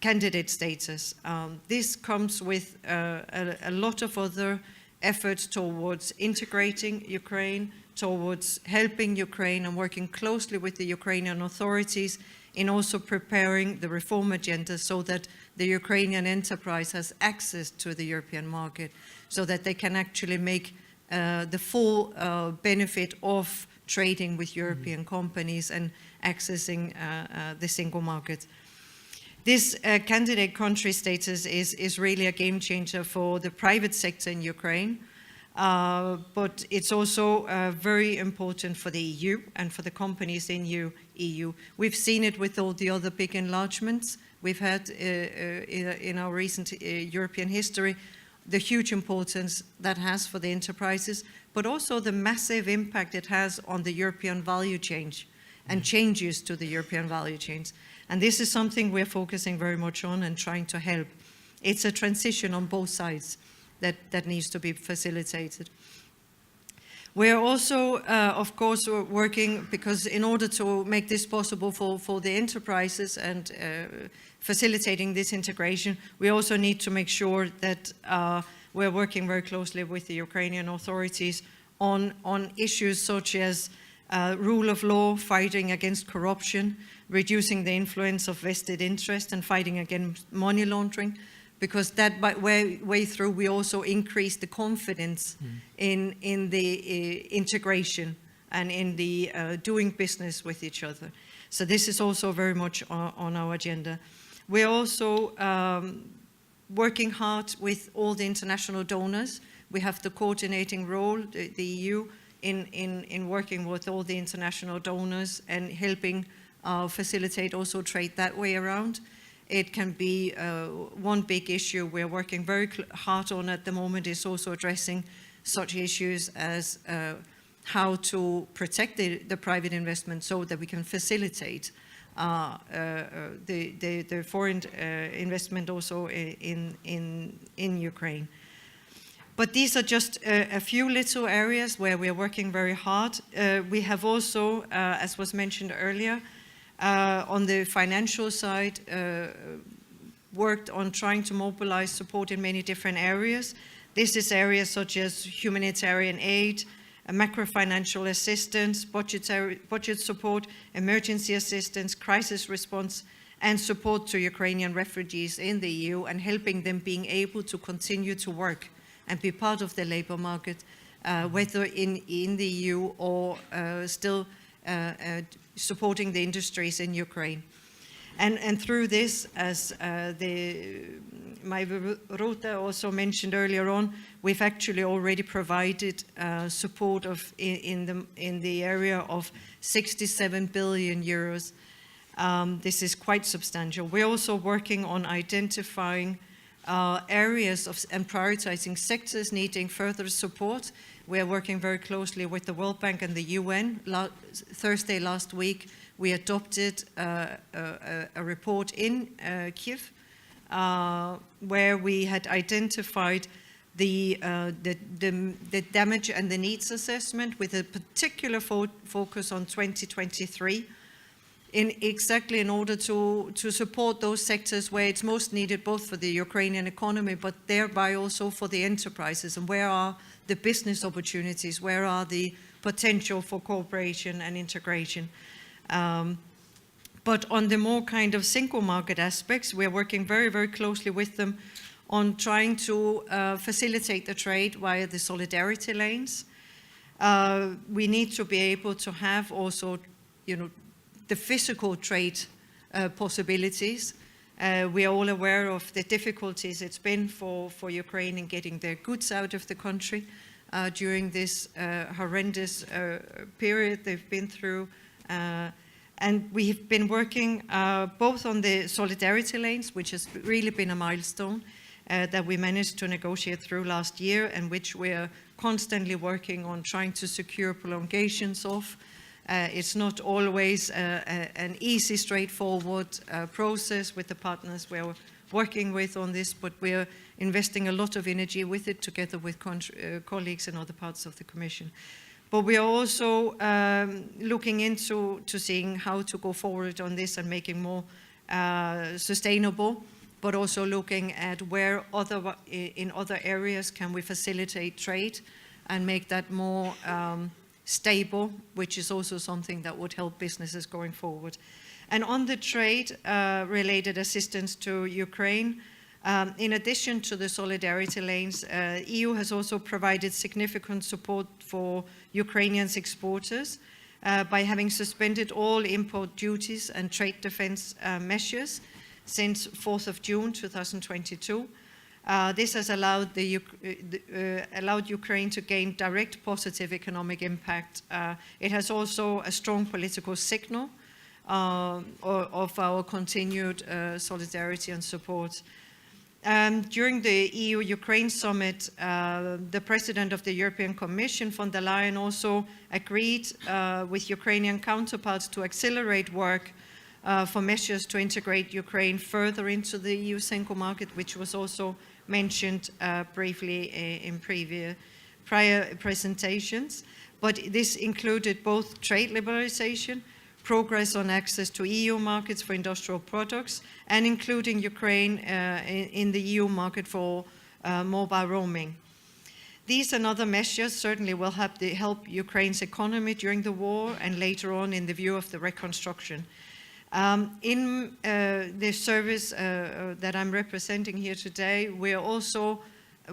candidate status. This comes with a lot of other efforts towards integrating Ukraine, towards helping Ukraine and working closely with the Ukrainian authorities in also preparing the reform agenda so that the Ukrainian enterprise has access to the European market, so that they can actually make the full benefit of trading with European companies and accessing the single market. This candidate country status is really a game changer for the private sector in Ukraine. But it's also very important for the EU and for the companies in EU. We've seen it with all the other big enlargements we've had in our recent European history, the huge importance that has for the enterprises, but also the massive impact it has on the European value chain and changes to the European value chains. And this is something we're focusing very much on and trying to help. It's a transition on both sides that needs to be facilitated. We're also, of course, working, because in order to make this possible for the enterprises and facilitating this integration, we also need to make sure that we're working very closely with the Ukrainian authorities on issues such as rule of law, fighting against corruption, reducing the influence of vested interest, and fighting against money laundering, because that way through we also increase the confidence in the integration and in the doing business with each other. So this is also very much on our agenda. We're also working hard with all the international donors. We have the coordinating role, the EU, in working with all the international donors and helping facilitate also trade that way around. It can be one big issue we're working very hard on at the moment is also addressing such issues as how to protect the private investment so that we can facilitate the foreign investment also in Ukraine. But these are just a few little areas where we are working very hard. We have also, as was mentioned earlier, on the financial side, worked on trying to mobilize support in many different areas. This is areas such as humanitarian aid, macro-financial assistance, budget support, emergency assistance, crisis response, and support to Ukrainian refugees in the EU, and helping them being able to continue to work and be part of the labor market, whether in the EU or still supporting the industries in Ukraine. And through this, as Ruta also mentioned earlier on, we've actually already provided support in the area of 67 billion euros. This is quite substantial. We're also working on identifying areas and prioritizing sectors needing further support. We are working very closely with the World Bank and the UN. Thursday last week, we adopted a report in Kyiv where we had identified the damage and the needs assessment with a particular focus on 2023, in order to support those sectors where it's most needed, both for the Ukrainian economy, but thereby also for the enterprises, and where are the business opportunities, where are the potential for cooperation and integration. But on the more kind of single market aspects, we're working very, very closely with them on trying to facilitate the trade via the solidarity lanes. We need to be able to have also, the physical trade possibilities. We are all aware of the difficulties it's been for Ukraine in getting their goods out of the country during this horrendous period they've been through. And we have been working both on the solidarity lanes, which has really been a milestone that we managed to negotiate through last year, and which we're constantly working on trying to secure prolongations of. It's not always an easy, straightforward process with the partners we're working with on this, but we're investing a lot of energy with it together with colleagues in other parts of the Commission. But we are also looking into seeing how to go forward on this and making more sustainable, but also looking at where in other areas can we facilitate trade and make that more stable, which is also something that would help businesses going forward. And on the trade-related assistance to Ukraine, in addition to the solidarity lanes, EU has also provided significant support for Ukrainian exporters by having suspended all import duties and trade defense measures since 4th of June 2022. This has allowed Ukraine to gain direct positive economic impact. It has also a strong political signal of our continued solidarity and support. During the EU-Ukraine summit, the President of the European Commission, von der Leyen, also agreed with Ukrainian counterparts to accelerate work for measures to integrate Ukraine further into the EU single market, which was also mentioned briefly in prior presentations. But this included both trade liberalization, progress on access to EU markets for industrial products, and including Ukraine in the EU market for mobile roaming. these and other measures certainly will help Ukraine's economy during the war and later on in the view of the reconstruction. In the service that I'm representing here today, we are also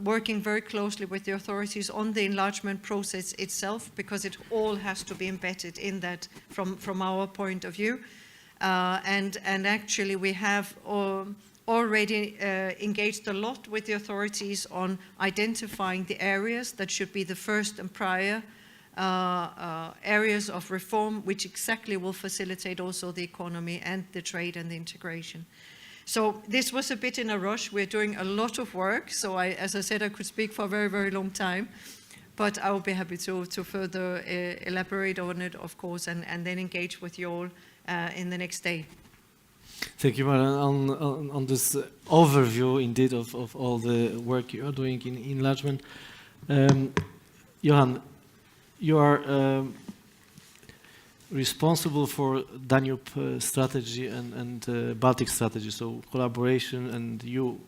working very closely with the authorities on the enlargement process itself, because it all has to be embedded in that from our point of view. And actually we have already engaged a lot with the authorities on identifying the areas that should be the first and prior areas of reform, which exactly will facilitate also the economy and the trade and the integration. So this was a bit in a rush. We're doing a lot of work. So as I said, I could speak for a very, very long time, but I will be happy to further elaborate on it, of course, and then engage with you all in the next day. Thank you, Madam, on this overview, indeed, of all the work you are doing in enlargement. Johan, you are responsible for Danube strategy and Baltic strategy, so collaboration, and you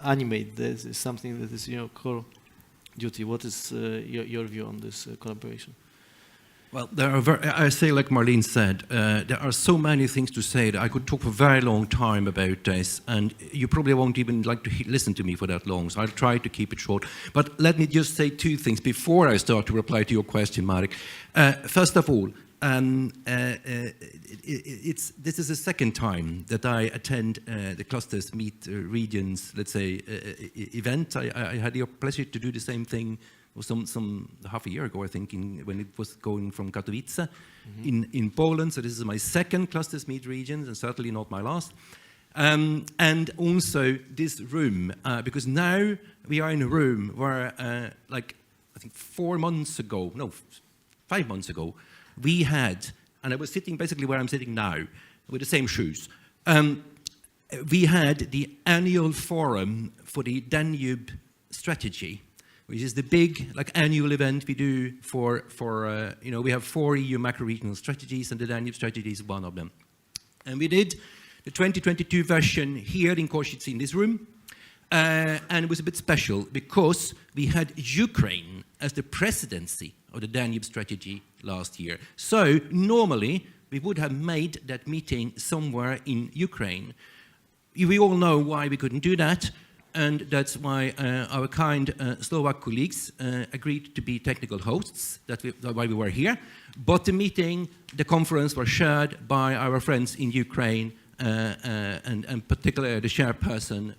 animate this is something that is your core duty. What is your view on this collaboration? Well, there are I say, like Marlene said, there are so many things to say that I could talk for a very long time about this, and you probably won't even like to listen to me for that long, so I'll try to keep it short. But let me just say two things before I start to reply to your question, Marek. First of all, this is the second time that I attend the Clusters Meet Regions, let's say, event. I had the pleasure to do the same thing some half a year ago, I think, when it was going from Katowice in Poland. So this is my second Clusters Meet Regions, and certainly not my last. And also this room, because now we are in a room where, like, I think 5 months ago, we had, and I was sitting basically where I'm sitting now, with the same shoes. We had the annual forum for the Danube strategy, which is the big, like, annual event we do for we have 4 EU macro-regional strategies, and the Danube strategy is one of them. And we did the 2022 version here in Košice in this room, and it was a bit special because we had Ukraine as the presidency of the Danube strategy last year. So normally we would have made that meeting somewhere in Ukraine. We all know why we couldn't do that. And that's why our kind Slovak colleagues agreed to be technical hosts. That's why we were here. But the conference was shared by our friends in Ukraine, and particularly the chairperson,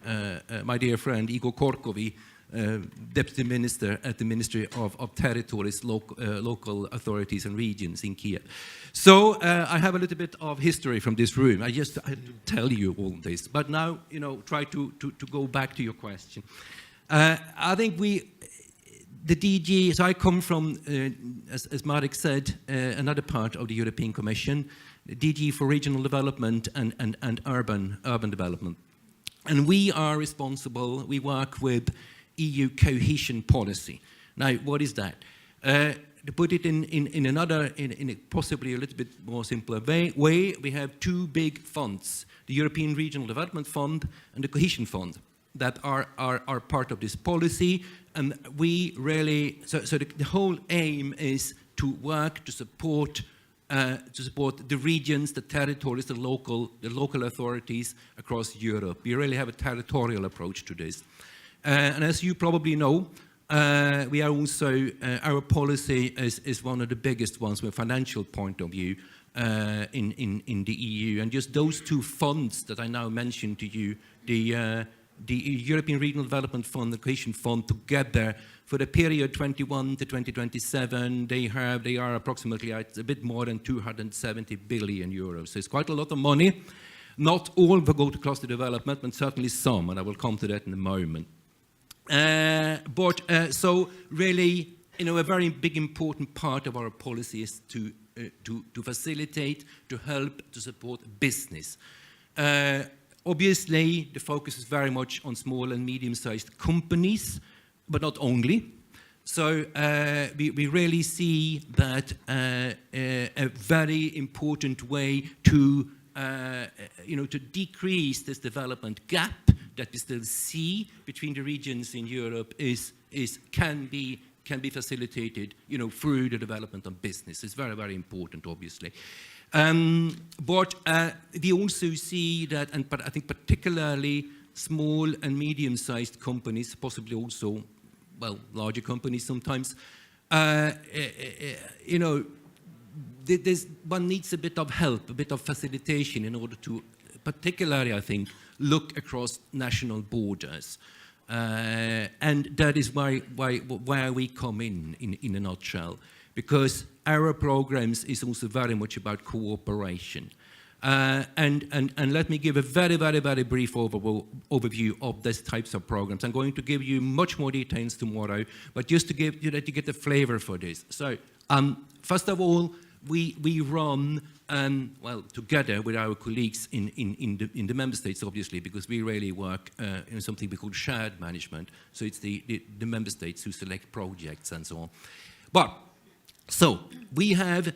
my dear friend Igor Korkovi, Deputy Minister at the Ministry of Territories, local authorities and regions in Kiev. So I have a little bit of history from this room. I tell you all this, but now, try to go back to your question. I think the DG, so I come from, as Marek said, another part of the European Commission, the DG for Regional Development and Urban Development. And we are responsible, we work with EU cohesion policy. Now, what is that? To put it in a possibly a little bit more simpler way, we have 2 big funds, the European Regional Development Fund and the Cohesion Fund, that are part of this policy. And we really, so the whole aim is to work to support the regions, the territories, the local authorities across Europe. We really have a territorial approach to this. And as you probably know, we are also, our policy is one of the biggest ones from a financial point of view in the EU. And just those 2 funds that I now mentioned to you, the European Regional Development Fund, the Cohesion Fund, together for the period 21 to 2027, they are approximately a bit more than 270 billion euros. So it's quite a lot of money. Not all will go to cluster development, but certainly some, and I will come to that in a moment. So really, a very big important part of our policy is to facilitate, to help, to support business. Obviously, the focus is very much on small and medium-sized companies, but not only. So we really see that a very important way to decrease this development gap, that we still see between the regions in Europe can be facilitated, you know, through the development of business. It's very, very important, obviously. But we also see that, but I think particularly small and medium-sized companies, possibly also, well, larger companies sometimes, you know, one needs a bit of help, a bit of facilitation in order to, particularly, I think, look across national borders. And that is where we come in a nutshell, because our programs is also very much about cooperation. And let me give a very, very, very brief overview of these types of programs. I'm going to give you much more details tomorrow, but just to give you that you get a flavor for this. So, first of all, we run, well, together with our colleagues in the member states, obviously, because we really work in something we call shared management. So it's the member states who select projects and so on. But, so, we have,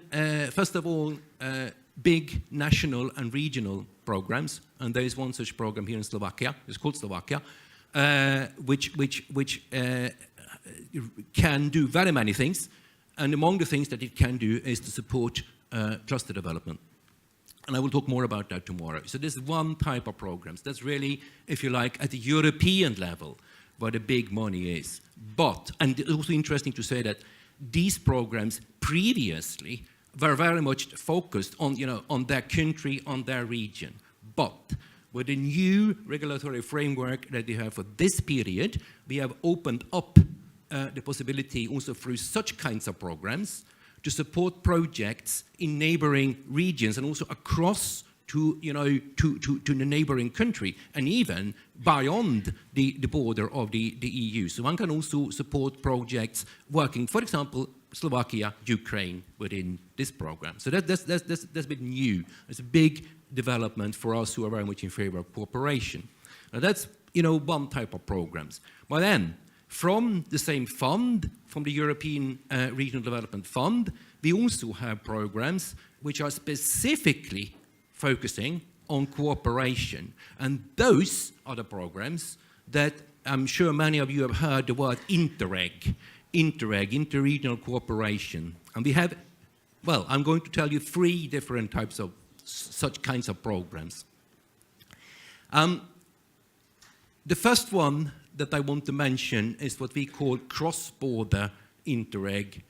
first of all, big national and regional programs, and there is one such program here in Slovakia. It's called Slovakia, which can do very many things, and among the things that it can do is to support cluster development. And I will talk more about that tomorrow. So this is one type of programs. That's really, if you like, at the European level, where the big money is. But, and it's also interesting to say that these programs previously were very much focused on, you know, on their country, on their region. But with the new regulatory framework that we have for this period, we have opened up the possibility also through such kinds of programs to support projects in neighboring regions and also across to, you know, to the neighboring country and even beyond the border of the EU. So one can also support projects working, for example, Slovakia, Ukraine within this program. So that's a bit new. It's a big development for us who are very much in favor of cooperation. Now that's, you know, one type of programs. But then, from the same fund, from the European Regional Development Fund, we also have programs which are specifically focusing on cooperation. And those are the programs that I'm sure many of you have heard the word Interreg, interregional cooperation. And we have, well, I'm going to tell you 3 different types of such kinds of programs. The first one that I want to mention is what we call cross-border Interreg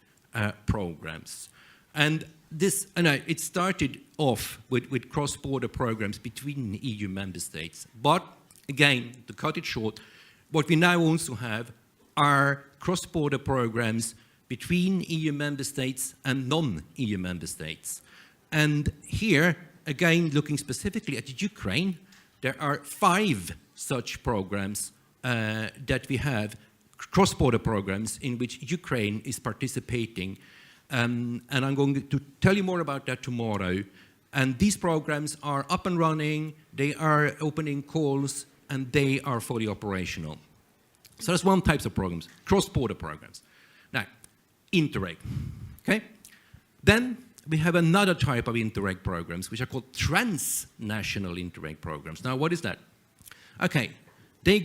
programs. And this, it started off with cross-border programs between EU member states. But again, to cut it short, what we now also have are cross-border programs between EU member states and non-EU member states. And here, again, looking specifically at Ukraine, there are 5 such programs that we have, cross-border programs in which Ukraine is participating. And I'm going to tell you more about that tomorrow. And these programs are up and running, they are opening calls, and they are fully operational. So that's one type of programs, cross-border programs. Now, Interreg, okay? Then we have another type of Interreg programs, which are called transnational Interreg programs. Now, what is that? Okay, they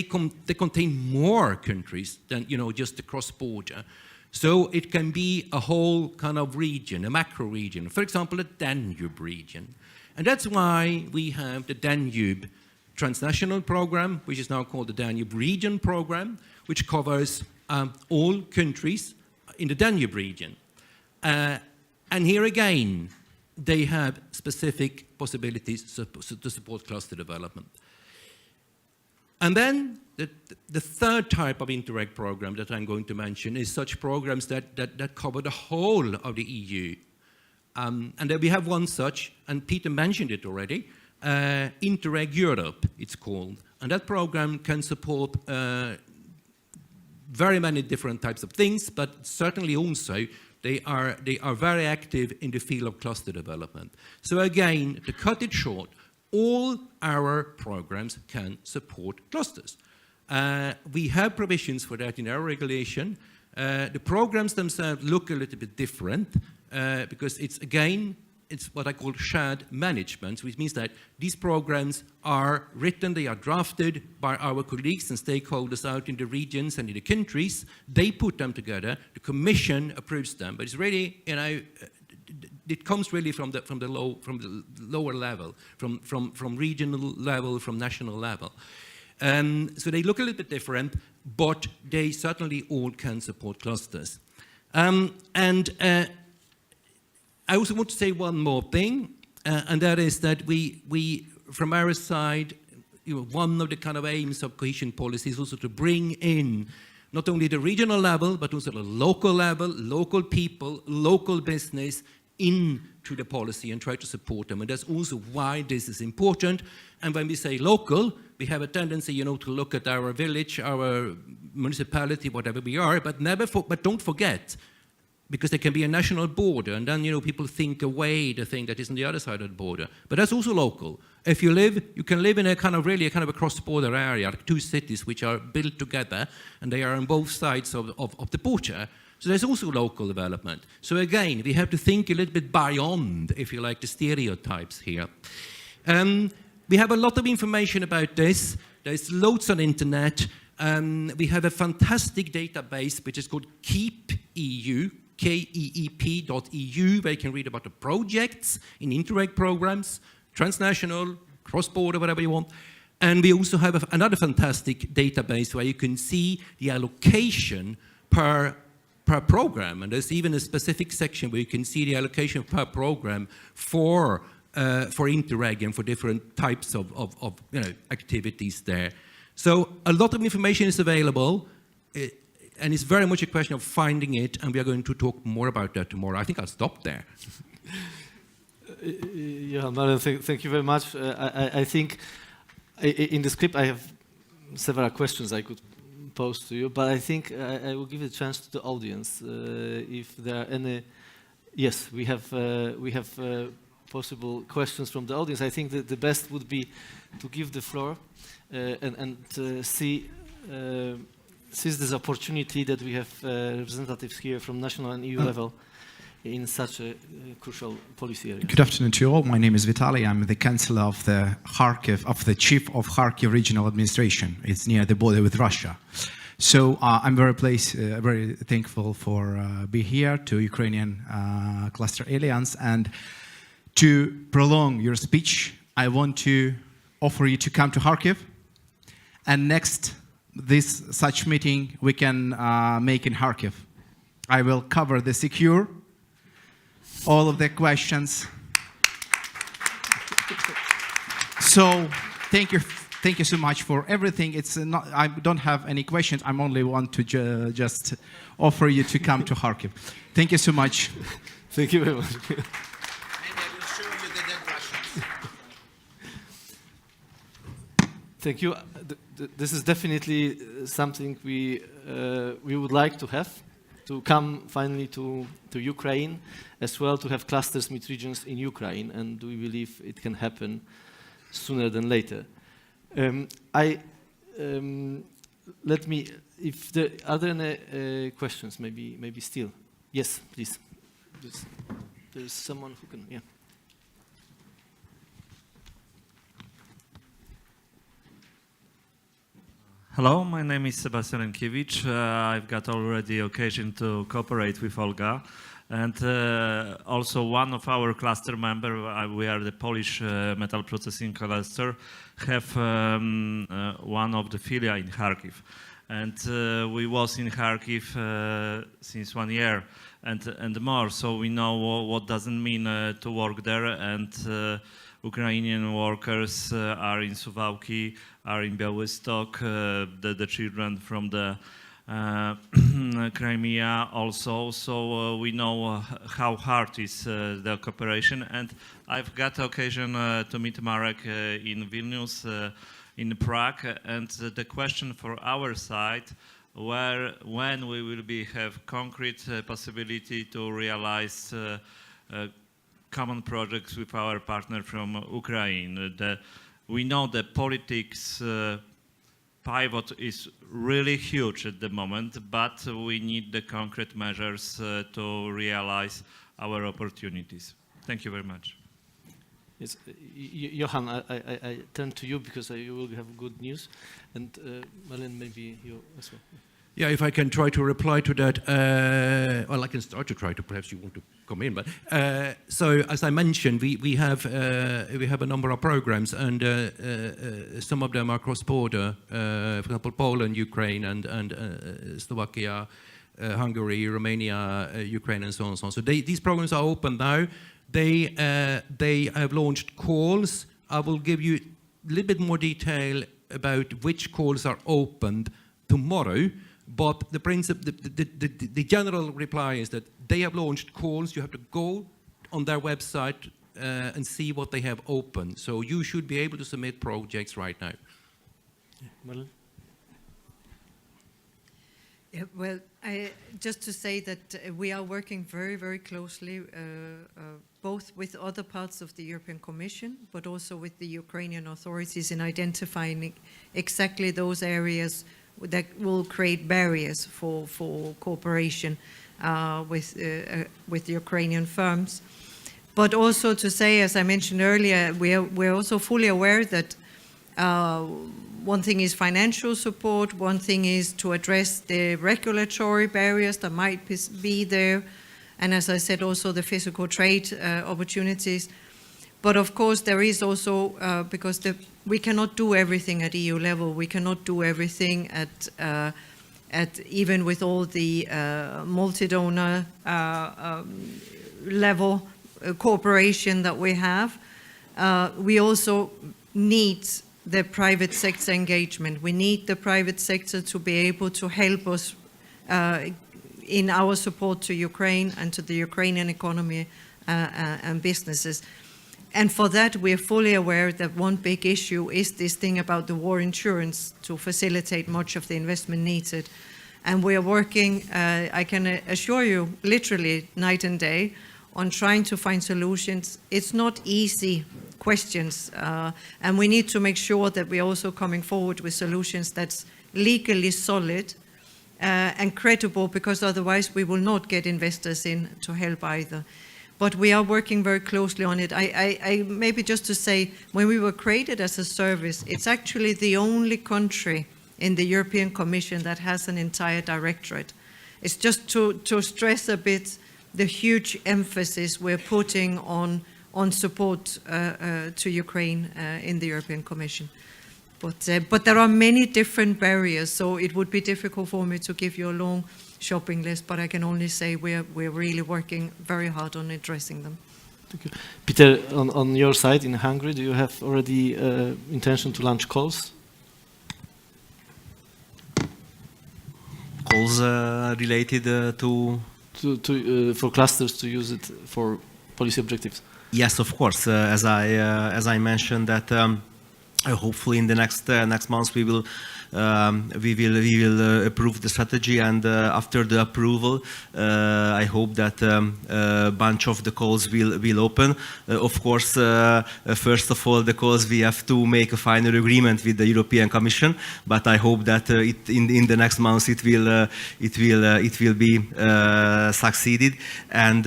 contain more countries than, you know, just the cross-border. So it can be a whole kind of region, a macro region, for example, a Danube region. And that's why we have the Danube transnational program, which is now called the Danube Region Program, which covers all countries in the Danube region. And here again, they have specific possibilities to support cluster development. And then the third type of Interreg program that I'm going to mention is such programs that cover the whole of the EU. And then we have one such, and Peter mentioned it already, Interreg Europe, it's called. And that program can support very many different types of things, but certainly also they are very active in the field of cluster development. So again, to cut it short, all our programs can support clusters. We have provisions for that in our regulation. The programs themselves look a little bit different because it's, again, it's what I call shared management, which means that these programs are written, they are drafted by our colleagues and stakeholders out in the regions and in the countries. They put them together, the Commission approves them, but it's really, you know, it comes really from the lower level, from regional level, from national level. So they look a little bit different, but they certainly all can support clusters. I also want to say one more thing, and that is that we from our side, you know, one of the kind of aims of cohesion policy is also to bring in not only the regional level, but also the local level, local people, local business into the policy and try to support them. And that's also why this is important. And when we say local, we have a tendency, you know, to look at our village, our municipality, whatever we are, but but don't forget, because there can be a national border, and then, you know, people think away the thing that is on the other side of the border. But that's also local. If you can live in a kind of a cross-border area, like two cities which are built together, and they are on both sides of the border. So there's also local development. So again, we have to think a little bit beyond, if you like, the stereotypes here. We have a lot of information about this. There's loads on the internet. We have a fantastic database which is called KEEP EU, KEEP.eu, where you can read about the projects in Interreg programs, transnational, cross-border, whatever you want. And we also have another fantastic database where you can see the allocation per program. And there's even a specific section where you can see the allocation per program for Interreg and for different types of you know, activities there. So a lot of information is available. And it's very much a question of finding it, and we are going to talk more about that tomorrow. I think I'll stop there. Yeah, Marian, thank you very much. I think in the script I have several questions I could pose to you, but I think I will give a chance to the audience if there are any. Yes, we have possible questions from the audience. I think that the best would be to give the floor and seize this opportunity that we have representatives here from national and EU level in such a crucial policy area. Good afternoon to you all. My name is Vitaly. I'm the councillor of the chief of Kharkiv Regional Administration. It's near the border with Russia. So I'm very thankful for being here to Ukrainian Cluster Alliance. And to prolong your speech, I want to offer you to come to Kharkiv. And next, such meeting we can make in Kharkiv. I will cover the secure, all of the questions. So thank you so much for everything. It's not, I don't have any questions. I'm only want to just offer you to come to Kharkiv. Thank you so much. Thank you very much. Maybe I will show you the dead Russians. Thank you. This is definitely something we would like to have, to come finally to Ukraine, as well to have clusters meet regions in Ukraine, and we believe it can happen sooner than later. Let me, if there are there any questions, maybe still. Yes, please. There's someone who can, yeah. Hello, my name is Sebastian Enkiewicz. I've got already occasion to cooperate with Olga, and also one of our cluster members, we are the Polish metal processing cluster, have one of the filia in Kharkiv. And we was in Kharkiv since 1 year and more, so we know what does it mean to work there, and Ukrainian workers are in Suwałki, are in Białystok, the children from the Crimea also, so we know how hard is the cooperation. And I've got occasion to meet Marek in Vilnius, in Prague, and the question for our side, when we will have concrete possibility to realize common projects with our partner from Ukraine. We know the politics pivot is really huge at the moment, but we need the concrete measures to realize our opportunities. Thank you very much. Yes, Johan, I turn to you because you will have good news, and Marlene, maybe you as well. Yeah, if I can try to reply to that, well, I can start to try to. Perhaps you want to come in, but so as I mentioned, we have a number of programs, and some of them are cross-border. For example, Poland, Ukraine, and Slovakia, Hungary, Romania, Ukraine, and so on and so on. So these programs are open now. They have launched calls. I will give you a little bit more detail about which calls are opened tomorrow. But the principle, the general reply is that they have launched calls. You have to go on their website and see what they have open. So you should be able to submit projects right now. Marlene? Yeah, well, just to say that we are working very, very closely, both with other parts of the European Commission, but also with the Ukrainian authorities in identifying exactly those areas that will create barriers for cooperation with Ukrainian firms. But also to say, as I mentioned earlier, we're also fully aware that one thing is financial support, one thing is to address the regulatory barriers that might be there, and as I said, also the physical trade opportunities. But of course, there is also, because we cannot do everything at EU level, we cannot do everything at even with all the multi-donor level cooperation that we have. We also need the private sector engagement. We need the private sector to be able to help us in our support to Ukraine and to the Ukrainian economy and businesses. And for that, we are fully aware that one big issue is this thing about the war insurance to facilitate much of the investment needed. And we are working, I can assure you, literally night and day, on trying to find solutions. It's not easy questions, and we need to make sure that we're also coming forward with solutions that's legally solid and credible, because otherwise we will not get investors in to help either. But we are working very closely on it. I maybe just to say, when we were created as a service, it's actually the only country in the European Commission that has an entire directorate. It's just to stress a bit the huge emphasis we're putting on support to Ukraine in the European Commission. But there are many different barriers, so it would be difficult for me to give you a long shopping list, but I can only say we're really working very hard on addressing them. Thank you. Peter, on your side in Hungary, do you have already intention to launch calls? Calls related to for clusters to use it for policy objectives? Yes, of course. As I mentioned that hopefully in the next months we will approve the strategy, and after the approval, I hope that a bunch of the calls will open. Of course, first of all, the calls we have to make a final agreement with the European Commission, but I hope that in the next months it will be succeeded, and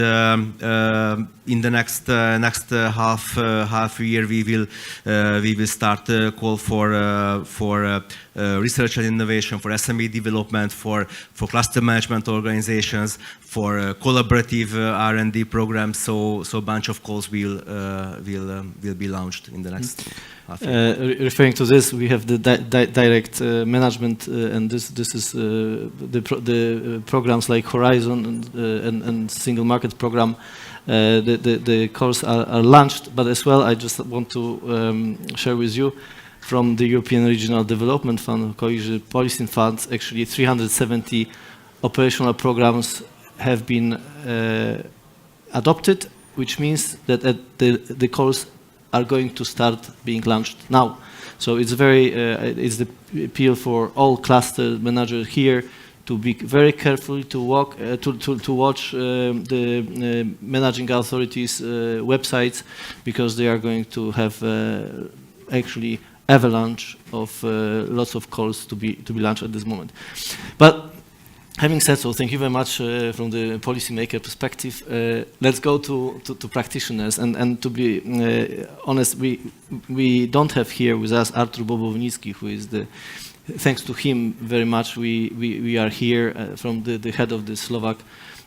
in the next half year we will start a call for research and innovation, for SME development, for cluster management organizations, for collaborative R&D programs. So a bunch of calls will be launched in the next half year. Referring to this, we have the direct management, and this is the programs like Horizon and Single Market Program. The calls are launched, but as well, I just want to share with you from the European Regional Development Fund, Cohesion Policy Funds, actually 370 operational programs have been adopted, which means that the calls are going to start being launched now. So it's it's the appeal for all cluster managers here to be very careful to watch the managing authorities' websites, because they are going to have actually avalanche of lots of calls to be launched at this moment. But Having said so, thank you very much from the policymaker perspective. Let's go to practitioners. And to be honest, we don't have here with us Artur Bobownicki, who is the, thanks to him very much, we are here from the head of the Slovak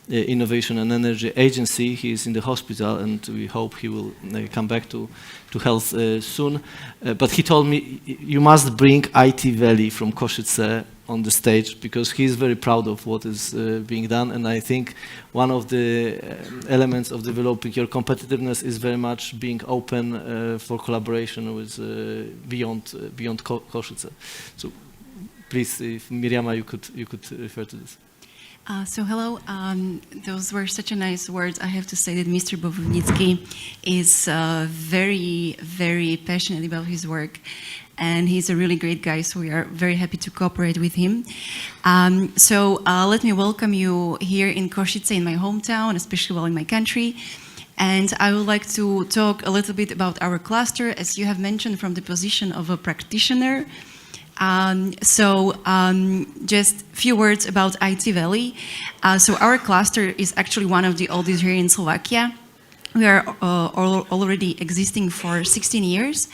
Innovation and Energy Agency. He is in the hospital, and we hope he will come back to health soon. But he told me, you must bring IT Valley from Košice on the stage, because he is very proud of what is being done. And I think one of the elements of developing your competitiveness is very much being open for collaboration with beyond Košice. So please, if Mirjama, you could refer to this. So hello, those were such a nice words. I have to say that Mr. Bobownicki is very, very passionate about his work, and he's a really great guy, so we are very happy to cooperate with him. Let me welcome you here in Košice, in my hometown, especially well in my country. And I would like to talk a little bit about our cluster, as you have mentioned, from the position of a practitioner. Just a few words about IT Valley. So our cluster is actually one of the oldest here in Slovakia. We are already existing for 16 years.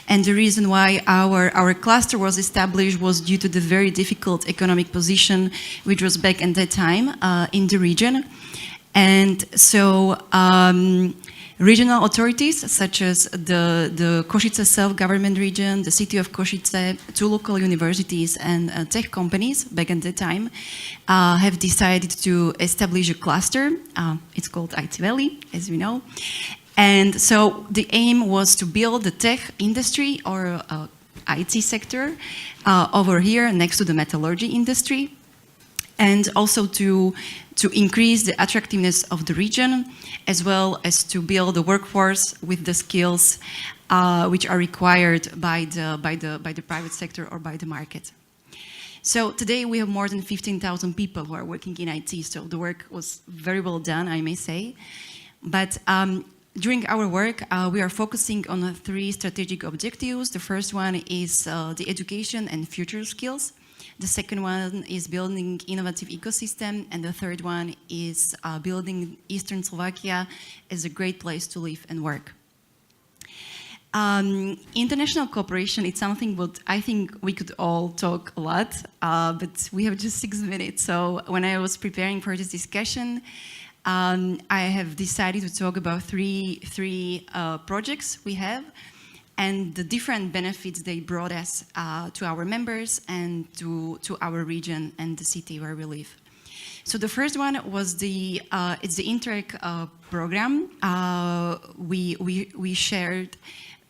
And the reason why our cluster was established was due to the very difficult economic position which was back at that time in the region. And so regional authorities, such as the Košice self-government region, the city of Košice, 2 local universities and tech companies back at the time, have decided to establish a cluster. It's called IT Valley, as we know. And so the aim was to build the tech industry or IT sector over here next to the metallurgy industry, and also to increase the attractiveness of the region, as well as to build a workforce with the skills which are required by the private sector or by the market. So today we have more than 15,000 people who are working in IT, so the work was very well done, I may say. But during our work, we are focusing on 3 strategic objectives. The first one is the education and future skills. The second one is building innovative ecosystem, and the third one is building Eastern Slovakia as a great place to live and work. International cooperation, it's something what I think we could all talk a lot, but we have just 6 minutes. So when I was preparing for this discussion, I have decided to talk about three projects we have, and the different benefits they brought us to our members and to our region and the city where we live. So the first one was it's the Interreg program. We shared,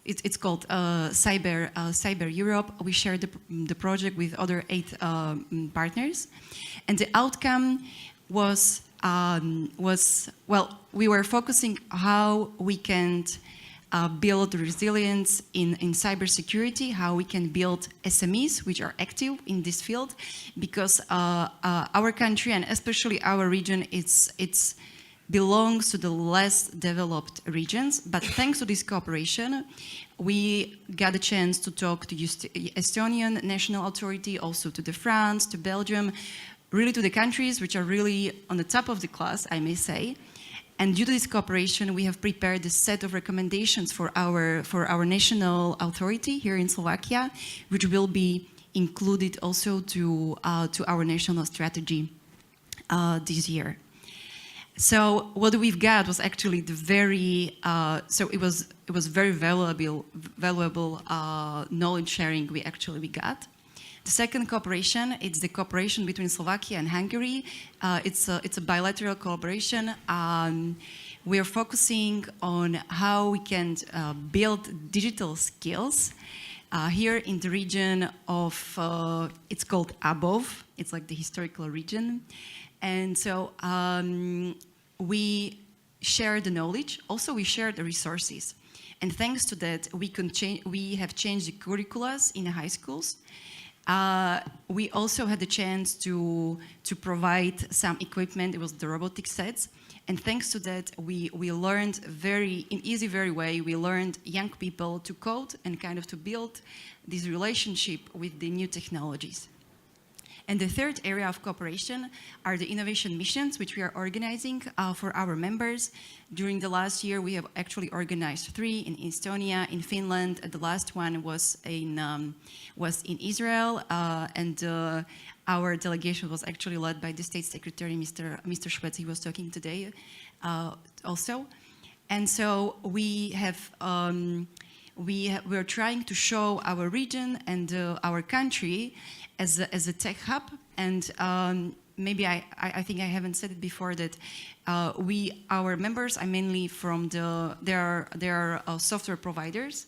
it's called Cyber Europe. We shared the project with other 8 partners, and the outcome was well, we were focusing how we can build resilience in cybersecurity, how we can build SMEs which are active in this field, because our country and especially our region, it's belongs to the less developed regions. But thanks to this cooperation, we got a chance to talk to Estonian National Authority, also to the France, to Belgium, really to the countries which are really on the top of the class, I may say. And due to this cooperation, we have prepared a set of recommendations for our national authority here in Slovakia, which will be included also to our national strategy this year. So what we've got was actually the very it was very valuable knowledge sharing we got. The second cooperation, it's the cooperation between Slovakia and Hungary. It's a bilateral collaboration. We are focusing on how we can build digital skills here in the region of, it's called Abov. It's like the historical region. And so we share the knowledge. Also, we share the resources. And thanks to that, we have changed the curriculums in the high schools. We also had the chance to provide some equipment. It was the robotic sets. And thanks to that, we learned in easy way, we learned young people to code and kind of to build this relationship with the new technologies. And the third area of cooperation are the innovation missions, which we are organizing for our members. During the last year, we have actually organized 3 in Estonia, in Finland, and the last one was in Israel, and our delegation was actually led by the State Secretary, Mr. Schwetz. He was talking today also. And so we are trying to show our region and our country as a tech hub. And maybe I think I haven't said it before that our members are mainly from they are software providers.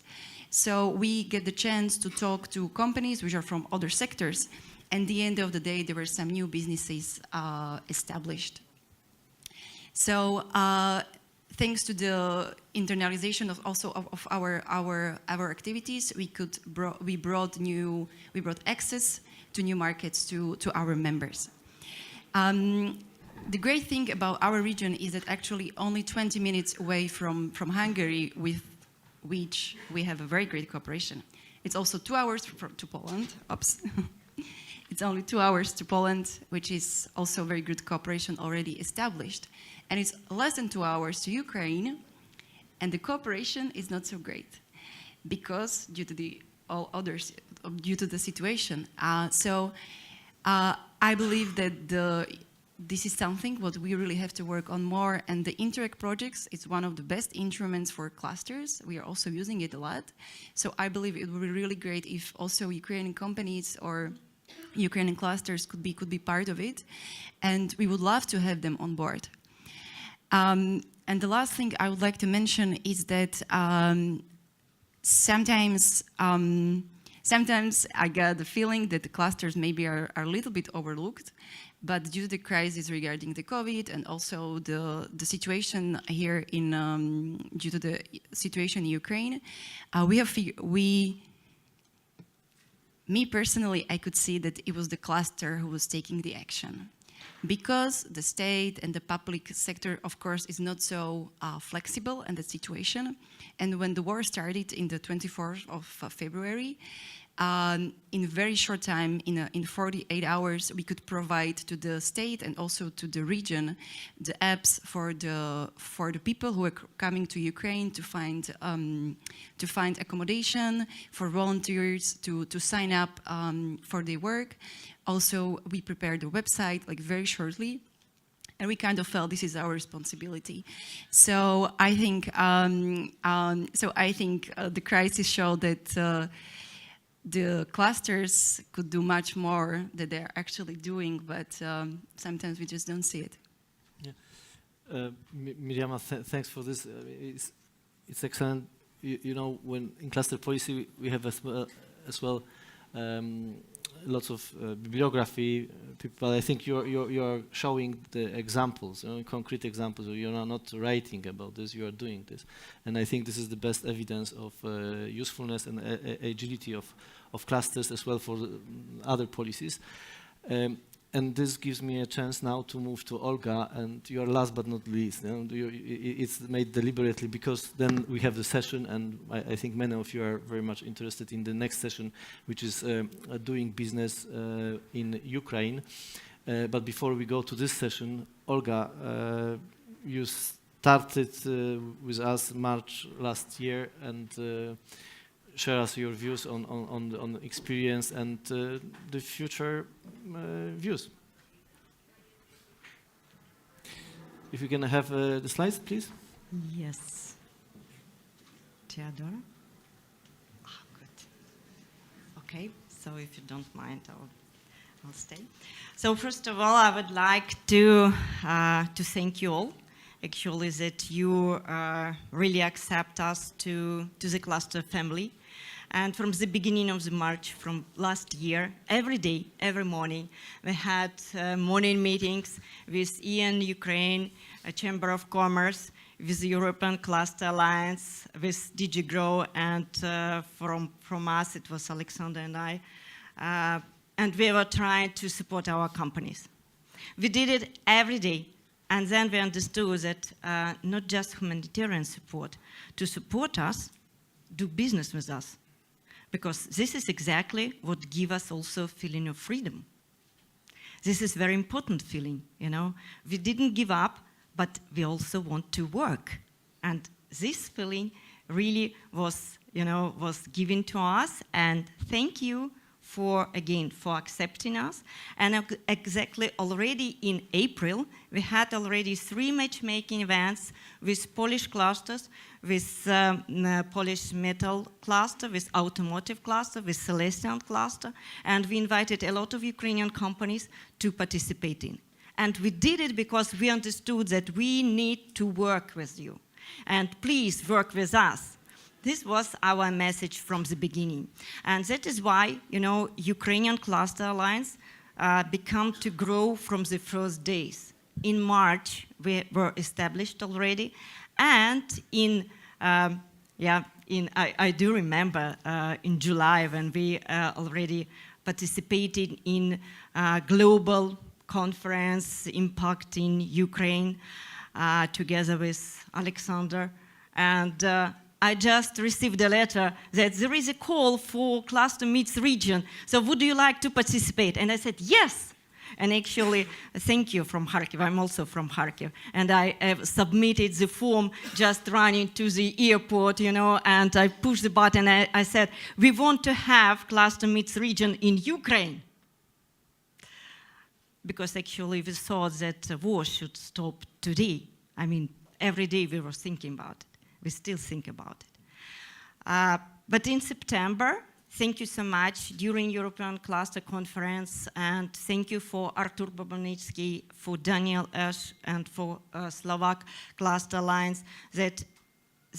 So we get the chance to talk to companies which are from other sectors. And at the end of the day, there were some new businesses established. So thanks to the internalization of our activities, we brought access to new markets to our members. The great thing about our region is that actually only 20 minutes away from Hungary, with which we have a very great cooperation. It's also 2 hours to Poland. Oops. It's only 2 hours to Poland, which is also very good cooperation already established. And it's less than 2 hours to Ukraine, and the cooperation is not so great because due to the situation. I believe that this is something what we really have to work on more, and the Interreg projects is one of the best instruments for clusters. We are also using it a lot. So I believe it would be really great if also Ukrainian companies or Ukrainian clusters could be part of it, and we would love to have them on board. And the last thing I would like to mention is that sometimes I get the feeling that the clusters maybe are a little bit overlooked, but due to the crisis regarding the COVID and also the situation here due to the situation in Ukraine, me personally, I could see that it was the cluster who was taking the action. Because the state and the public sector, of course, is not so flexible in the situation. And when the war started in the 24th of February, in a very short time, in 48 hours, we could provide to the state and also to the region the apps for the people who are coming to Ukraine to find accommodation, for volunteers to sign up for their work. Also, we prepared the website like very shortly, and we kind of felt this is our responsibility. So I think the crisis showed that the clusters could do much more than they're actually doing, but sometimes we just don't see it. Yeah. Miriam, thanks for this. It's excellent. You know, when in cluster policy we have as well lots of bibliography, but I think you're showing the examples, concrete examples. You're not writing about this, you are doing this. And I think this is the best evidence of usefulness and agility of clusters as well for other policies. And this gives me a chance now to move to Olga, and you're last but not least. It's made deliberately because then we have the session, and I think many of you are very much interested in the next session, which is doing business in Ukraine. But before we go to this session, Olga, you started with us March last year, and share us your views on experience and the future views. If you can have the slides, please. Yes. Theodora? Oh, good. Okay, so if you don't mind, I'll stay. So first of all, I would like to thank you all. Actually, that you really accept us to the cluster family. And from the beginning of the March, from last year, every day, every morning, we had morning meetings with EN Ukraine, a Chamber of Commerce, with the European Cluster Alliance, with DG Grow, and from us, it was Alexander and I. And we were trying to support our companies. We did it every day. And then we understood that not just humanitarian support, to support us, do business with us. Because this is exactly what gives us also a feeling of freedom. This is very important feeling, you know. We didn't give up, but we also want to work. And this feeling really was, you know, was given to us. And thank you for, again, for accepting us. And exactly already in April, we had already 3 matchmaking events with Polish clusters, with Polish metal cluster, with automotive cluster, with Celestial cluster, and we invited a lot of Ukrainian companies to participate in. And we did it because we understood that we need to work with you. And please work with us. This was our message from the beginning. And that is why, you know, Ukrainian Cluster Alliance began to grow from the first days. In March, we were established already. And in, I do remember in July when we already participated in a global conference impacting Ukraine together with Alexander. And I just received a letter that there is a call for Cluster Meets Region. So would you like to participate? And I said, yes. And actually, thank you from Kharkiv. I'm also from Kharkiv. And I have submitted the form just running to the airport, you know, and I pushed the button. I said, we want to have Cluster Meets Region in Ukraine. Because actually we thought that the war should stop today. I mean, every day we were thinking about it. We still think about it. But in September, thank you so much during European Cluster Conference, and thank you for Artur Bobonicki, for Daniel Esch, and for Slovak Cluster Alliance, that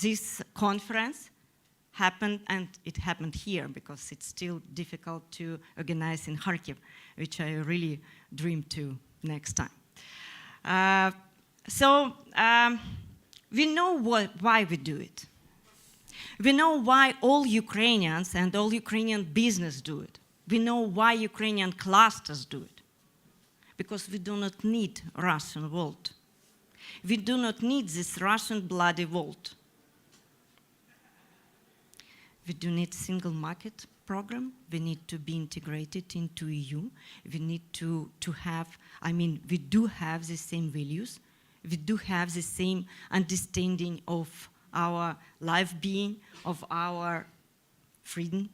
this conference happened, and it happened here, because it's still difficult to organize in Kharkiv, which I really dream to next time. We know why we do it. We know why all Ukrainians and all Ukrainian business do it. We know why Ukrainian clusters do it. Because we do not need Russian vault. We do not need this Russian bloody vault. We do need single market program. We need to be integrated into EU. We need to have, I mean, we do have the same values. We do have the same understanding of our life being, of our freedom,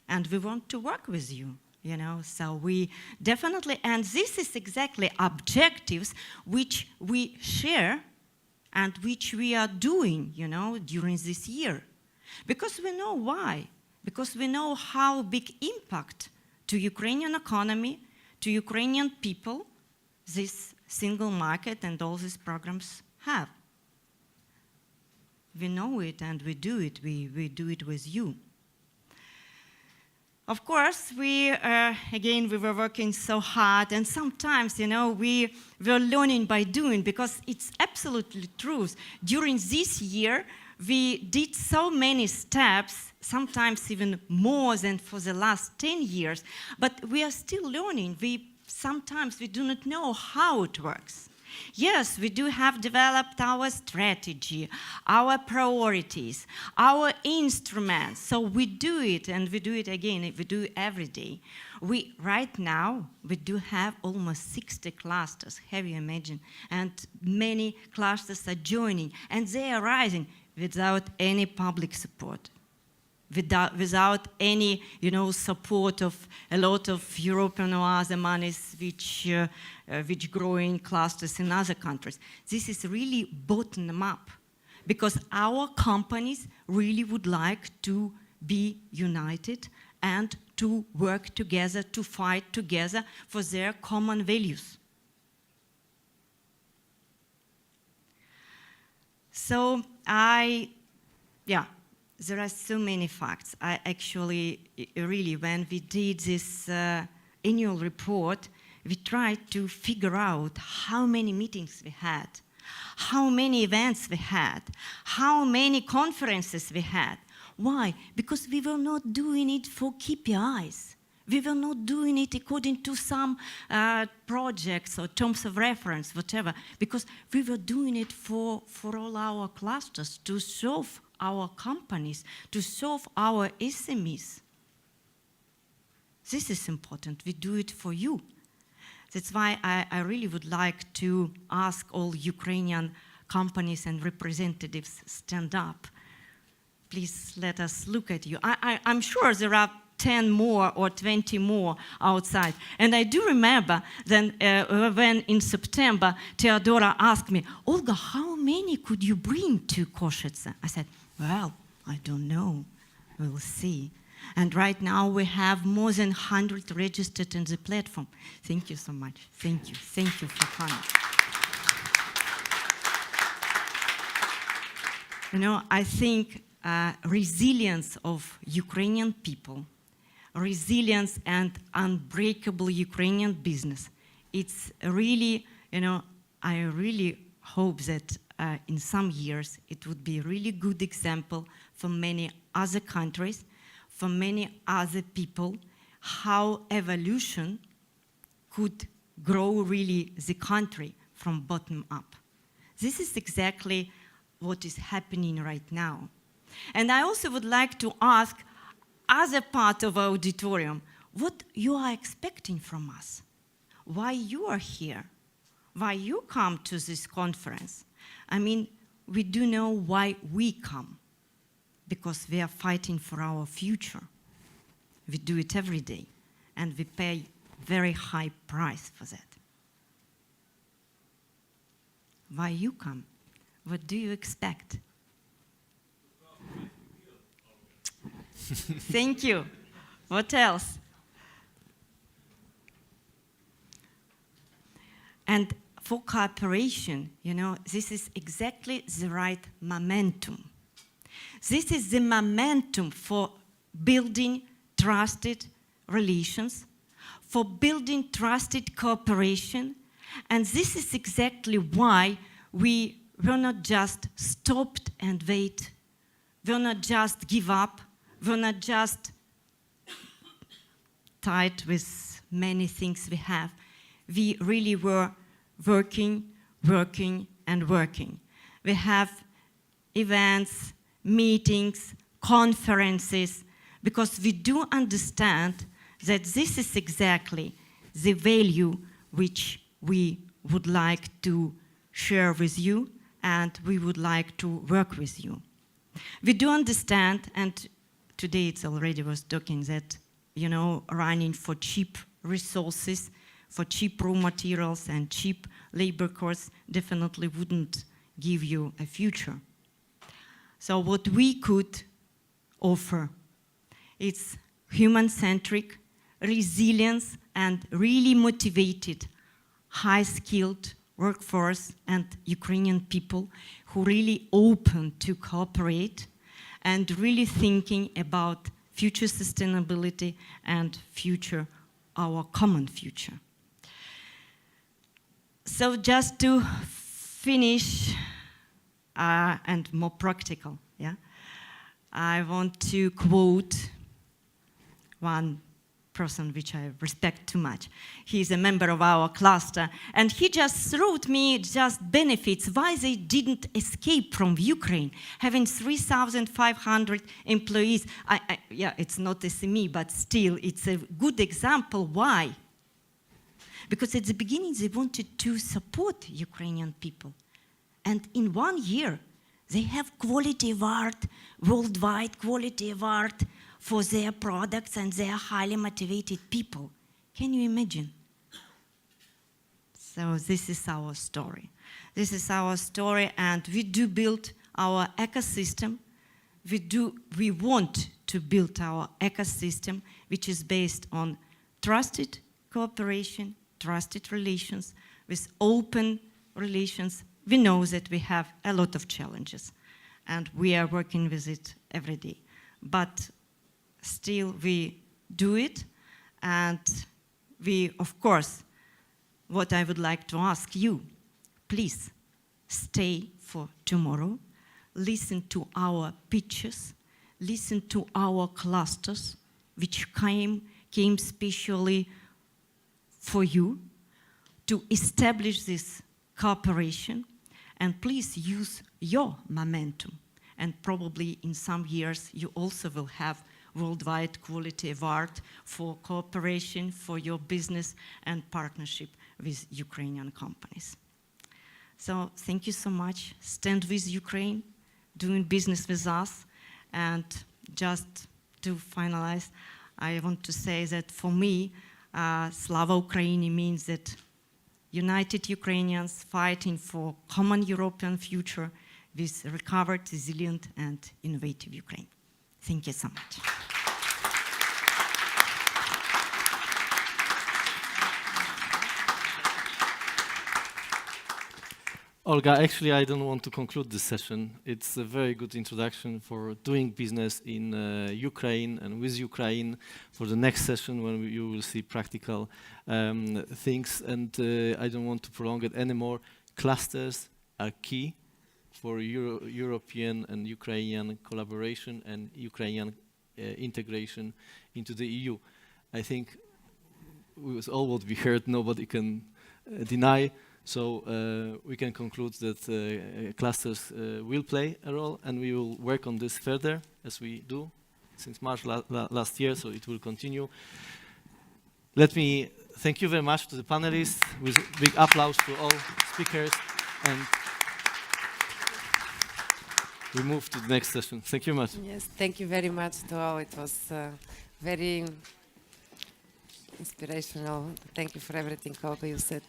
and we want to work with you, you know. So we definitely, and this is exactly objectives which we share and which we are doing, you know, during this year. Because we know why. Because we know how big impact to Ukrainian economy, to Ukrainian people, this single market and all these programs have. We know it and we do it. We do it with you. Of course, again, we were working so hard, and sometimes, you know, we were learning by doing, because it's absolutely true. During this year, we did so many steps, sometimes even more than for the last 10 years, but we are still learning. Sometimes we do not know how it works. Yes, we do have developed our strategy, our priorities, our instruments. So we do it, and we do it again. We do it every day. Right now, we do have almost 60 clusters, have you imagine? And many clusters are joining, and they are rising without any public support. Without any, you know, support of a lot of European or other monies which growing clusters in other countries. This is really bottom up, because our companies really would like to be united and to work together, to fight together for their common values. So there are so many facts. I actually, really, when we did this annual report, we tried to figure out how many meetings we had, how many events we had, how many conferences we had. Why? Because we were not doing it for KPIs. We were not doing it according to some projects or terms of reference, whatever, because we were doing it for all our clusters, to serve our companies, to serve our SMEs. This is important. We do it for you. That's why I really would like to ask all Ukrainian companies and representatives, stand up. Please let us look at you. I'm sure there are 10 more or 20 more outside. And I do remember then when in September, Theodora asked me, Olga, how many could you bring to Košice? I said, well, I don't know. We'll see. And right now we have more than 100 registered in the platform. Thank you so much. Thank you. Thank you for coming. You know, I think resilience of Ukrainian people, resilience and unbreakable Ukrainian business, it's really, you know, I really hope that in some years it would be a really good example for many other countries, for many other people, how evolution could grow really the country from bottom up. This is exactly what is happening right now. And I also would like to ask other part of our auditorium, what you are expecting from us? Why you are here? Why you come to this conference? I mean, we do know why we come, because we are fighting for our future. We do it every day, and we pay very high price for that. Why you come? What do you expect? Thank you. What else? And for cooperation, you know, this is exactly the right momentum. This is the momentum for building trusted relations, for building trusted cooperation, and this is exactly why we will not just stop and wait, will not just give up, will not just tied with many things we have. We really were working, and working. We have events, meetings, conferences, because we do understand that this is exactly the value which we would like to share with you, and we would like to work with you. We do understand, and today it's already was talking that, you know, running for cheap resources, for cheap raw materials and cheap labor costs definitely wouldn't give you a future. So what we could offer, it's human-centric, resilience, and really motivated, high-skilled workforce and Ukrainian people who really open to cooperate and really thinking about future sustainability and future, our common future. So just to finish, and more practical, yeah, I want to quote one person which I respect too much. He's a member of our cluster, and he just wrote me just benefits why they didn't escape from Ukraine, having 3,500 employees. Yeah, it's not SME, but still, it's a good example why. Because at the beginning, they wanted to support Ukrainian people. And in 1 year, they have quality of art, worldwide quality of art for their products, and they are highly motivated people. Can you imagine? So this is our story. This is our story, and we do build our ecosystem. We want to build our ecosystem, which is based on trusted cooperation, trusted relations, with open relations. We know that we have a lot of challenges, and we are working with it every day. But still, we do it, and we, of course, what I would like to ask you, please stay for tomorrow, listen to our pitches, listen to our clusters, which came specially for you to establish this cooperation, and please use your momentum. And probably in some years, you also will have Worldwide Quality Award for cooperation for your business and partnership with Ukrainian companies. So thank you so much. Stand with Ukraine, doing business with us. And just to finalize, I want to say that for me, Slava Ukraini means that united Ukrainians fighting for common European future with recovered, resilient, and innovative Ukraine. Thank you so much. Olga, actually, I don't want to conclude this session. It's a very good introduction for doing business in Ukraine and with Ukraine for the next session when you will see practical things. And I don't want to prolong it anymore. Clusters are key for European and Ukrainian collaboration and Ukrainian integration into the EU. I think with all what we heard, nobody can deny. So we can conclude that clusters will play a role, and we will work on this further as we do since March last year, so it will continue. Let me thank you very much to the panelists, with big applause to all speakers, and we move to the next session. Thank you very much. Yes, thank you very much to all. It was very inspirational. Thank you for everything, Olga, you said.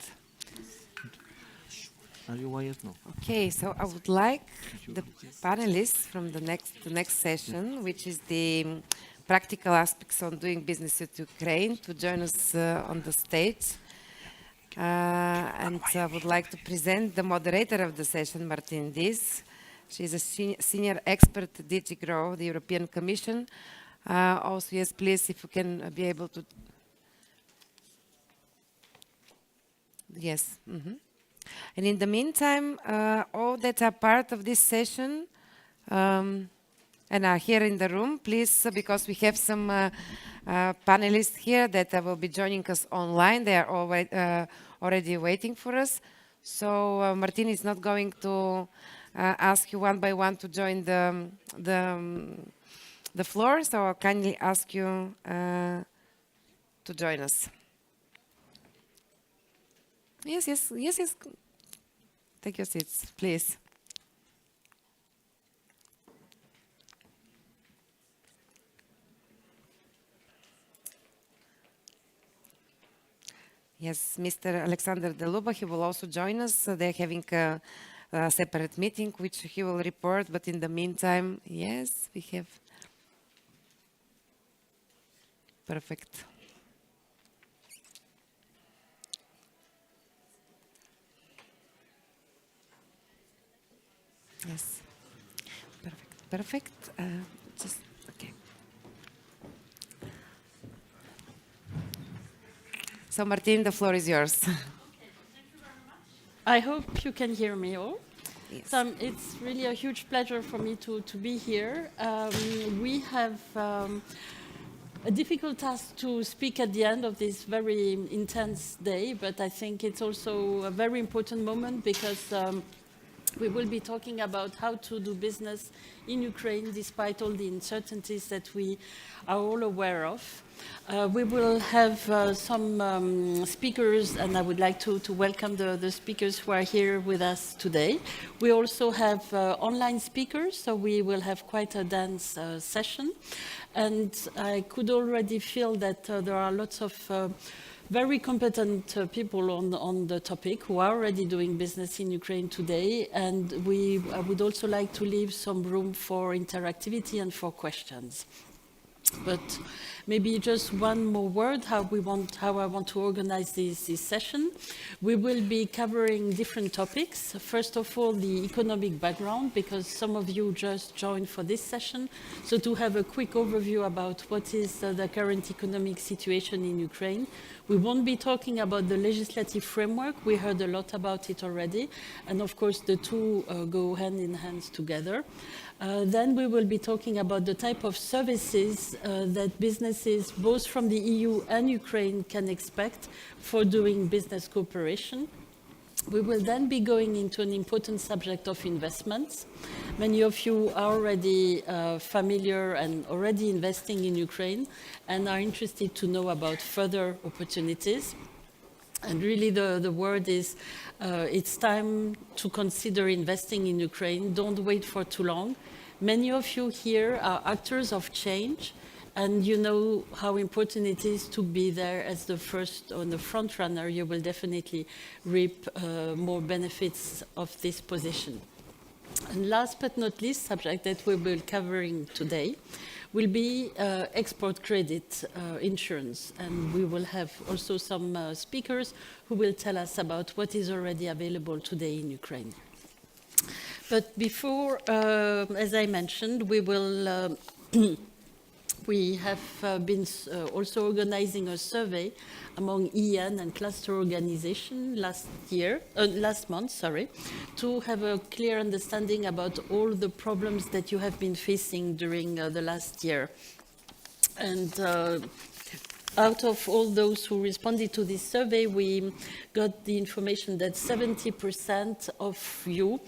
Are you wired? No. Okay, so I would like the panelists from the next session, which is the practical aspects on doing business with Ukraine, to join us on the stage. And I would like to present the moderator of the session, Martin Dies. She's a senior expert at DG GROW, the European Commission. Also, yes, please, if you can be able to. Yes. And in the meantime, all that are part of this session and are here in the room, please, because we have some panelists here that will be joining us online. They are already waiting for us. So Martin is not going to ask you one by one to join the floor. So I'll kindly ask you to join us. Yes. Take your seats, please. Yes, Mr. Alexander Deluba, he will also join us. They're having a separate meeting, which he will report. But in the meantime, yes, we have. Perfect. Yes, perfect. Just okay. So, Martin, the floor is yours. Okay, thank you very much. I hope you can hear me all. Yes. So, it's really a huge pleasure for me to be here. We have a difficult task to speak at the end of this very intense day, but I think it's also a very important moment because we will be talking about how to do business in Ukraine despite all the uncertainties that we are all aware of. We will have some speakers, and I would like to welcome the speakers who are here with us today. We also have online speakers, so we will have quite a dense session. And I could already feel that there are lots of very competent people on the topic who are already doing business in Ukraine today, and I would also like to leave some room for interactivity and for questions. But maybe just one more word how I want to organize this session. We will be covering different topics. First of all, the economic background, because some of you just joined for this session. So to have a quick overview about what is the current economic situation in Ukraine. We won't be talking about the legislative framework. We heard a lot about it already. And of course, the two go hand in hand together. Then we will be talking about the type of services that businesses, both from the EU and Ukraine, can expect for doing business cooperation. We will then be going into an important subject of investments. Many of you are already familiar and already investing in Ukraine and are interested to know about further opportunities. And really the word is, it's time to consider investing in Ukraine. Don't wait for too long. Many of you here are actors of change, and you know how important it is to be there as the first or the front runner. You will definitely reap more benefits of this position. And last but not least, subject that we will be covering today will be export credit insurance. And we will have also some speakers who will tell us about what is already available today in Ukraine. But before, as I mentioned, we will we have been also organizing a survey among EN and cluster organizations last month, to have a clear understanding about all the problems that you have been facing during the last year. And out of all those who responded to this survey, we got the information that 70% of you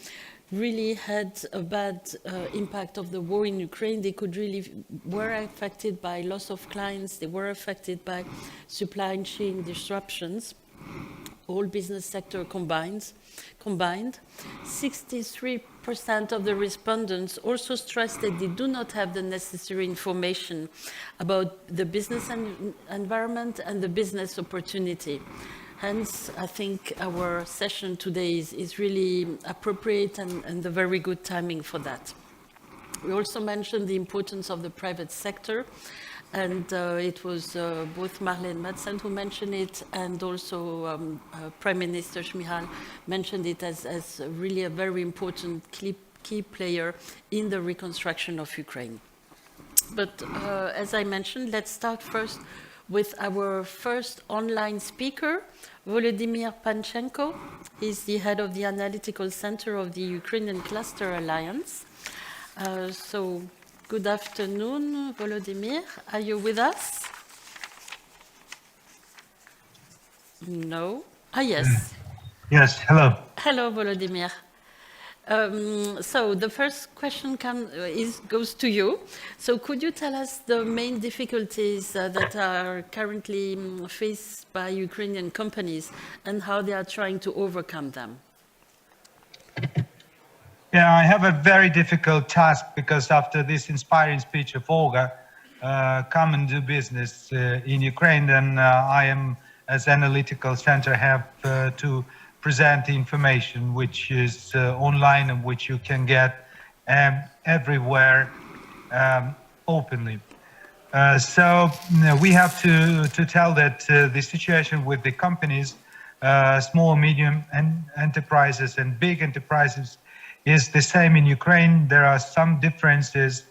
really had a bad impact of the war in Ukraine. They were affected by loss of clients, they were affected by supply chain disruptions, all business sector combined. 63% of the respondents also stressed that they do not have the necessary information about the business environment and the business opportunity. Hence, I think our session today is really appropriate and a very good timing for that. We also mentioned the importance of the private sector, and it was both Marlene Madsen who mentioned it, and also Prime Minister Shmyhal mentioned it as really a very important key player in the reconstruction of Ukraine. But as I mentioned, let's start first with our first online speaker, Volodymyr Panchenko. He's the head of the Analytical Center of the Ukrainian Cluster Alliance. So, good afternoon, Volodymyr. Are you with us? No? Ah, yes. Yes, hello. Hello, Volodymyr. So the first question goes to you. So could you tell us the main difficulties that are currently faced by Ukrainian companies and how they are trying to overcome them? Yeah, I have a very difficult task because after this inspiring speech of Olga, come and do business in Ukraine, then I am, as Analytical Center, have to present the information which is online and which you can get everywhere openly. So we have to tell that the situation with the companies, small, medium enterprises and big enterprises is the same in Ukraine. There are some differences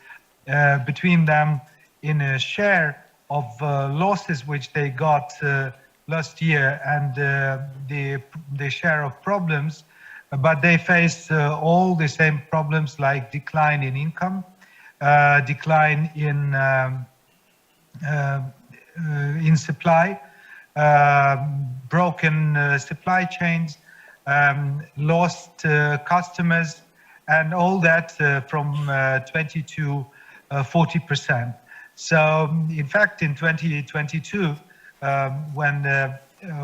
between them in a share of losses which they got last year and the share of problems, but they face all the same problems like decline in income, decline in supply, broken supply chains, lost customers, and all that from 20 to 40%. So in fact, in 2022, when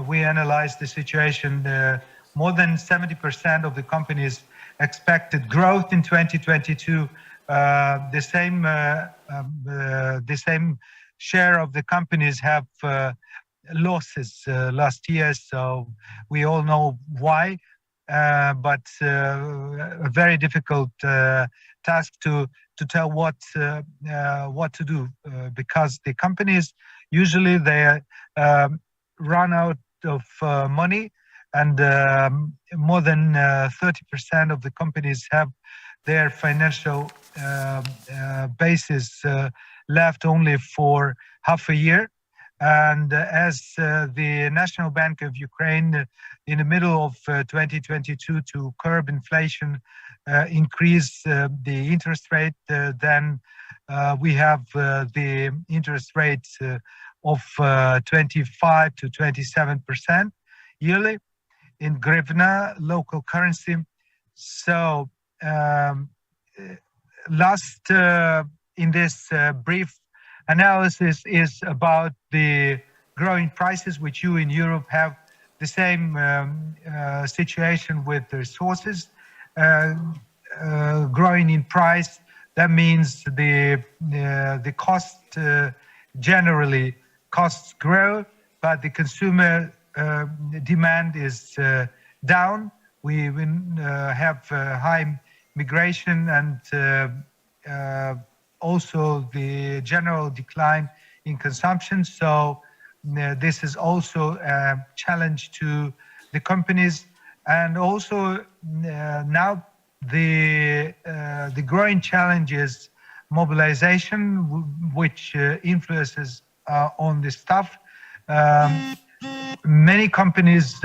we analyzed the situation, more than 70% of the companies expected growth in 2022. The same share of the companies have losses last year, so we all know why. But a very difficult task to tell what to do, because the companies usually they run out of money, and more than 30% of the companies have their financial basis left only for half a year. And as the National Bank of Ukraine, in the middle of 2022, to curb inflation, increase the interest rate, then we have the interest rates of 25 to 27% yearly. in hryvnia, local currency. So last in this brief analysis is about the growing prices, which you in Europe have the same situation with the resources growing in price. That means the cost generally costs grow, but the consumer demand is down. We have high migration and also the general decline in consumption. So this is also a challenge to the companies, and also now the growing challenge is mobilization, which influences on the staff. Many companies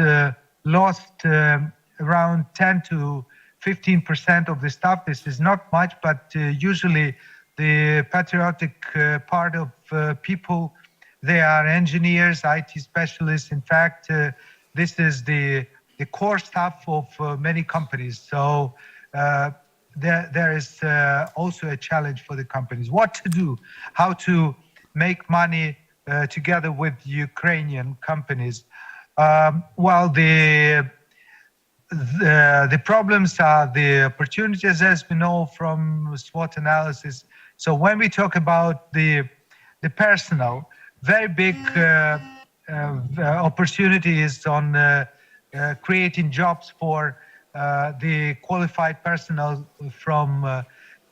lost around 10 to 15% of the staff. This is not much, but usually the patriotic part of people, they are engineers, IT specialists. In fact, this is the core staff of many companies. So there is also a challenge for the companies. What to do? How to make money together with Ukrainian companies? Well, the problems are the opportunities, as we know from SWOT analysis. So when we talk about the personnel, very big opportunity is on creating jobs for the qualified personnel from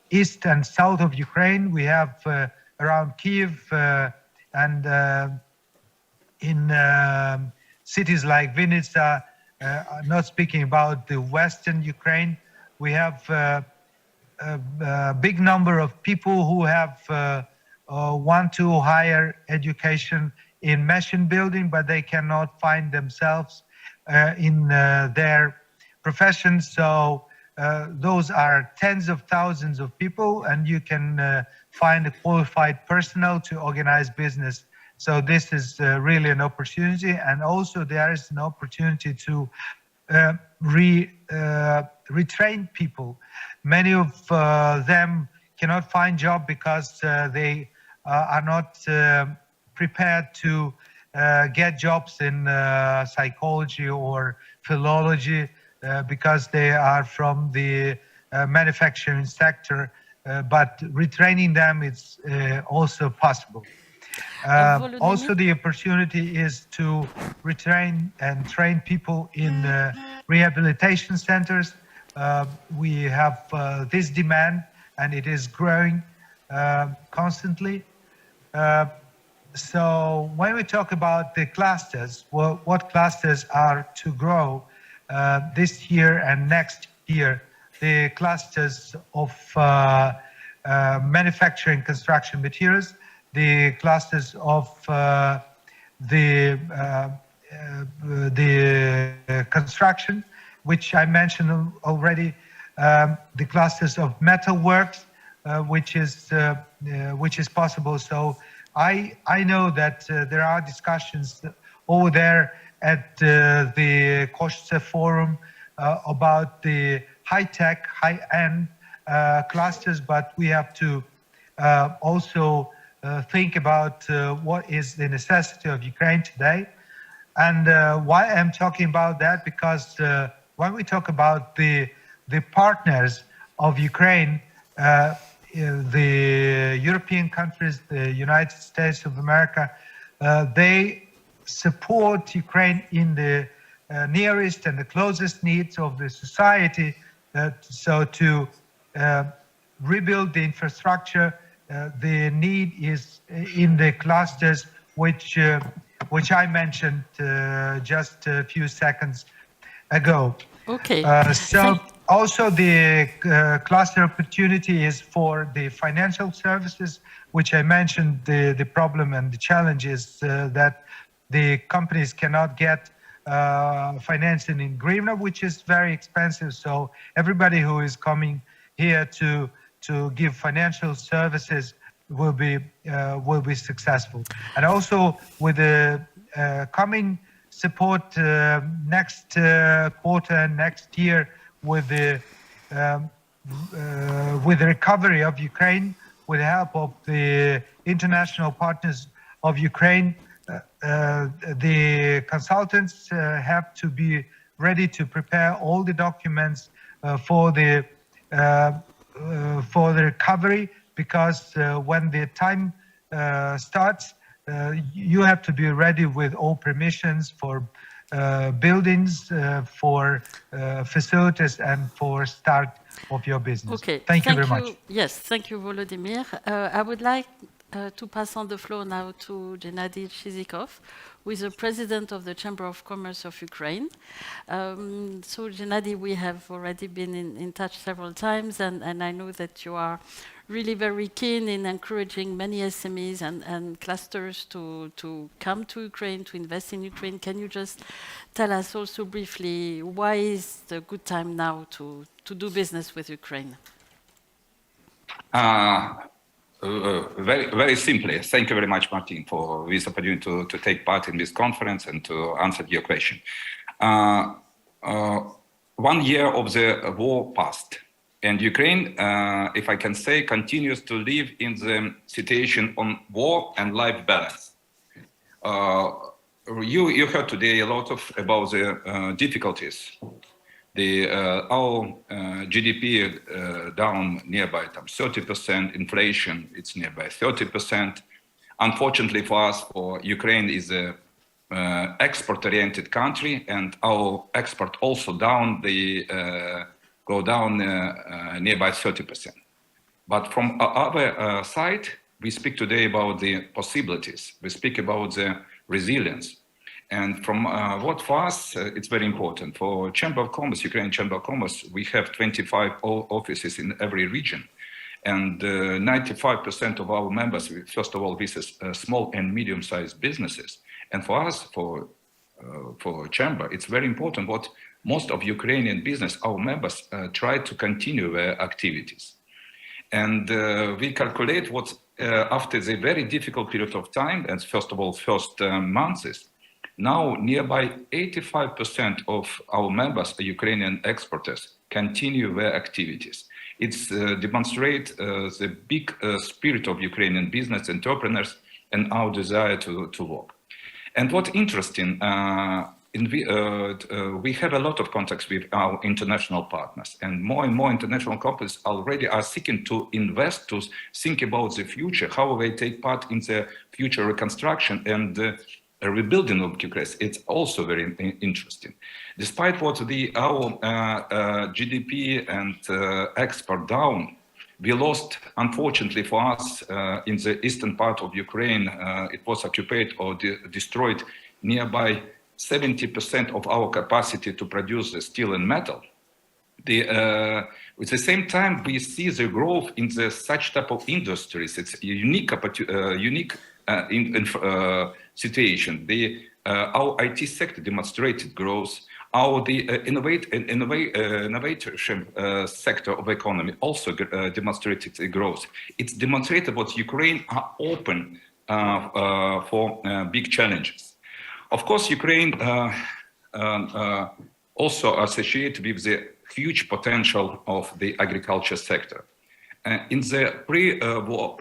east and south of Ukraine. We have around Kiev and in cities like Vinnytsia, not speaking about the western Ukraine, we have a big number of people who have want to higher education in machine building, but they cannot find themselves in their profession. So those are tens of thousands of people, and you can find a qualified personnel to organize business. So this is really an opportunity, and also there is an opportunity to retrain people. Many of them cannot find job because they are not prepared to get jobs in psychology or philology because they are from the manufacturing sector, but retraining them is also possible. Also, the opportunity is to retrain and train people in rehabilitation centers. We have this demand, and it is growing constantly. So when we talk about the clusters, well, what clusters are to grow this year and next year? The clusters of manufacturing construction materials, the clusters of the construction, which I mentioned already, the clusters of metalworks, which is possible. So I know that there are discussions over there at the Košice Forum about the high-tech, high-end clusters, but we have to also think about what is the necessity of Ukraine today. And why I'm talking about that, because when we talk about the partners of Ukraine, the European countries, the United States of America, they support Ukraine in the nearest and the closest needs of the society. So to rebuild the infrastructure, the need is in the clusters which I mentioned just a few seconds ago. Okay. So also the cluster opportunity is for the financial services, which I mentioned the problem and the challenges that the companies cannot get financing in hryvnia, which is very expensive. So everybody who is coming here to give financial services will be successful. And also with the coming support next quarter and next year with the recovery of Ukraine, with the help of the international partners of Ukraine. The consultants have to be ready to prepare all the documents for the recovery, because when the time starts, you have to be ready with all permissions for buildings, for facilities, and for start of your business. Okay. Thank you very much. Yes, thank you, Volodymyr. I would like to pass on the floor now to Gennady Chizikov, who is the president of the Chamber of Commerce of Ukraine. So, Gennady, we have already been in touch several times, and I know that you are really very keen in encouraging many SMEs and clusters to come to Ukraine, to invest in Ukraine. Can you just tell us also briefly why is the good time now to do business with Ukraine? Very simply, thank you very much, Martin, for this opportunity to take part in this conference and to answer your question. 1 year of the war passed, and Ukraine, if I can say, continues to live in the situation on war and life balance. You heard today a lot about the difficulties. Our GDP down nearby 30%, inflation it's nearby 30%. Unfortunately for us, for Ukraine is a export-oriented country, and our export also down. They go down nearby 30%. But from our side, we speak today about the possibilities. We speak about the resilience. And from what for us, it's very important. For Chamber of Commerce, Ukrainian Chamber of Commerce, we have 25 offices in every region. And 95% of our members, first of all, this is small and medium-sized businesses. And for us, for Chamber, it's very important what most of Ukrainian business, our members, try to continue their activities. And we calculate what, after the very difficult period of time, and first of all, first months, now nearby 85% of our members, the Ukrainian exporters, continue their activities. It's demonstrate the big spirit of Ukrainian business entrepreneurs and our desire to work. And what's interesting, we have a lot of contacts with our international partners, and more international companies already are seeking to invest, to think about the future, how they take part in the future reconstruction and rebuilding of Ukraine. It's also very interesting. Despite what our GDP and export down, we lost, unfortunately for us, in the eastern part of Ukraine, it was occupied or destroyed nearby 70% of our capacity to produce the steel and metal. At the same time, we see the growth in such type of industries. It's a unique situation. Our IT sector demonstrated growth. The innovation sector of economy also demonstrated growth. It's demonstrated that Ukraine are open for big challenges. Of course, Ukraine also associated with the huge potential of the agriculture sector. In the pre-war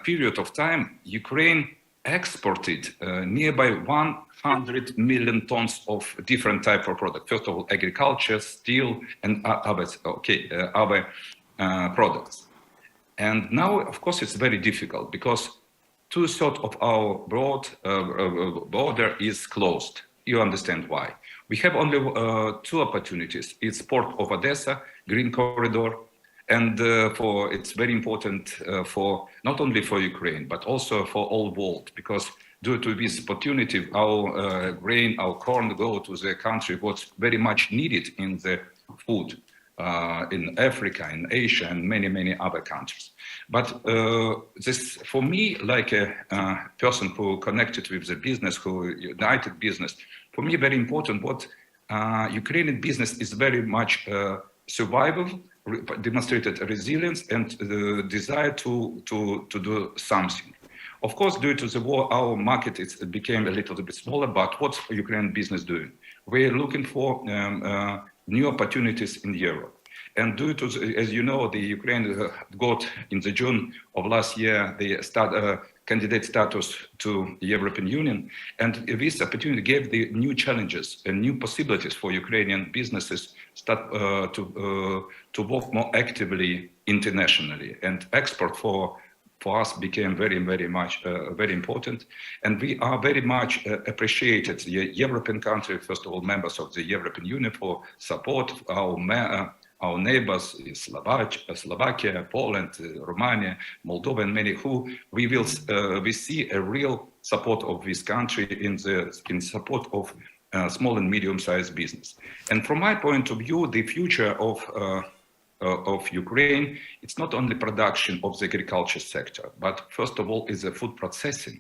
period of time, Ukraine exported nearby 100 million tons of different type of products. First of all, agriculture, steel, and other products. And now, of course, it's very difficult because 2/3 of our border is closed. You understand why. We have only 2 opportunities. It's Port of Odessa, Green Corridor, and it's very important for not only for Ukraine, but also for all world, because due to this opportunity, our grain, our corn go to the country what's very much needed in the food in Africa, in Asia, and many other countries. But this, for me, like a person who connected with the business, who united business, for me, very important what Ukrainian business is very much survival, demonstrated resilience and the desire to do something. Of course, due to the war, our market became a little bit smaller, but what's Ukrainian business doing? We're looking for new opportunities in Europe. And due to, as you know, the Ukraine got in the June of last year, the candidate status to the European Union. And this opportunity gave the new challenges and new possibilities for Ukrainian businesses to work more actively internationally. And export for us became very important. And we are very much appreciated, the European country, first of all, members of the European Union, for support our neighbors, Slovakia, Poland, Romania, Moldova, and many who we see a real support of this country in support of small and medium-sized business. And from my point of view, the future of Ukraine, it's not only production of the agriculture sector, but first of all is the food processing.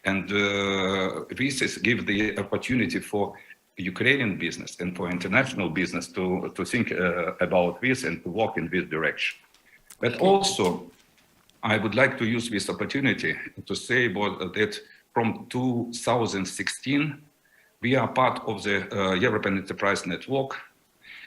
And this gives the opportunity for Ukrainian business and for international business to think about this and to walk in this direction. But also, I would like to use this opportunity to say that from 2016, we are part of the European Enterprise Network.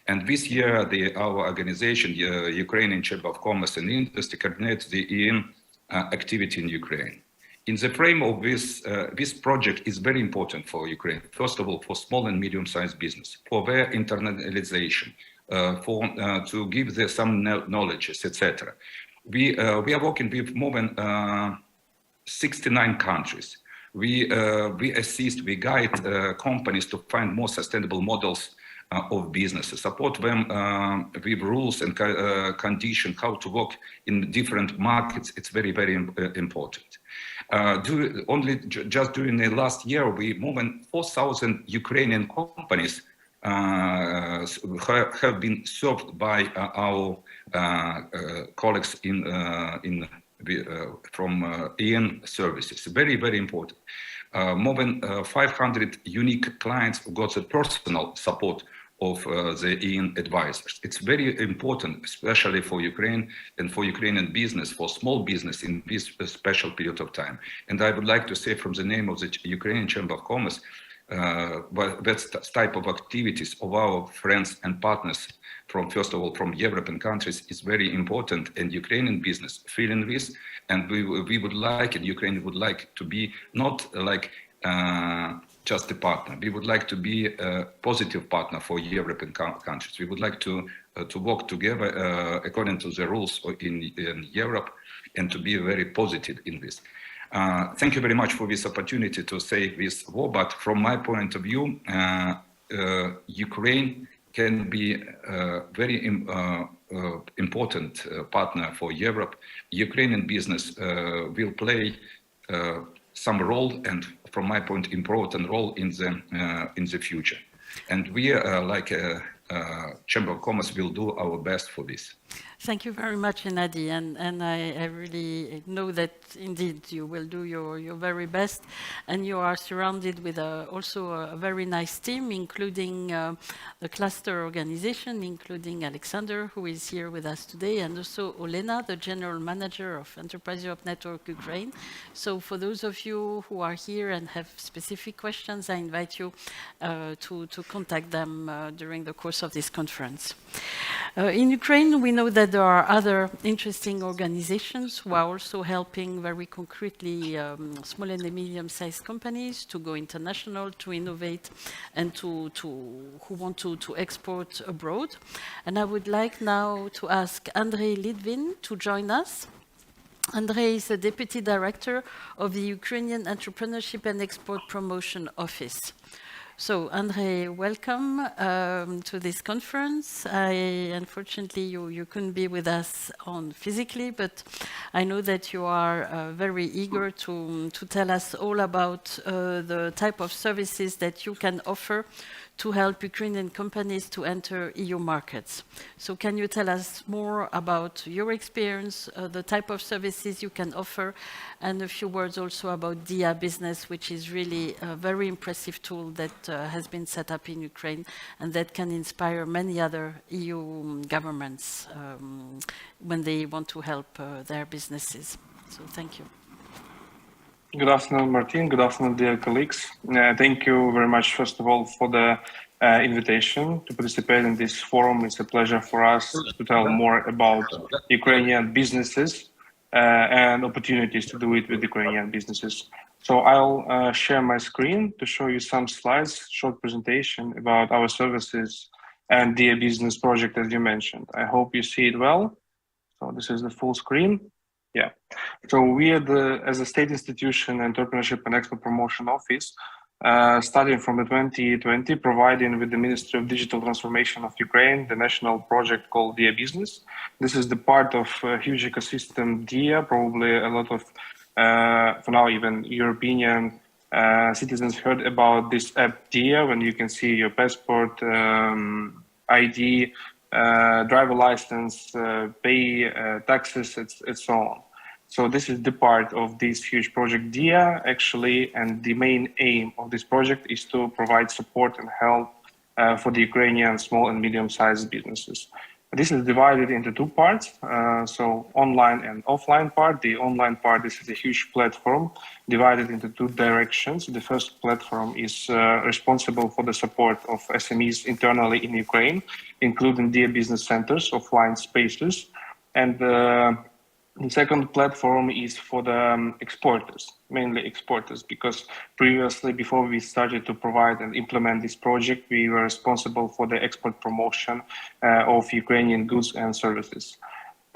And this year, our organization, the Ukrainian Chamber of Commerce and Industry, coordinates the EN activity in Ukraine. In the frame of this, this project is very important for Ukraine. First of all, for small and medium-sized business, for their internationalization, to give them some knowledge, etc. We are working with more than 69 countries. We assist, we guide companies to find more sustainable models of businesses, support them with rules and conditions, how to work in different markets. It's very important. Just during the last year, more than 4,000 Ukrainian companies have been served by our colleagues from EN services. Very important. More than 500 unique clients got the personal support of the EN advisors. It's very important, especially for Ukraine and for Ukrainian business, for small business in this special period of time. And I would like to say from the name of the Ukrainian Chamber of Commerce, that type of activities of our friends and partners first of all, from European countries is very important, and Ukrainian business feeling this, and we would like, and Ukraine would like to be not like just a partner. We would like to be a positive partner for European countries. We would like to work together according to the rules in Europe and to be very positive in this. Thank you very much for this opportunity to say this word, but from my point of view, Ukraine can be a very important partner for Europe. Ukrainian business will play some role, and from my point, important role in the future. And we, like Chamber of Commerce, will do our best for this. Thank you very much, Hennady, and I really know that indeed you will do your very best, and you are surrounded with also a very nice team, including the cluster organization, including Alexander, who is here with us today, and also Olena, the General Manager of Enterprise Europe Network Ukraine. So for those of you who are here and have specific questions, I invite you to contact them during the course of this conference. In Ukraine, we know that there are other interesting organizations who are also helping very concretely small and medium-sized companies to go international, to innovate, and who want to export abroad. And I would like now to ask Andrei Litvin to join us. Andrei is the Deputy Director of the Ukrainian Entrepreneurship and Export Promotion Office. So, Andrei, welcome to this conference. Unfortunately, you couldn't be with us physically, but I know that you are very eager to tell us all about the type of services that you can offer to help Ukrainian companies to enter EU markets. So can you tell us more about your experience, the type of services you can offer, and a few words also about DIA Business, which is really a very impressive tool that has been set up in Ukraine and that can inspire many other EU governments when they want to help their businesses. So thank you. Good afternoon, Martin. Good afternoon, dear colleagues. Thank you very much, first of all, for the invitation to participate in this forum. It's a pleasure for us to tell more about Ukrainian businesses and opportunities to do it with Ukrainian businesses. So I'll share my screen to show you some slides, short presentation about our services and the business project, as you mentioned. I hope you see it well. So this is the full screen. Yeah. So we are as a state institution, Entrepreneurship and Export Promotion Office, starting from the 2020, providing with the Ministry of Digital Transformation of Ukraine, the national project called DIA Business. This is the part of a huge ecosystem DIA, probably a lot of, for now, even European citizens heard about this app DIA, when you can see your passport, ID, driver license, pay taxes, and so on. So this is the part of this huge project DIA, actually, and the main aim of this project is to provide support and help for the Ukrainian small and medium-sized businesses. This is divided into two parts, so online and offline part. The online part, this is a huge platform divided into two directions. The first platform is responsible for the support of SMEs internally in Ukraine, including DIA business centers, offline spaces. And the second platform is for the exporters, mainly exporters, because previously, before we started to provide and implement this project, we were responsible for the export promotion of Ukrainian goods and services.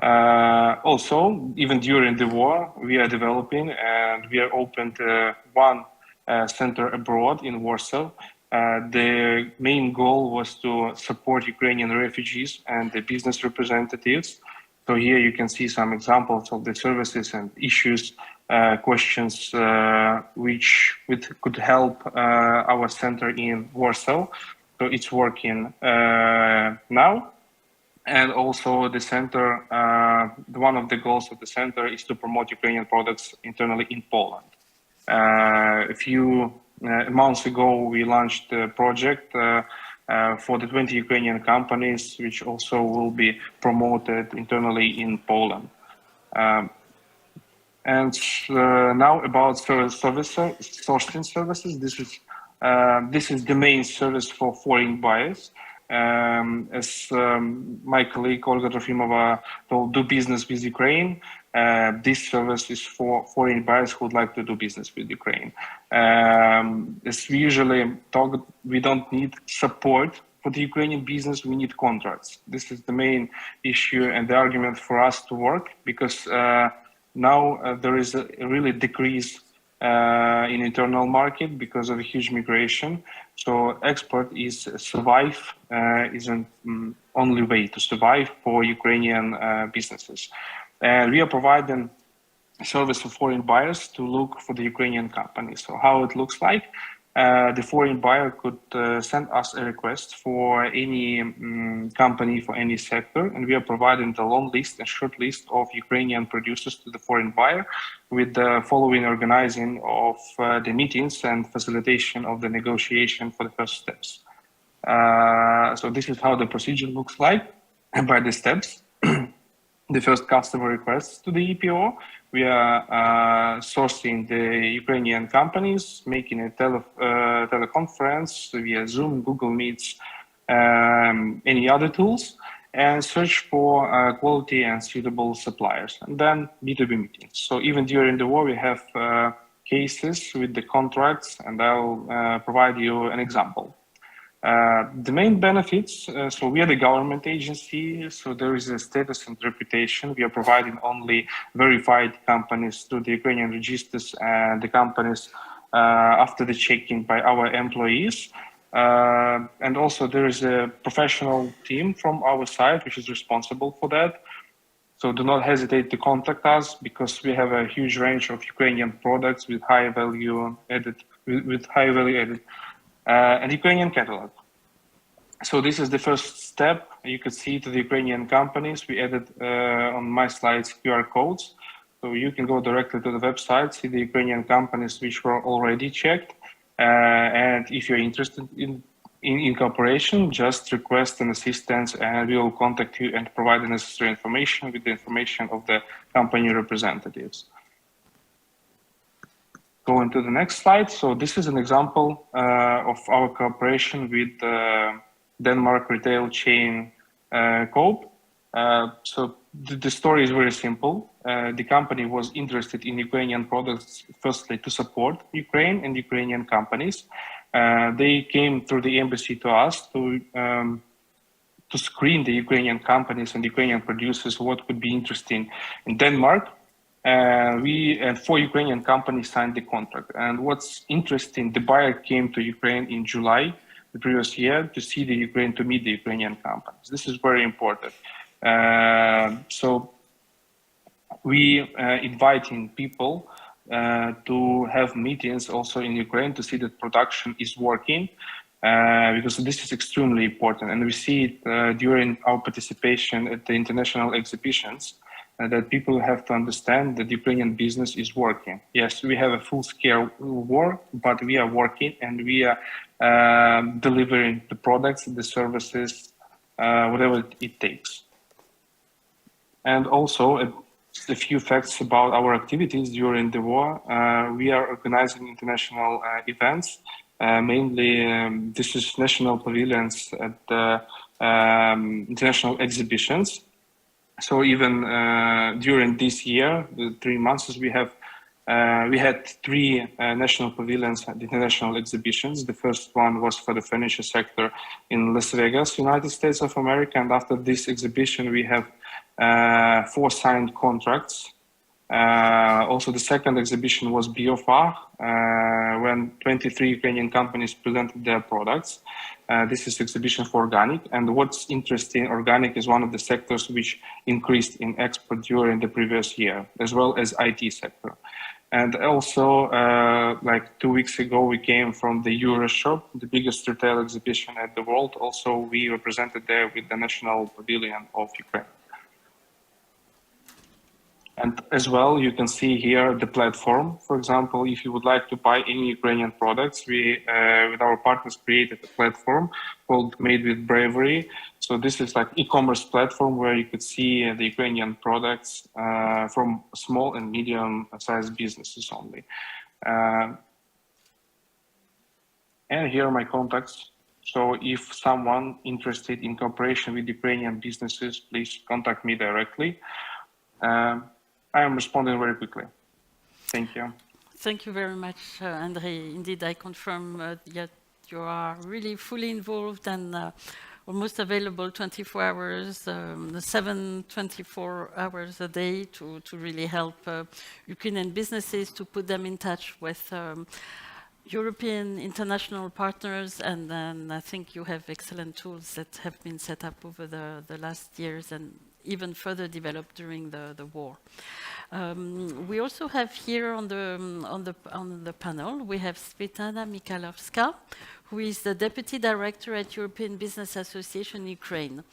Also, even during the war, we are developing and we are opened one center abroad in Warsaw. The main goal was to support Ukrainian refugees and the business representatives. So here you can see some examples of the services and issues, questions which could help our center in Warsaw. So it's working now. And also the center, one of the goals of the center is to promote Ukrainian products internally in Poland. A few months ago, we launched a project for the 20 Ukrainian companies, which also will be promoted internally in Poland. And now about sourcing services. This is the main service for foreign buyers. As my colleague Olga Trofimova told, do business with Ukraine. This service is for foreign buyers who would like to do business with Ukraine. As we usually talk, we don't need support for the Ukrainian business, we need contracts. This is the main issue and the argument for us to work, because now there is a really decrease in internal market because of a huge migration. So export is an only way to survive for Ukrainian businesses. And we are providing a service for foreign buyers to look for the Ukrainian company. So how it looks like, the foreign buyer could send us a request for any company for any sector, and we are providing the long list and short list of Ukrainian producers to the foreign buyer, with the following organizing of the meetings and facilitation of the negotiation for the first steps. So this is how the procedure looks like by the steps. The first customer requests to the EPO. We are sourcing the Ukrainian companies, making a teleconference via Zoom, Google Meets, any other tools, and search for quality and suitable suppliers, and then B2B meetings. So even during the war, we have cases with the contracts, and I'll provide you an example. The main benefits, so we are the government agency, so there is a status and reputation. We are providing only verified companies to the Ukrainian registers and the companies after the checking by our employees. And also there is a professional team from our side which is responsible for that. So do not hesitate to contact us, because we have a huge range of Ukrainian products with high value added, and Ukrainian catalog. So this is the first step. You could see to the Ukrainian companies. We added on my slides QR codes. So you can go directly to the website, see the Ukrainian companies which were already checked. And if you're interested in cooperation, just request an assistance and we will contact you and provide the necessary information with the information of the company representatives. go into the next slide. So this is an example of our cooperation with Denmark retail chain Coop. So the story is very simple. The company was interested in Ukrainian products, firstly to support Ukraine and Ukrainian companies. They came through the embassy to us to screen the Ukrainian companies and Ukrainian producers what could be interesting in Denmark. And 4 Ukrainian companies signed the contract. And what's interesting, the buyer came to Ukraine in July the previous year to see the Ukraine, to meet the Ukrainian companies. This is very important. So we inviting people to have meetings also in Ukraine to see that production is working, because this is extremely important. And we see it during our participation at the international exhibitions, that people have to understand that Ukrainian business is working. Yes, we have a full-scale war, but we are working and we are delivering the products, the services, whatever it takes. And also a few facts about our activities during the war. We are organizing international events. Mainly, this is national pavilions at the international exhibitions. So even during this year, the 3 months, we had 3 national pavilions at international exhibitions. The first one was for the furniture sector in Las Vegas, United States of America. And after this exhibition, we have 4 signed contracts. Also, the second exhibition was BioFar, when 23 Ukrainian companies presented their products. This is exhibition for organic. And what's interesting, organic is one of the sectors which increased in export during the previous year, as well as IT sector. And also, like 2 weeks ago, we came from the Euroshop, the biggest retail exhibition at the world. Also, we represented there with the National Pavilion of Ukraine. And as well, you can see here the platform. For example, if you would like to buy any Ukrainian products, we, with our partners, created a platform called Made with Bravery. So this is like e-commerce platform where you could see the Ukrainian products from small and medium-sized businesses only. And here are my contacts. So if someone interested in cooperation with Ukrainian businesses, please contact me directly. I am responding very quickly. Thank you. Thank you very much, Andrei. Indeed, I confirm that you are really fully involved and almost available 24 hours, 24 hours a day to really help Ukrainian businesses, to put them in touch with European international partners. And then I think you have excellent tools that have been set up over the last years and even further developed during the war. We also have here on the panel, we have Svetlana Mikhailovska, who is the Deputy Director at European Business Association Ukraine.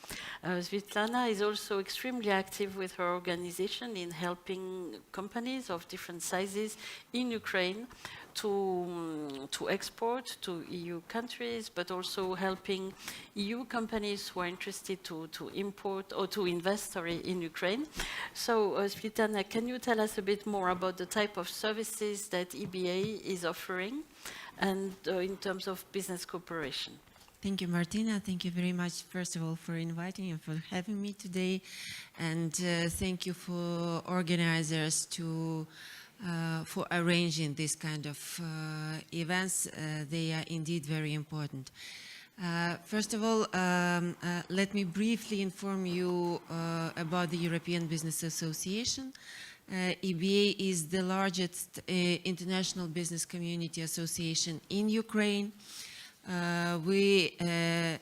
Svetlana is also extremely active with her organization in helping companies of different sizes in Ukraine to export to EU countries, but also helping EU companies who are interested to import or to invest in Ukraine. So, Svetlana, can you tell us a bit more about the type of services that EBA is offering and in terms of business cooperation? Thank you, Martina. Thank you very much, first of all, for inviting and for having me today. And thank you for organizers for arranging this kind of events. They are indeed very important. First of all, let me briefly inform you about the European Business Association. EBA is the largest international business community association in Ukraine. We,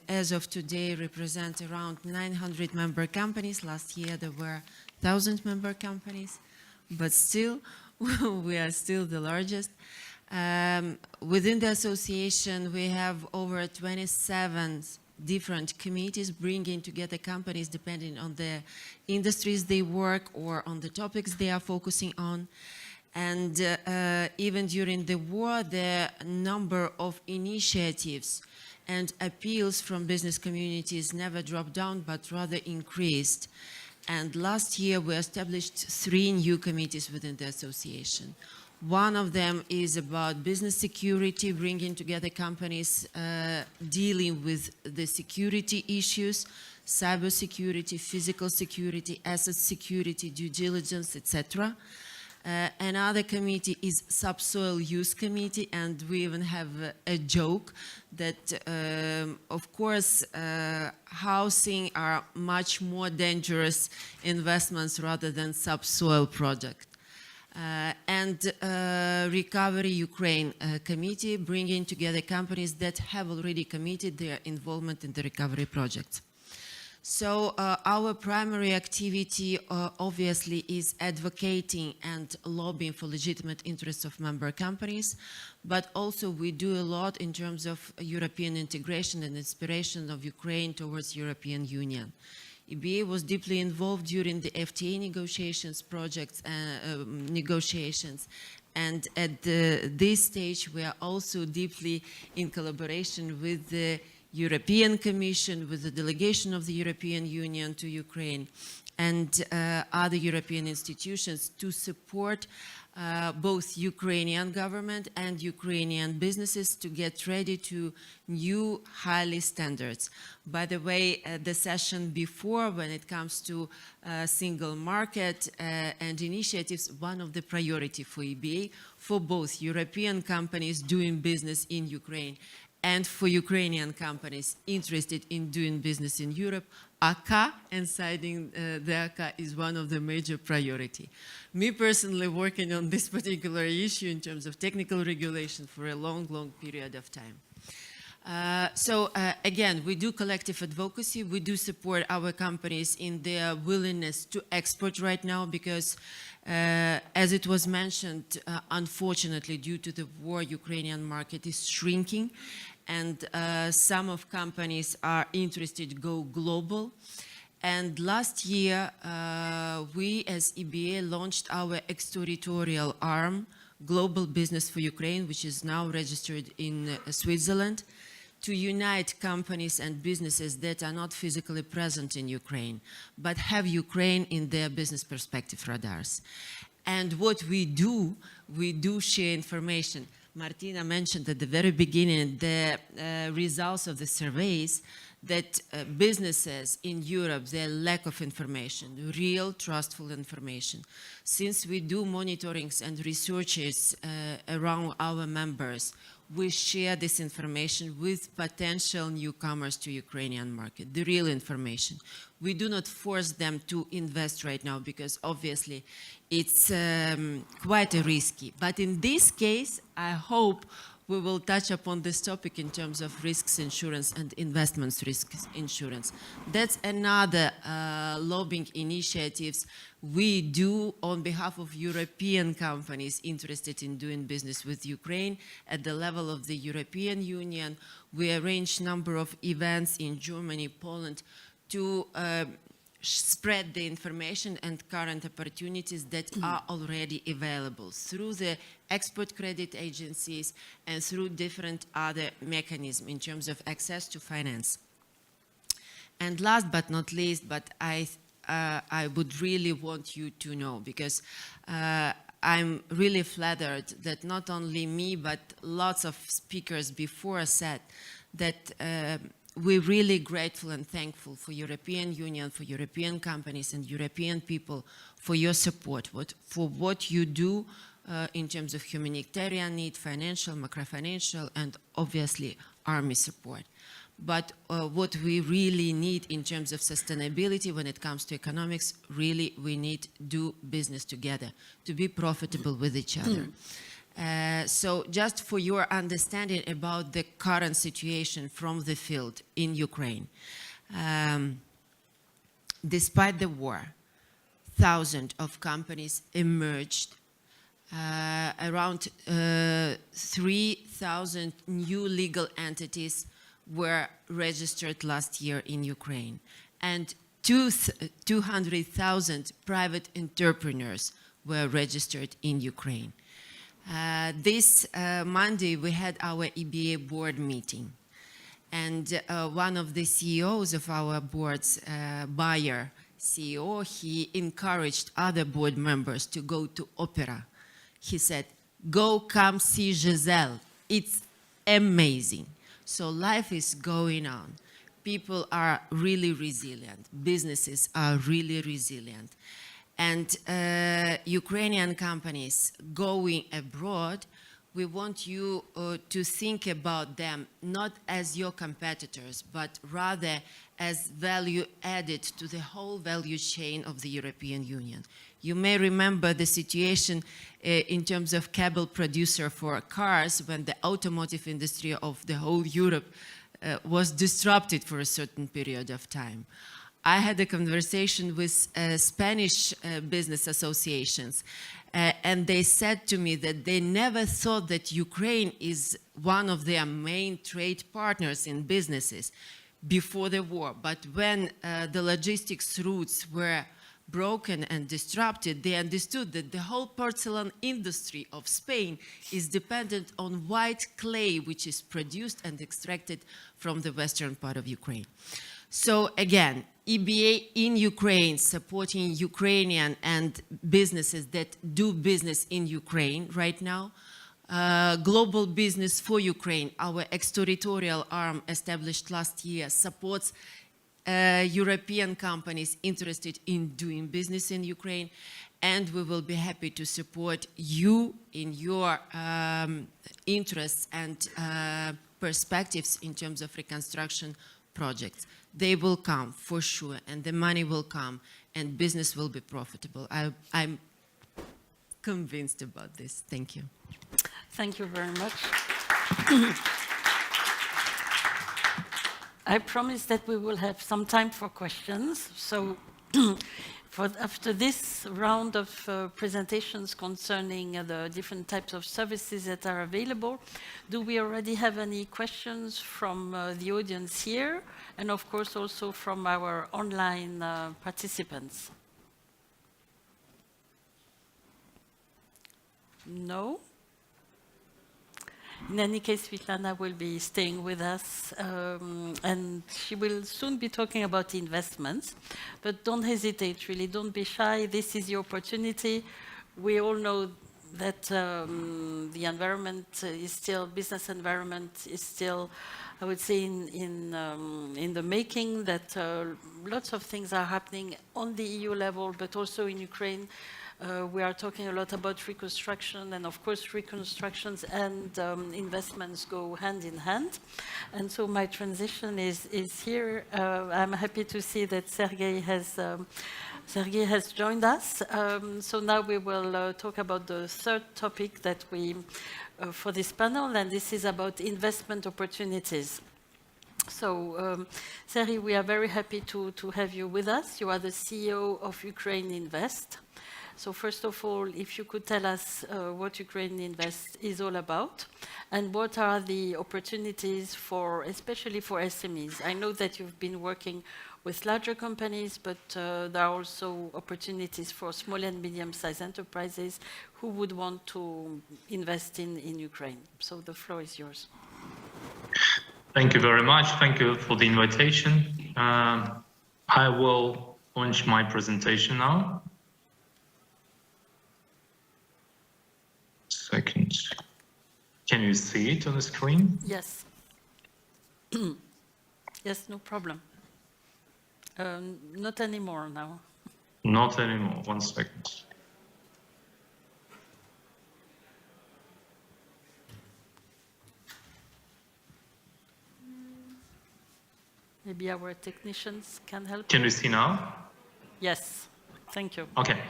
as of today, represent around 900 member companies. Last year there were 1,000 member companies, but still, we are still the largest. Within the association, we have over 27 different committees bringing together companies depending on the industries they work or on the topics they are focusing on. And even during the war, the number of initiatives and appeals from business communities never dropped down, but rather increased. And last year, we established 3 new committees within the association. One of them is about business security, bringing together companies dealing with the security issues, cybersecurity, physical security, asset security, due diligence, etc. Another committee is Subsoil Use Committee, and we even have a joke that, of course, housing are much more dangerous investments rather than subsoil projects. And Recovery Ukraine Committee, bringing together companies that have already committed their involvement in the recovery projects. So our primary activity obviously is advocating and lobbying for legitimate interests of member companies, but also we do a lot in terms of European integration and inspiration of Ukraine towards European Union. EBA was deeply involved during the FTA negotiations, negotiations, and at this stage we are also deeply in collaboration with the European Commission, with the delegation of the European Union to Ukraine and other European institutions to support both Ukrainian government and Ukrainian businesses to get ready to new highly standards. By the way, the session before, when it comes to single market and initiatives, one of the priority for EBA for both European companies doing business in Ukraine and for Ukrainian companies interested in doing business in Europe, ACA and signing the ACA is one of the major priority. Me personally working on this particular issue in terms of technical regulation for a long, long period of time. Again, we do collective advocacy. We do support our companies in their willingness to export right now because as it was mentioned, unfortunately, due to the war, Ukrainian market is shrinking and some of companies are interested to go global. And last year, we as EBA launched our exterritorial arm, Global Business for Ukraine, which is now registered in Switzerland, to unite companies and businesses that are not physically present in Ukraine, but have Ukraine in their business perspective radars. And what we do share information. Martina mentioned at the very beginning the results of the surveys that businesses in Europe, their lack of information, real trustful information. Since we do monitorings and researches around our members, we share this information with potential newcomers to Ukrainian market, the real information. We do not force them to invest right now because obviously it's quite risky. But in this case, I hope we will touch upon this topic in terms of risks insurance and investments risks insurance. That's another lobbying initiatives we do on behalf of European companies interested in doing business with Ukraine. At the level of the European Union, we arrange a number of events in Germany, Poland, to spread the information and current opportunities that are already available through the export credit agencies and through different other mechanisms in terms of access to finance. And last but not least, but I would really want you to know, because I'm really flattered that not only me, but lots of speakers before said that we're really grateful and thankful for European Union, for European companies and European people for your support, for what you do in terms of humanitarian need, financial, macro-financial, and obviously army support. But what we really need in terms of sustainability when it comes to economics, really we need to do business together, to be profitable with each other. So just for your understanding about the current situation from the field in Ukraine, despite the war, thousands of companies emerged. Around 3,000 new legal entities were registered last year in Ukraine, and 200,000 private entrepreneurs were registered in Ukraine. This Monday, we had our EBA board meeting, and one of the CEOs of our boards, Bayer CEO, he encouraged other board members to go to Opera. He said, Go come see Giselle. It's amazing. So life is going on. People are really resilient. Businesses are really resilient. And Ukrainian companies going abroad, we want you to think about them not as your competitors, but rather as value added to the whole value chain of the European Union. You may remember the situation in terms of cable producer for cars when the automotive industry of the whole Europe was disrupted for a certain period of time. I had a conversation with Spanish business associations, and they said to me that they never thought that Ukraine is one of their main trade partners in businesses before the war. But when the logistics routes were broken and disrupted, they understood that the whole porcelain industry of Spain is dependent on white clay, which is produced and extracted from the western part of Ukraine. So again, EBA in Ukraine, supporting Ukrainian and businesses that do business in Ukraine right now. Global Business for Ukraine, our exterritorial arm established last year, supports European companies interested in doing business in Ukraine. And we will be happy to support you in your interests and perspectives in terms of reconstruction projects. They will come for sure, and the money will come, and business will be profitable. I'm convinced about this. Thank you. Thank you very much. I promise that we will have some time for questions. So after this round of presentations concerning the different types of services that are available, do we already have any questions from the audience here? And of course also from our online participants? No? In any case, Svetlana will be staying with us, and she will soon be talking about investments. But don't hesitate, really, don't be shy. This is your opportunity. We all know that the environment is still, business environment is still, I would say, in the making, that lots of things are happening on the EU level, but also in Ukraine. We are talking a lot about reconstruction, and of course reconstructions and investments go hand in hand. And so my transition is here. I'm happy to see that Sergei has joined us. So now we will talk about the third topic that we, for this panel, and this is about investment opportunities. So, Sergei, we are very happy to have you with us. You are the CEO of Ukraine Invest. So first of all, if you could tell us what Ukraine Invest is all about, and what are the opportunities for, especially for SMEs. I know that you've been working with larger companies, but there are also opportunities for small and medium-sized enterprises who would want to invest in Ukraine. So the floor is yours. Thank you very much. Thank you for the invitation. I will launch my presentation now. Second. Can you see it on the screen? Yes. Yes, no problem. Not anymore now. Not anymore. 1 second. Maybe our technicians can help. Can you see now? Yes. Thank you. Okay.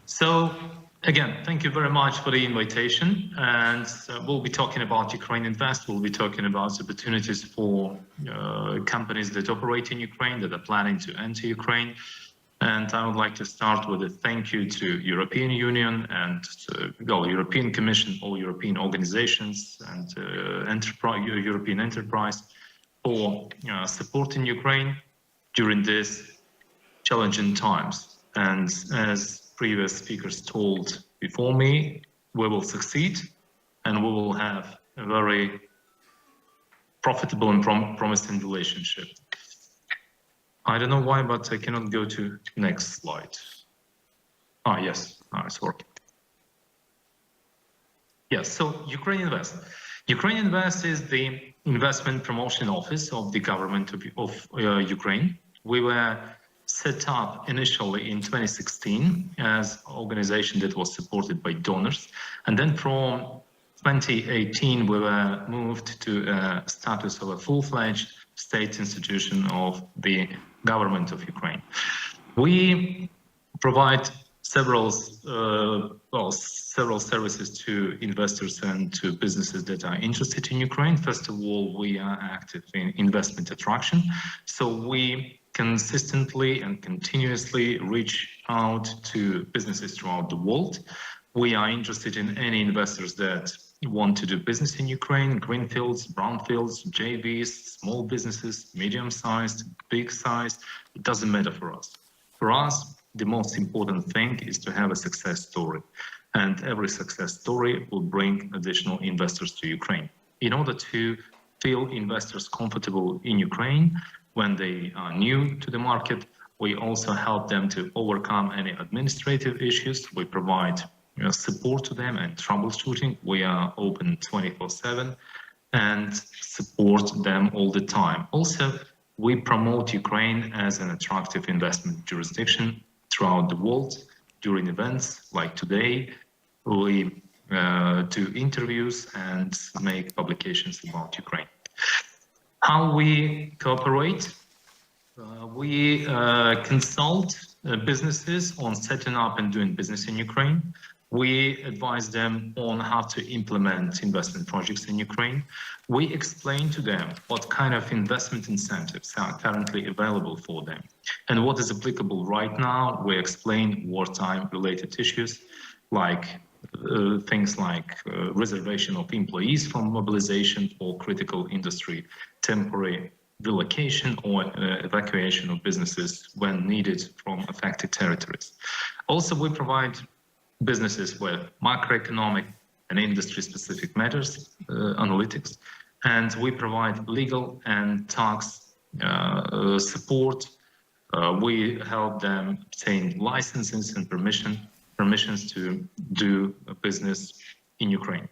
So again, thank you very much for the invitation. And we'll be talking about Ukraine Invest. We'll be talking about opportunities for companies that operate in Ukraine, that are planning to enter Ukraine. And I would like to start with a thank you to European Union and to European Commission, all European organizations and European enterprise for supporting Ukraine during these challenging times. And as previous speakers told before me, we will succeed and we will have a very profitable and promising relationship. I don't know why, but I cannot go to next slide. Ah, yes, it's working. Yes, so Ukraine Invest. Ukraine Invest is the investment promotion office of the government of Ukraine. We were set up initially in 2016 as an organization that was supported by donors. And then from 2018, we were moved to a status of a full-fledged state institution of the government of Ukraine. We provide several services to investors and to businesses that are interested in Ukraine. First of all, we are active in investment attraction. So we consistently and continuously reach out to businesses throughout the world. We are interested in any investors that want to do business in Ukraine, greenfields, brownfields, JVs, small businesses, medium-sized, big-sized. It doesn't matter for us. For us, the most important thing is to have a success story, and every success story will bring additional investors to Ukraine. In order to feel investors comfortable in Ukraine when they are new to the market, we also help them to overcome any administrative issues. We provide support to them and troubleshooting. We are open 24/7 and support them all the time. Also, we promote Ukraine as an attractive investment jurisdiction throughout the world. During events like today, we do interviews and make publications about Ukraine. How we cooperate? We consult businesses on setting up and doing business in Ukraine. We advise them on how to implement investment projects in Ukraine. We explain to them what kind of investment incentives are currently available for them and what is applicable right now. We explain wartime-related issues like things like reservation of employees from mobilization for critical industry, temporary relocation or evacuation of businesses when needed from affected territories. Also, we provide businesses with macroeconomic and industry-specific matters, analytics, and we provide legal and tax support. We help them obtain licenses and permissions to do business in Ukraine.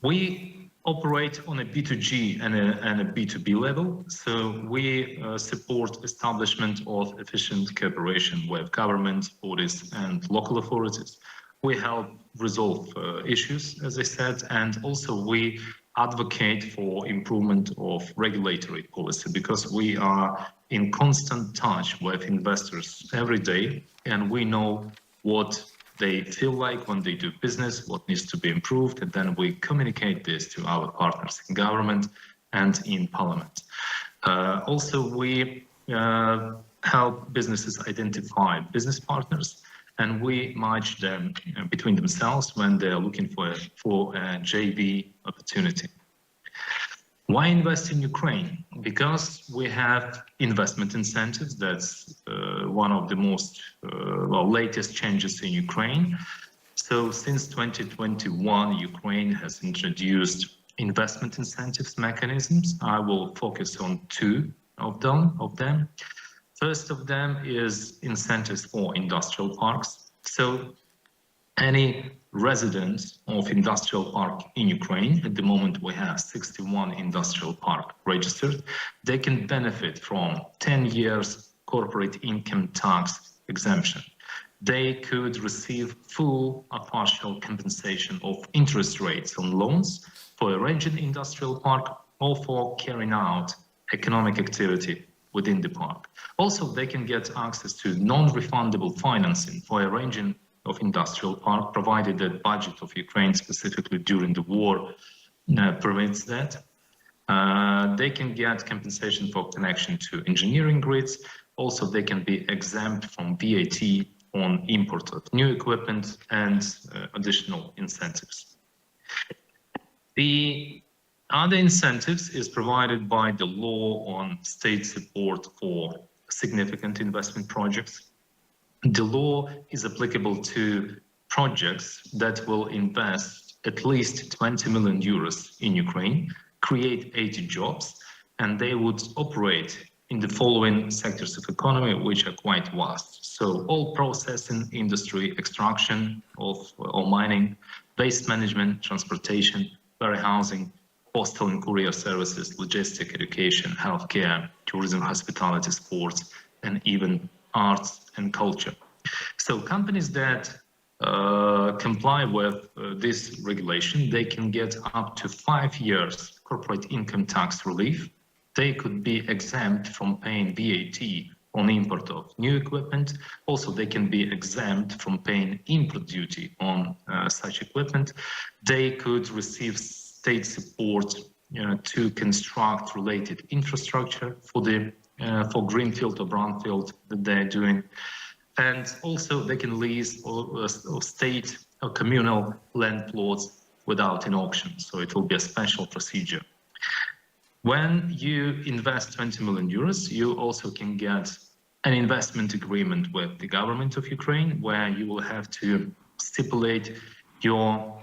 We operate on a B2G and a B2B level. So we support establishment of efficient cooperation with government bodies and local authorities. We help resolve issues, as I said, and also we advocate for improvement of regulatory policy because we are in constant touch with investors every day, and we know what they feel like when they do business, what needs to be improved, and then we communicate this to our partners in government and in parliament. Also, we help businesses identify business partners, and we match them between themselves when they're looking for a JV opportunity. Why invest in Ukraine? Because we have investment incentives. That's one of the most latest changes in Ukraine. So since 2021, Ukraine has introduced investment incentives mechanisms. I will focus on two of them. First of them is incentives for industrial parks. So any resident of industrial park in Ukraine, at the moment we have 61 industrial park registered, they can benefit from 10 years corporate income tax exemption. They could receive full or partial compensation of interest rates on loans for arranging industrial park or for carrying out economic activity within the park. Also, they can get access to non-refundable financing for arranging of industrial park, provided that budget of Ukraine, specifically during the war, permits that. They can get compensation for connection to engineering grids. Also, they can be exempt from VAT on import of new equipment and additional incentives. The other incentives is provided by the law on state support for significant investment projects. The law is applicable to projects that will invest at least 20 million euros in Ukraine, create 80 jobs, and they would operate in the following sectors of economy, which are quite vast. So all processing industry, extraction or mining, waste management, transportation, warehousing, postal and courier services, logistics, education, healthcare, tourism, hospitality, sports, and even arts and culture. So companies that comply with this regulation, they can get up to 5 years corporate income tax relief. They could be exempt from paying VAT on import of new equipment. Also, they can be exempt from paying import duty on such equipment. They could receive state support to construct related infrastructure for the for greenfield or brownfield that they're doing. And also they can lease or state or communal land plots without an auction. So it will be a special procedure. When you invest 20 million euros, you also can get an investment agreement with the government of Ukraine, where you will have to stipulate your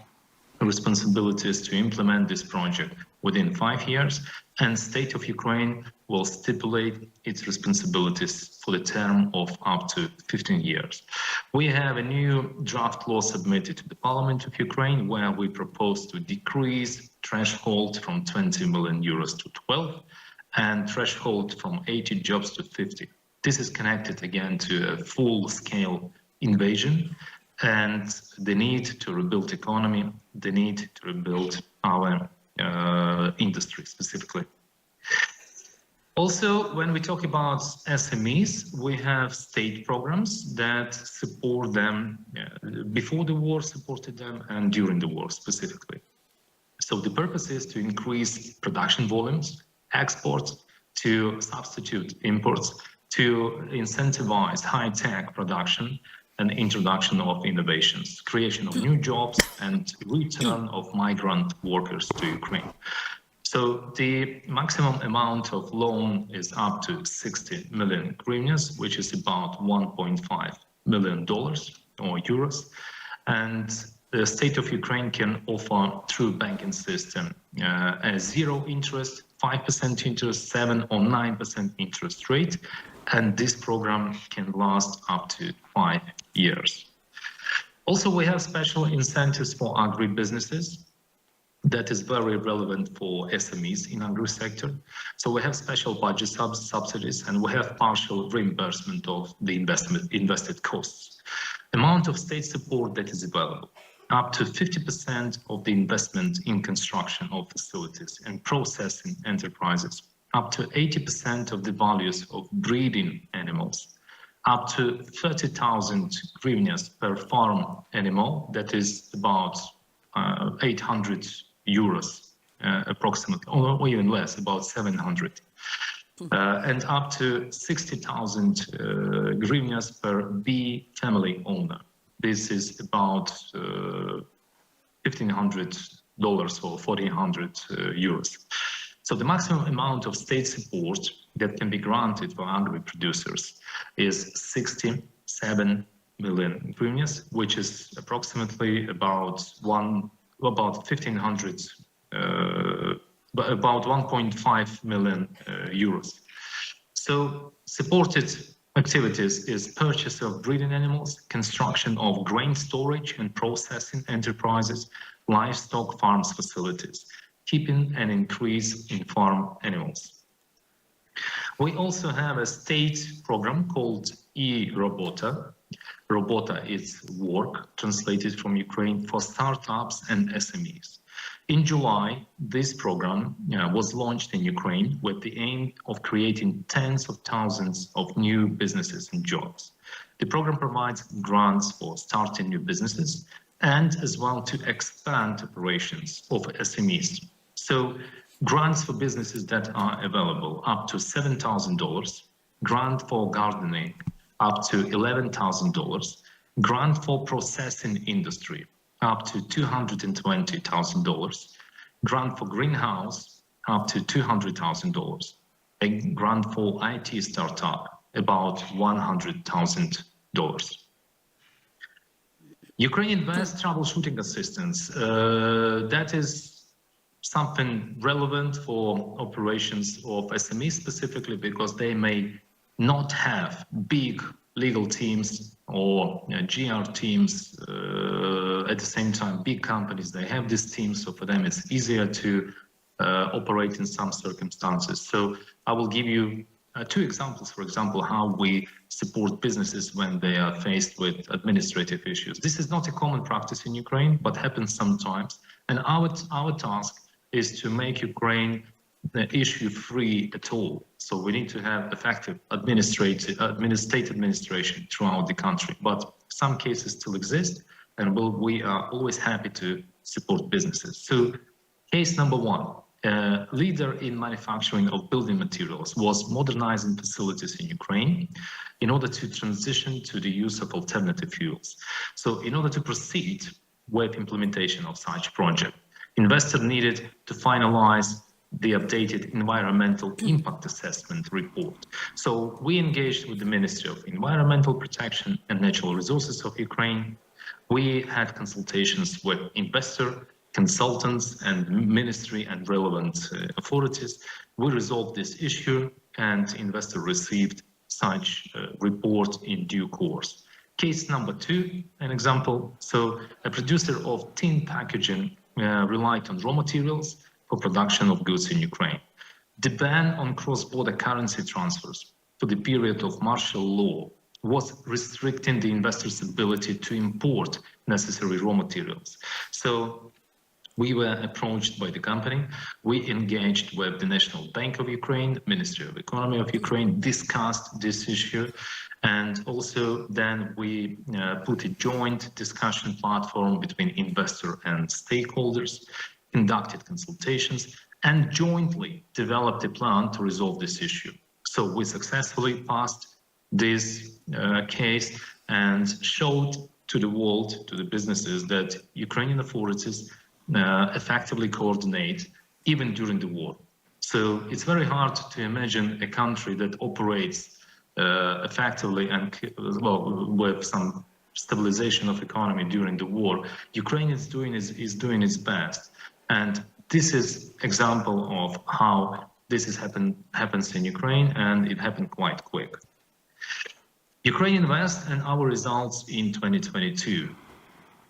responsibilities to implement this project within 5 years, and State of Ukraine will stipulate its responsibilities for the term of up to 15 years. We have a new draft law submitted to the Parliament of Ukraine, where we propose to decrease threshold from 20 million euros to 12, and threshold from 80 jobs to 50. This is connected again to a full-scale invasion and the need to rebuild economy, the need to rebuild our industry specifically. Also, when we talk about SMEs, we have state programs that support them before the war, supported them, and during the war specifically. So the purpose is to increase production volumes, exports, to substitute imports, to incentivize high-tech production and introduction of innovations, creation of new jobs, and return of migrant workers to Ukraine. So the maximum amount of loan is up to 60 million hryvnias, which is about $1.5 million or euros. And the state of Ukraine can offer through banking system a 0 interest, 5% interest, 7 or 9% interest rate. And this program can last up to 5 years. Also, we have special incentives for agri-businesses. That is very relevant for SMEs in agri-sector. So we have special budget subsidies, and we have partial reimbursement of the invested costs. Amount of state support that is available, up to 50% of the investment in construction of facilities and processing enterprises, up to 80% of the values of breeding animals, up to 30,000 hryvnias per farm animal, that is about 800 euros approximately, or even less, about 700. And up to 60,000 hryvnias per bee family owner. This is about $1,500 or 1,400 euros. So the maximum amount of state support that can be granted for agri-producers is 67 million hryvnias, which is approximately about 1,500, about 1.5 million euros. So supported activities is purchase of breeding animals, construction of grain storage and processing enterprises, livestock farms facilities, keeping an increase in farm animals. We also have a state program called e-Robota. Robota is work, translated from Ukraine, for startups and SMEs. In July, this program was launched in Ukraine with the aim of creating tens of thousands of new businesses and jobs. The program provides grants for starting new businesses and as well to expand operations of SMEs. So grants for businesses that are available up to $7,000, grant for gardening up to $11,000, grant for processing industry up to $220,000, grant for greenhouse up to $200,000, a grant for IT startup about $100,000. Ukraine Invest troubleshooting assistance, that is something relevant for operations of SMEs specifically because they may not have big legal teams or GR teams at the same time, big companies, they have this team, so for them it's easier to operate in some circumstances. So I will give you two examples, for example, how we support businesses when they are faced with administrative issues. This is not a common practice in Ukraine, but happens sometimes. And our task is to make Ukraine issue-free at all. So we need to have effective state administration throughout the country. But some cases still exist, and we are always happy to support businesses. So case number one, a leader in manufacturing of building materials was modernizing facilities in Ukraine in order to transition to the use of alternative fuels. So in order to proceed with implementation of such project, investor needed to finalize the updated environmental impact assessment report. So we engaged with the Ministry of Environmental Protection and Natural Resources of Ukraine. We had consultations with investor, consultants and ministry and relevant authorities. We resolved this issue and investor received such report in due course. Case number two, an example. So a producer of tin packaging relied on raw materials for production of goods in Ukraine. The ban on cross-border currency transfers to the period of martial law was restricting the investor's ability to import necessary raw materials. So we were approached by the company. We engaged with the National Bank of Ukraine, Ministry of Economy of Ukraine, discussed this issue, and also then we put a joint discussion platform between investor and stakeholders, conducted consultations, and jointly developed a plan to resolve this issue. So we successfully passed this case and showed to the world, to the businesses, that Ukrainian authorities effectively coordinate even during the war. So it's very hard to imagine a country that operates effectively and with some stabilization of economy during the war. Ukraine is doing its best, and this is example of how this happens in Ukraine, and it happened quite quick. Ukraine Invest and our results in 2022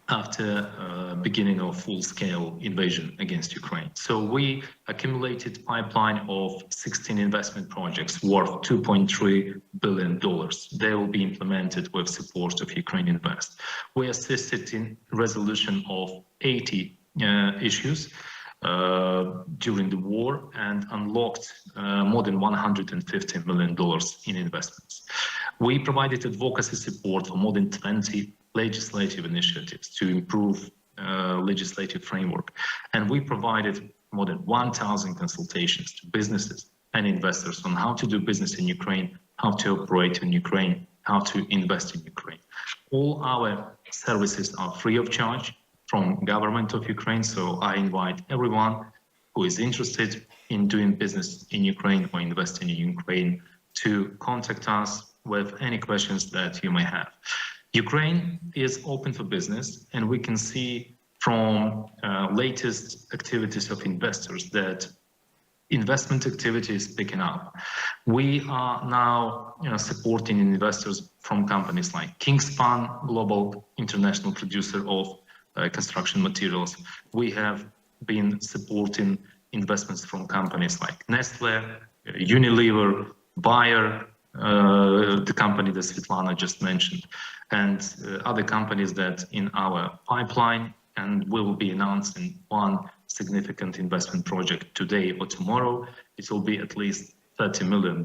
after beginning of full-scale invasion against Ukraine. So we accumulated pipeline of 16 investment projects worth $2.3 billion. They will be implemented with support of Ukraine Invest. We assisted in resolution of 80 issues during the war and unlocked more than $150 million in investments. We provided advocacy support for more than 20 legislative initiatives to improve legislative framework. And we provided more than 1,000 consultations to businesses and investors on how to do business in Ukraine, how to operate in Ukraine, how to invest in Ukraine. All our services are free of charge from government of Ukraine. So I invite everyone who is interested in doing business in Ukraine or investing in Ukraine to contact us with any questions that you may have. Ukraine is open for business, and we can see from latest activities of investors that investment activity is picking up. We are now supporting investors from companies like Kingspan, global international producer of construction materials. We have been supporting investments from companies like Nestle, Unilever, Bayer, the company that Svetlana just mentioned, and other companies that in our pipeline, and we will be announcing one significant investment project today or tomorrow. It will be at least $30 million,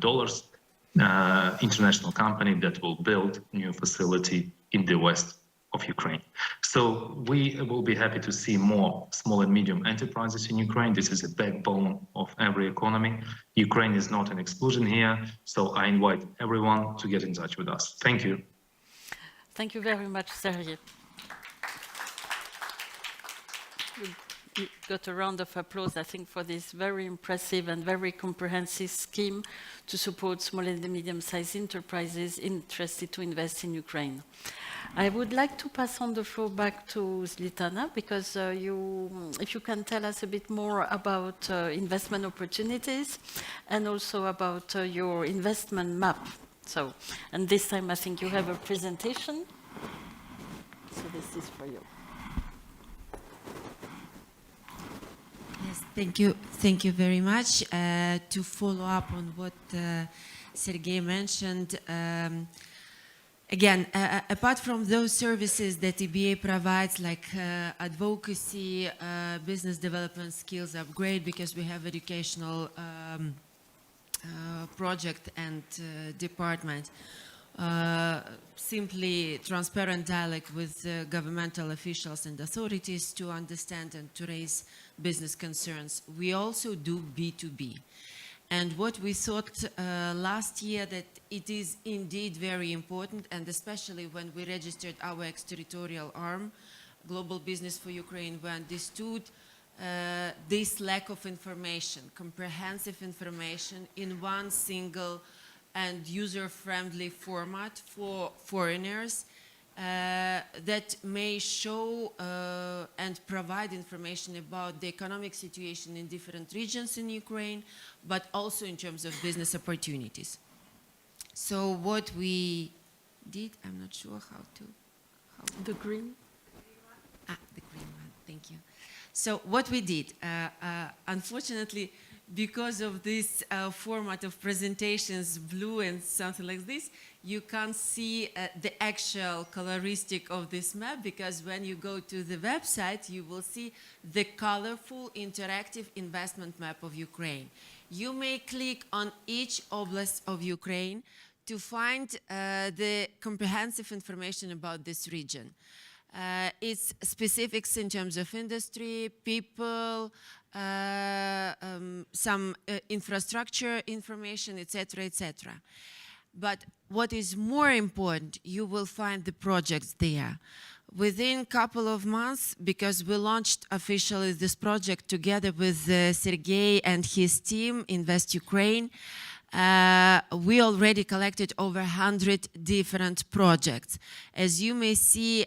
international company that will build new facility in the west of Ukraine. So we will be happy to see more small and medium enterprises in Ukraine. This is a backbone of every economy. Ukraine is not an exclusion here, so I invite everyone to get in touch with us. Thank you. Thank you very much, Sergey. You got a round of applause, I think, for this very impressive and very comprehensive scheme to support small and medium-sized enterprises interested to invest in Ukraine. I would like to pass on the floor back to Svetlana, because if you can tell us a bit more about investment opportunities and also about your investment map. So, and this time I think you have a presentation. So this is for you. Thank you very much. To follow up on what Sergei mentioned, again, apart from those services that EBA provides, like advocacy, business development skills upgrade, because we have educational project and department, simply transparent dialogue with governmental officials and authorities to understand and to raise business concerns. We also do B2B. And what we thought last year that it is indeed very important, and especially when we registered our exterritorial arm, Global Business for Ukraine, we understood this lack of information, comprehensive information in one single and user-friendly format for foreigners that may show and provide information about the economic situation in different regions in Ukraine, but also in terms of business opportunities. So what we did, I'm not sure how to... The green? The green one, thank you. So what we did, unfortunately, because of this format of presentations, blue and something like this, you can't see the actual coloristic of this map, because when you go to the website, you will see the colorful interactive investment map of Ukraine. You may click on each oblast of Ukraine to find the comprehensive information about this region. Its specifics in terms of industry, people, some infrastructure information, etc., etc. But what is more important, you will find the projects there. Within a couple of months, because we launched officially this project together with Sergei and his team, Invest Ukraine, we already collected over 100 different projects. As you may see,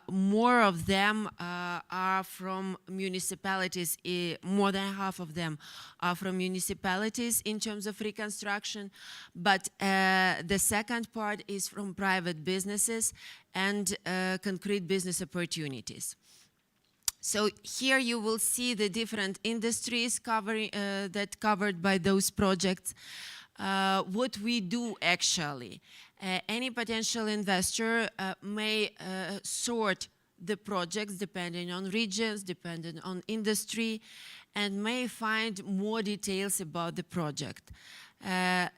more of them are from municipalities, more than half of them are from municipalities in terms of reconstruction, but the second part is from private businesses and concrete business opportunities. So here you will see the different industries that covered by those projects. What we do actually, any potential investor may sort the projects depending on regions, depending on industry, and may find more details about the project.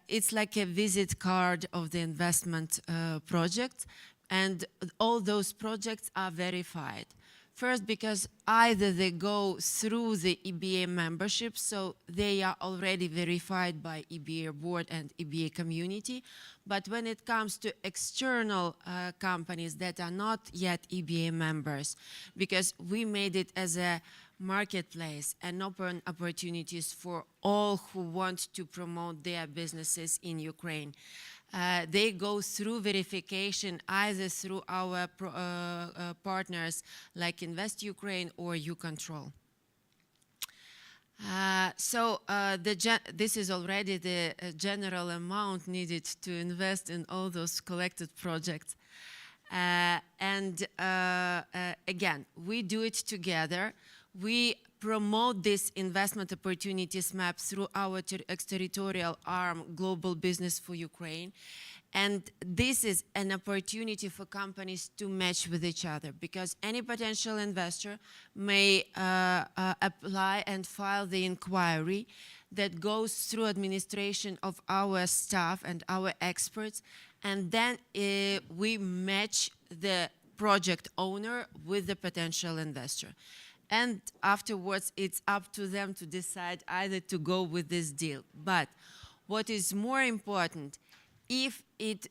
It's like a visit card of the investment project, and all those projects are verified. First, because either they go through the EBA membership, so they are already verified by EBA board and EBA community. But when it comes to external companies that are not yet EBA members, because we made it as a marketplace and open opportunities for all who want to promote their businesses in Ukraine. They go through verification either through our partners like Invest Ukraine or YouControl. This is already the general amount needed to invest in all those collected projects. Again, we do it together. We promote this investment opportunities map through our exterritorial arm, Global Business for Ukraine. And this is an opportunity for companies to match with each other, because any potential investor may apply and file the inquiry that goes through administration of our staff and our experts, and then we match the project owner with the potential investor. And afterwards, it's up to them to decide either to go with this deal. But what is more important, if it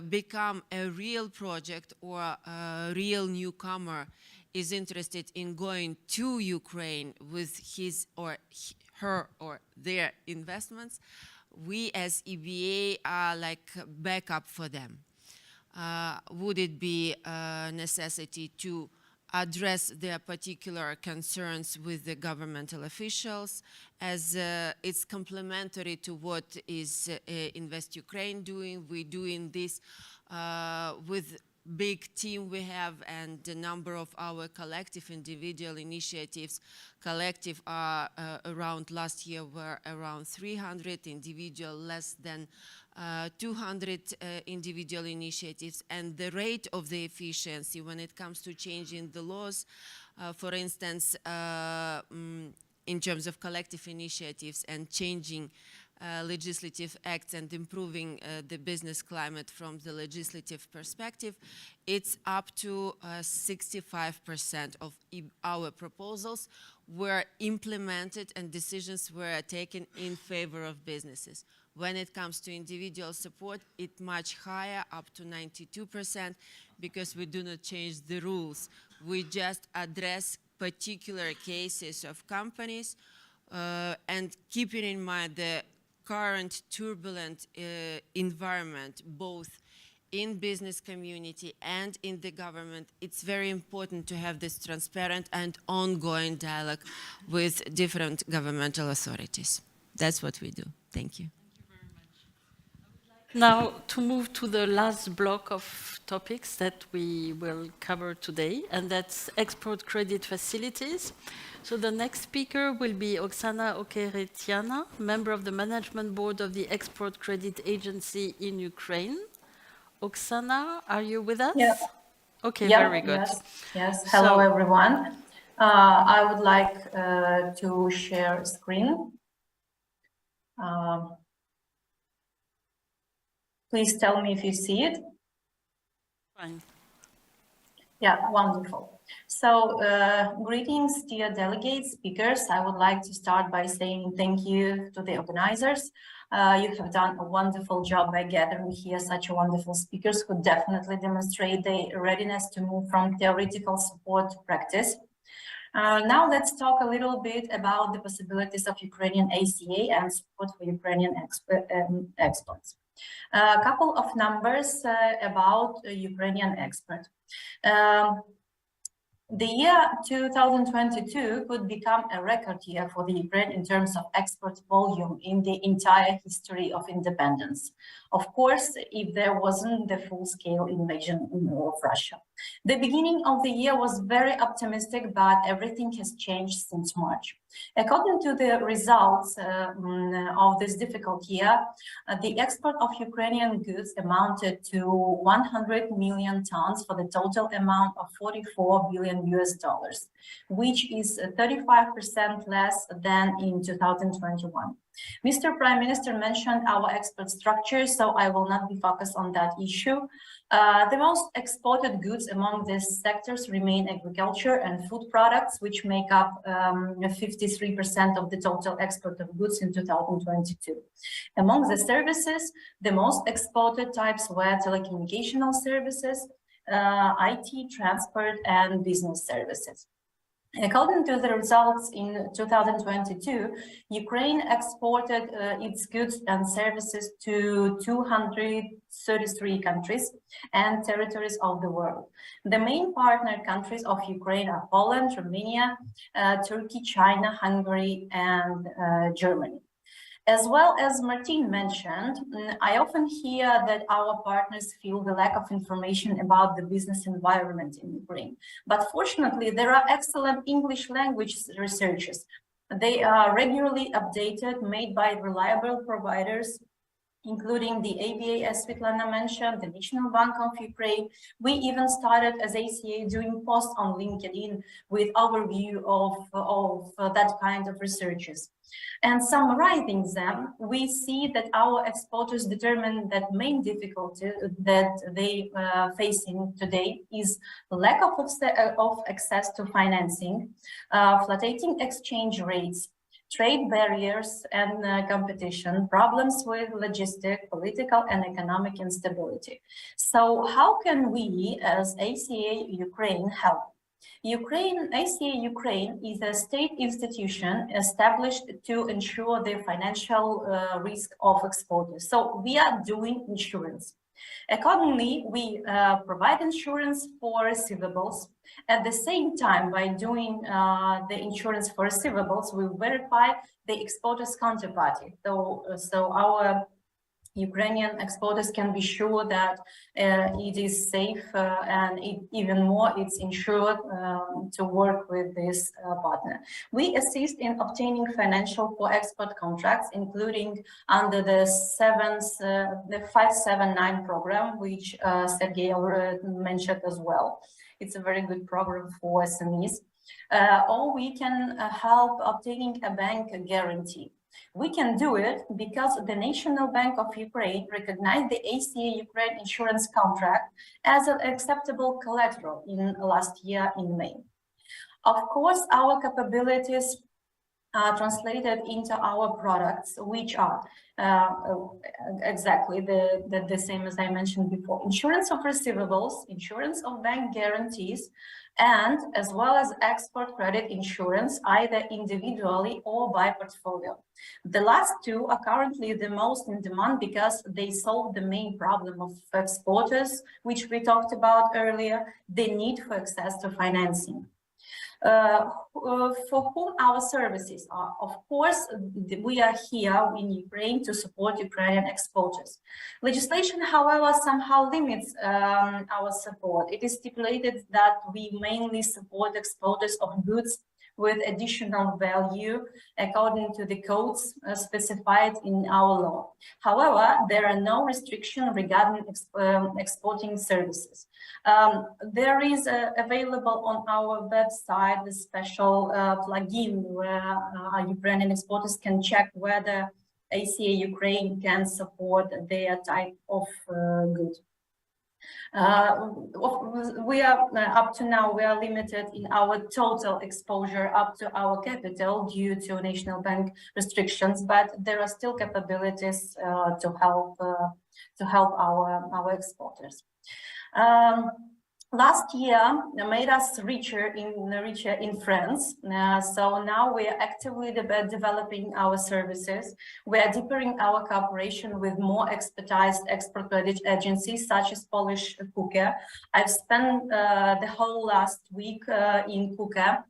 become a real project or a real newcomer is interested in going to Ukraine with his or her or their investments, we as EBA are like backup for them. Would it be a necessity to address their particular concerns with the governmental officials, as it's complementary to what is Invest Ukraine doing. We're doing this with big team we have and the number of our collective individual initiatives. Collective are around last year were around 300 individual, less than 200 individual initiatives, and the rate of the efficiency when it comes to changing the laws, for instance, in terms of collective initiatives and changing legislative acts and improving the business climate from the legislative perspective, it's up to 65% of our proposals were implemented and decisions were taken in favor of businesses. When it comes to individual support, it's much higher, up to 92%, because we do not change the rules. We just address particular cases of companies and keeping in mind the current turbulent environment, both in business community and in the government, it's very important to have this transparent and ongoing dialogue with different governmental authorities. That's what we do. Thank you. Now, to move to the last block of topics that we will cover today, and that's export credit facilities. So the next speaker will be Oksana Okeretiana, member of the management board of the Export Credit Agency in Ukraine. Oksana, are you with us? Yeah. Okay, yeah, very good. Yes. Hello, everyone. I would like to share screen. Please tell me if you see it. Fine. Yeah, wonderful. So, greetings, dear delegates, speakers. I would like to start by saying thank you to the organizers. You have done a wonderful job by gathering here such wonderful speakers who definitely demonstrate their readiness to move from theoretical support to practice. Now let's talk a little bit about the possibilities of Ukrainian ACA and support for Ukrainian exports. A couple of numbers about Ukrainian export. The year 2022 could become a record year for the Ukraine in terms of export volume in the entire history of independence. Of course, if there wasn't the full-scale invasion of Russia. The beginning of the year was very optimistic, but everything has changed since March. According to the results of this difficult year, the export of Ukrainian goods amounted to 100 million tons for the total amount of $44 billion, which is 35% less than in 2021. Mr. Prime Minister mentioned our export structure, so I will not be focused on that issue. The most exported goods among these sectors remain agriculture and food products, which make up 53% of the total export of goods in 2022. Among the services, the most exported types were telecommunicational services, IT, transport, and business services. According to the results in 2022, Ukraine exported its goods and services to 233 countries and territories of the world. The main partner countries of Ukraine are Poland, Romania, Turkey, China, Hungary, and Germany. As well as Martin mentioned, I often hear that our partners feel the lack of information about the business environment in Ukraine. But fortunately, there are excellent English language researches. They are regularly updated, made by reliable providers, including the ABA, as Svetlana mentioned, the National Bank of Ukraine. We even started as ACA doing posts on LinkedIn with overview of that kind of researches. And summarizing them, we see that our exporters determine that main difficulty that they facing today is lack of access to financing, fluctuating exchange rates, trade barriers and competition, problems with logistic, political and economic instability. So how can we as ACA Ukraine help? ACA Ukraine is a state institution established to ensure the financial risk of exporters. So we are doing insurance. Accordingly, we provide insurance for receivables. At the same time, by doing the insurance for receivables, we verify the exporter's counterparty. So our Ukrainian exporters can be sure that it is safe and even more it's insured to work with this partner. We assist in obtaining financial for export contracts, including under the 579 program, which Sergei already mentioned as well. It's a very good program for SMEs. Or we can help obtaining a bank guarantee. We can do it because the National Bank of Ukraine recognized the ACA Ukraine insurance contract as an acceptable collateral in last year in May. Of course, our capabilities are translated into our products, which are exactly the same as I mentioned before. Insurance of receivables, insurance of bank guarantees, and as well as export credit insurance, either individually or by portfolio. The last two are currently the most in demand because they solve the main problem of exporters, which we talked about earlier, the need for access to financing. For whom our services are. Of course, we are here in Ukraine to support Ukrainian exporters. Legislation, however, somehow limits our support. It is stipulated that we mainly support exporters of goods with additional value according to the codes specified in our law. However, there are no restrictions regarding exporting services. There is available on our website a special plugin where Ukrainian exporters can check whether ACA Ukraine can support their type of good. We are up to now, we are limited in our total exposure up to our capital due to national bank restrictions, but there are still capabilities to help our exporters. Last year made us richer in France. So now we are actively developing our services. We are deepening our cooperation with more expertized export credit agencies such as Polish KUKE. I've spent the whole last week in KUKE.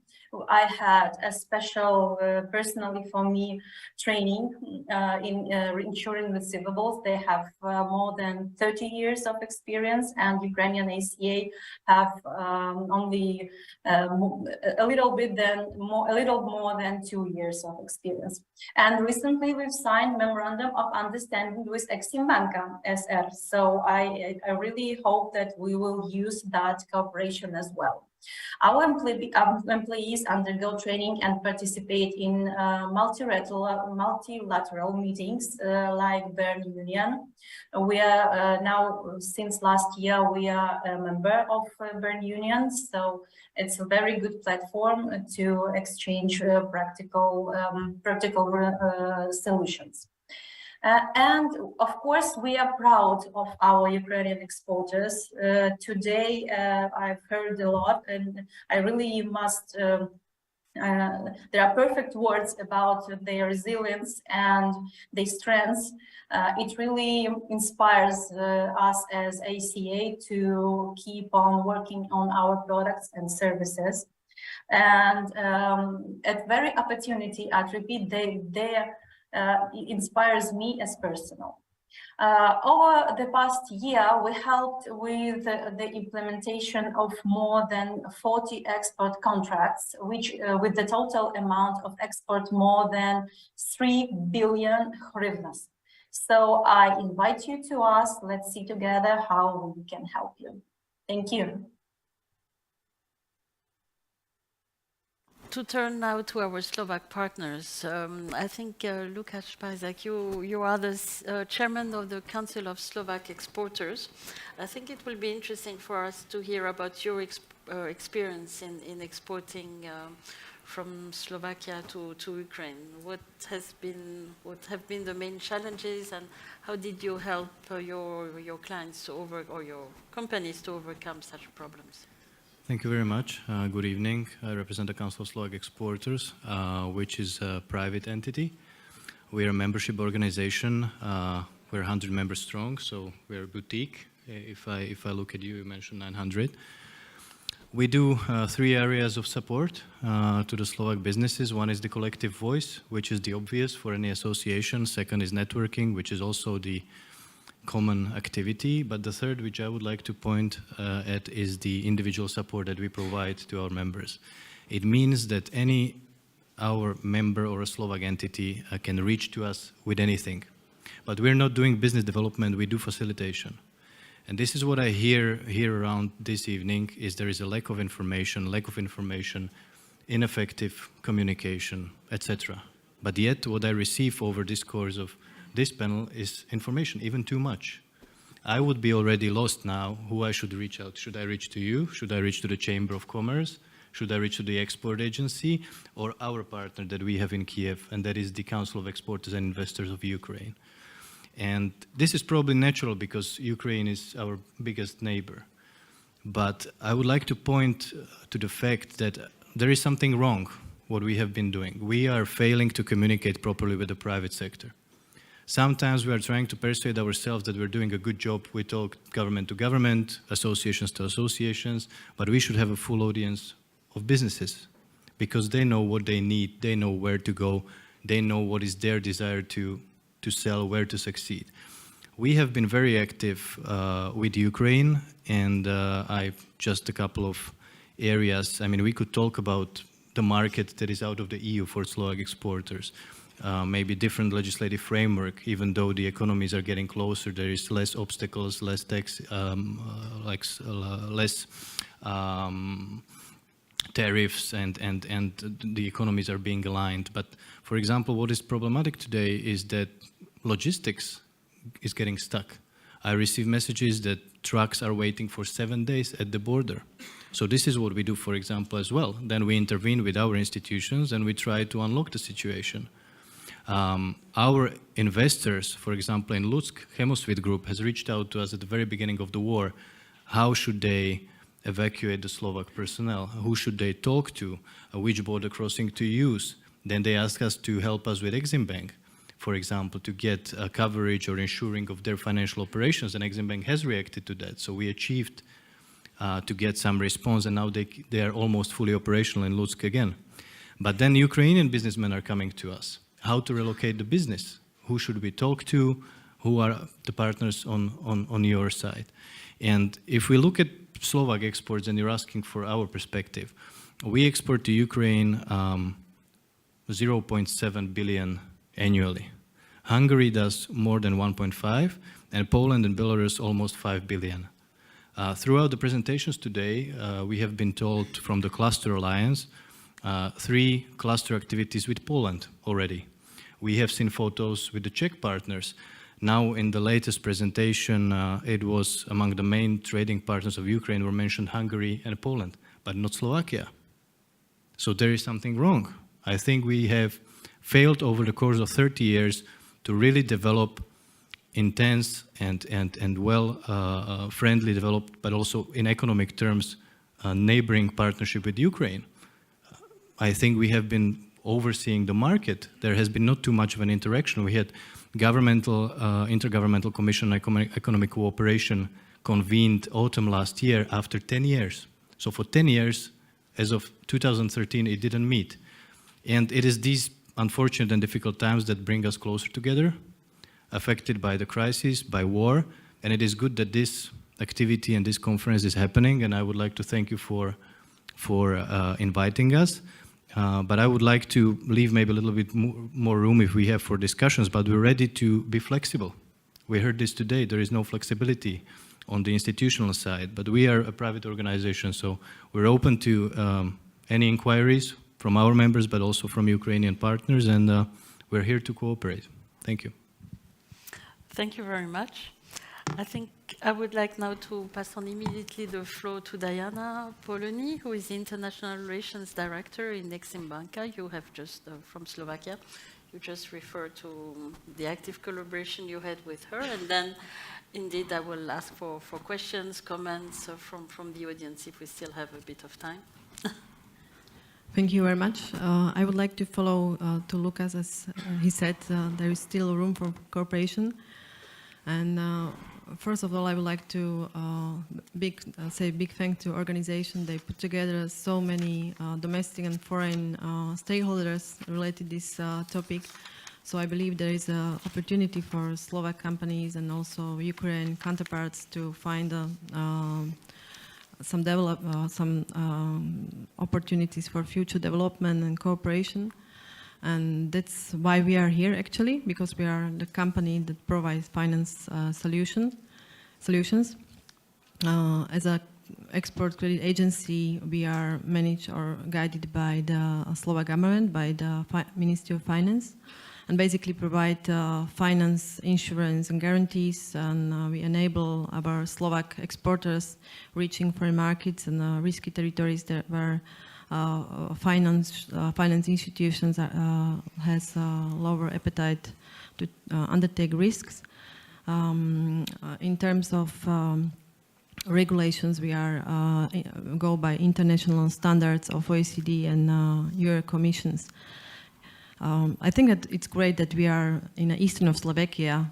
I had a special, personally for me, training in insuring receivables. They have more than 30 years of experience, and Ukrainian ACA have only a little more than 2 years of experience. And recently, we've signed memorandum of understanding with Exim Banka SR. So I really hope that we will use that cooperation as well. Our employees undergo training and participate in multilateral meetings like Bern Union. We are now, since last year, we are a member of Bern Union, so it's a very good platform to exchange practical solutions. And of course, we are proud of our Ukrainian exporters. Today, I've heard a lot, and I really must, there are perfect words about their resilience and their strengths. It really inspires us as ACA to keep on working on our products and services. And at very opportunity, I repeat, it inspires me as personal. Over the past year, we helped with the implementation of more than 40 export contracts, which with the total amount of export more than 3 billion hryvnias. So I invite you to us, let's see together how we can help you. Thank you. To turn now to our Slovak partners, I think Lukáš Pajzák, you are the chairman of the Council of Slovak Exporters. I think it will be interesting for us to hear about your experience in exporting from Slovakia to Ukraine. What have been the main challenges, and how did you help your clients or your companies to overcome such problems? Thank you very much. Good evening. I represent the Council of Slovak Exporters, which is a private entity. We are a membership organization. We're 100 members strong, so we're a boutique. If I look at you, you mentioned 900. We do 3 areas of support to the Slovak businesses. One is the collective voice, which is the obvious for any association. Second is networking, which is also the common activity, but the third, which I would like to point at, is the individual support that we provide to our members. It means that our member or a Slovak entity can reach to us with anything. But we're not doing business development, we do facilitation. And this is what I hear around this evening, is there is a lack of information, ineffective communication, etc. But yet what I receive over this course of this panel is information, even too much. I would be already lost now who I should reach out. Should I reach to you? Should I reach to the Chamber of Commerce? Should I reach to the export agency or our partner that we have in Kiev, and that is the Council of Exporters and Investors of Ukraine? And this is probably natural because Ukraine is our biggest neighbor. But I would like to point to the fact that there is something wrong what we have been doing. We are failing to communicate properly with the private sector. Sometimes we are trying to persuade ourselves that we're doing a good job. We talk government to government, associations to associations, but we should have a full audience of businesses because they know what they need, they know where to go, they know what is their desire to sell, where to succeed. We have been very active with Ukraine, and just a couple of areas. I mean, we could talk about the market that is out of the EU for Slovak exporters. Maybe different legislative framework, even though the economies are getting closer, there is less obstacles, less tax, less tariffs, and the economies are being aligned. But for example, what is problematic today is that logistics is getting stuck. I receive messages that trucks are waiting for 7 days at the border. So this is what we do, for example, as well. Then we intervene with our institutions and we try to unlock the situation. Our investors, for example, in Lutsk, Hemosvit Group has reached out to us at the very beginning of the war. How should they evacuate the Slovak personnel? Who should they talk to? Which border crossing to use? Then they ask us to help us with Exim Bank, for example, to get coverage or insuring of their financial operations, and Exim Bank has reacted to that. So we achieved to get some response, and now they are almost fully operational in Lutsk again. But then Ukrainian businessmen are coming to us. How to relocate the business? Who should we talk to? Who are the partners on your side? And if we look at Slovak exports, and you're asking for our perspective, we export to Ukraine 0.7 billion annually. Hungary does more than 1.5, and Poland and Belarus almost 5 billion. Throughout the presentations today, we have been told from the Cluster Alliance 3 cluster activities with Poland already. We have seen photos with the Czech partners. Now in the latest presentation, it was among the main trading partners of Ukraine were mentioned Hungary and Poland, but not Slovakia. So there is something wrong. I think we have failed over the course of 30 years to really develop intense and friendly developed, but also in economic terms, neighboring partnership with Ukraine. I think we have been overseeing the market. There has been not too much of an interaction. We had Intergovernmental Commission on Economic Cooperation convened autumn last year after 10 years. So for 10 years, as of 2013, it didn't meet. And it is these unfortunate and difficult times that bring us closer together, affected by the crisis, by war. And it is good that this activity and this conference is happening. And I would like to thank you for inviting us. But I would like to leave maybe a little bit more room if we have for discussions, but we're ready to be flexible. We heard this today, there is no flexibility on the institutional side, but we are a private organization, so we're open to any inquiries from our members, but also from Ukrainian partners, and we're here to cooperate. Thank you. Thank you very much. I think I would like now to pass on immediately the floor to Diana Polony, who is the International Relations Director in Exim Banka. You have just, from Slovakia, you just referred to the active collaboration you had with her, and then indeed I will ask for questions, comments from the audience if we still have a bit of time. Thank you very much. I would like to follow to Lucas, as he said, there is still room for cooperation. And first of all, I would like to say big thank to organization. They put together so many domestic and foreign stakeholders related to this topic. So I believe there is an opportunity for Slovak companies and also Ukraine counterparts to find some opportunities for future development and cooperation. And that's why we are here actually, because we are the company that provides finance solutions. As an export credit agency, we are managed or guided by the Slovak government, by the Ministry of Finance, and basically provide finance, insurance and guarantees, and we enable our Slovak exporters reaching foreign markets and risky territories that where finance institutions has lower appetite to undertake risks. In terms of regulations, we are go by international standards of OECD and Euro Commissions. I think that it's great that we are in the eastern of Slovakia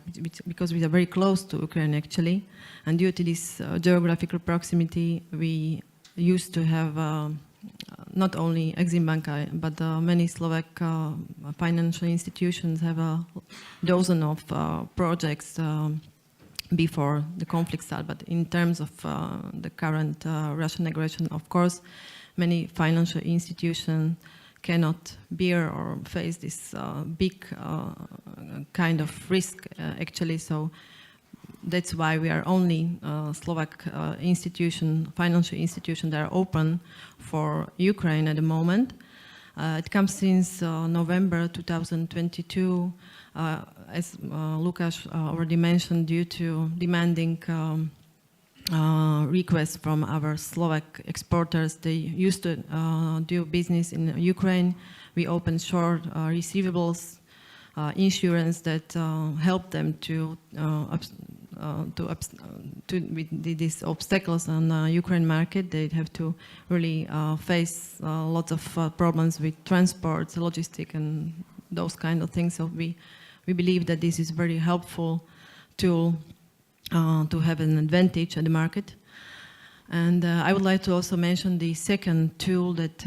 because we are very close to Ukraine actually, and due to this geographical proximity, we used to have not only Exim Banka, but many Slovak financial institutions have a dozen of projects before the conflict started. But in terms of the current Russian aggression, of course, many financial institutions cannot bear or face this big kind of risk actually. So that's why we are only Slovak financial institution that are open for Ukraine at the moment. It comes since November 2022, as Lukáš already mentioned, due to demanding requests from our Slovak exporters. They used to do business in Ukraine. We opened short receivables, insurance that help them with these obstacles on the Ukraine market. They have to really face lots of problems with transport, logistics, and those kind of things. So we believe that this is very helpful tool to have an advantage at the market. And I would like to also mention the second tool that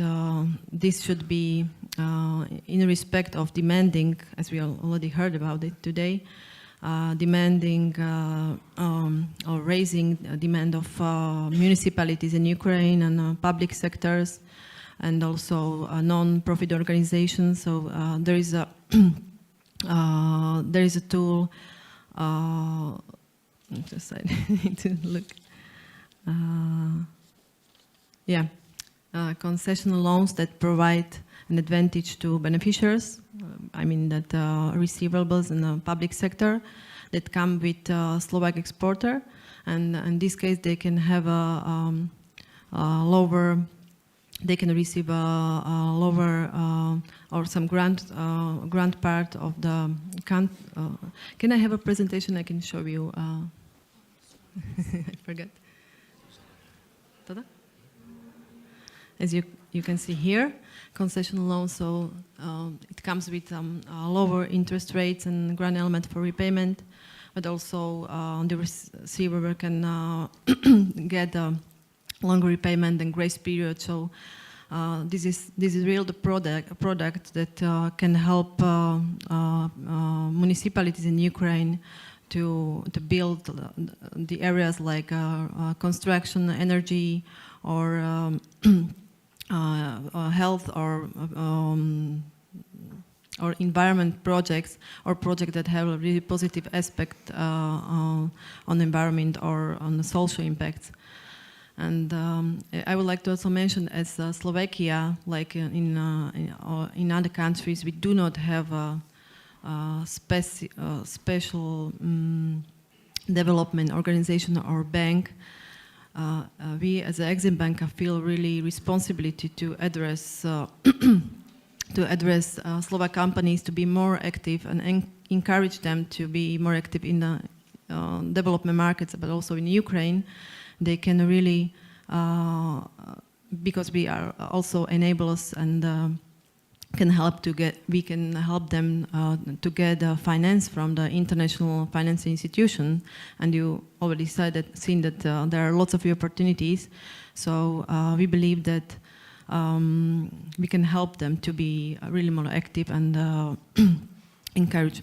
this should be in respect of demanding, as we already heard about it today, demanding or raising demand of municipalities in Ukraine and public sectors and also non-profit organizations. So there is a tool. Just I need to look. Concessional loans that provide an advantage to beneficiaries. I mean that receivables in the public sector that come with Slovak exporter, and in this case they can have a lower. They can receive a lower or some grant part of the. Can I have a presentation? I can show you. I forgot. As you can see here, concessional loan, so it comes with lower interest rates and grant element for repayment, but also the receiver can get a longer repayment and grace period. So this is real the product that can help municipalities in Ukraine to build the areas like construction, energy, or health or environment projects, or projects that have a really positive aspect on the environment or on the social impacts. And I would like to also mention, as Slovakia, like in other countries, we do not have a special development organization or bank. We as an Exim Banka feel really responsibility to address Slovak companies to be more active and encourage them to be more active in the development markets, but also in Ukraine. They can really, because we are also enablers and we can help them to get finance from the international finance institution. And you already seen that there are lots of opportunities. So we believe that we can help them to be really more active and encourage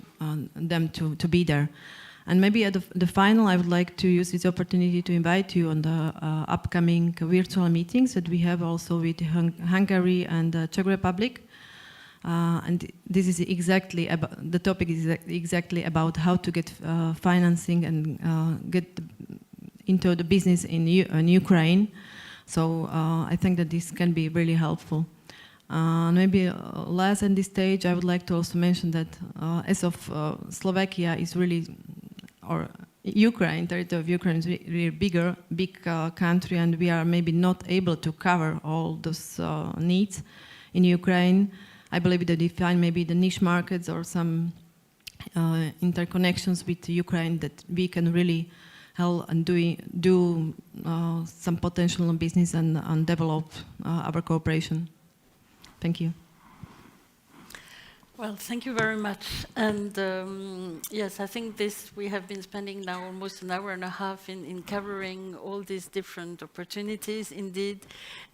them to be there. And maybe at the final, I would like to use this opportunity to invite you on the upcoming virtual meetings that we have also with Hungary and the Czech Republic. And this is exactly about, the topic is exactly about how to get financing and get into the business in Ukraine. So I think that this can be really helpful. Maybe last at this stage, I would like to also mention that as of Slovakia is really, or Ukraine, territory of Ukraine is really big country, and we are maybe not able to cover all those needs in Ukraine. I believe that we find maybe the niche markets or some interconnections with Ukraine that we can really help and do some potential business and develop our cooperation. Thank you. Well, thank you very much. And yes, I think we have been spending now almost an hour and a half in covering all these different opportunities. Indeed,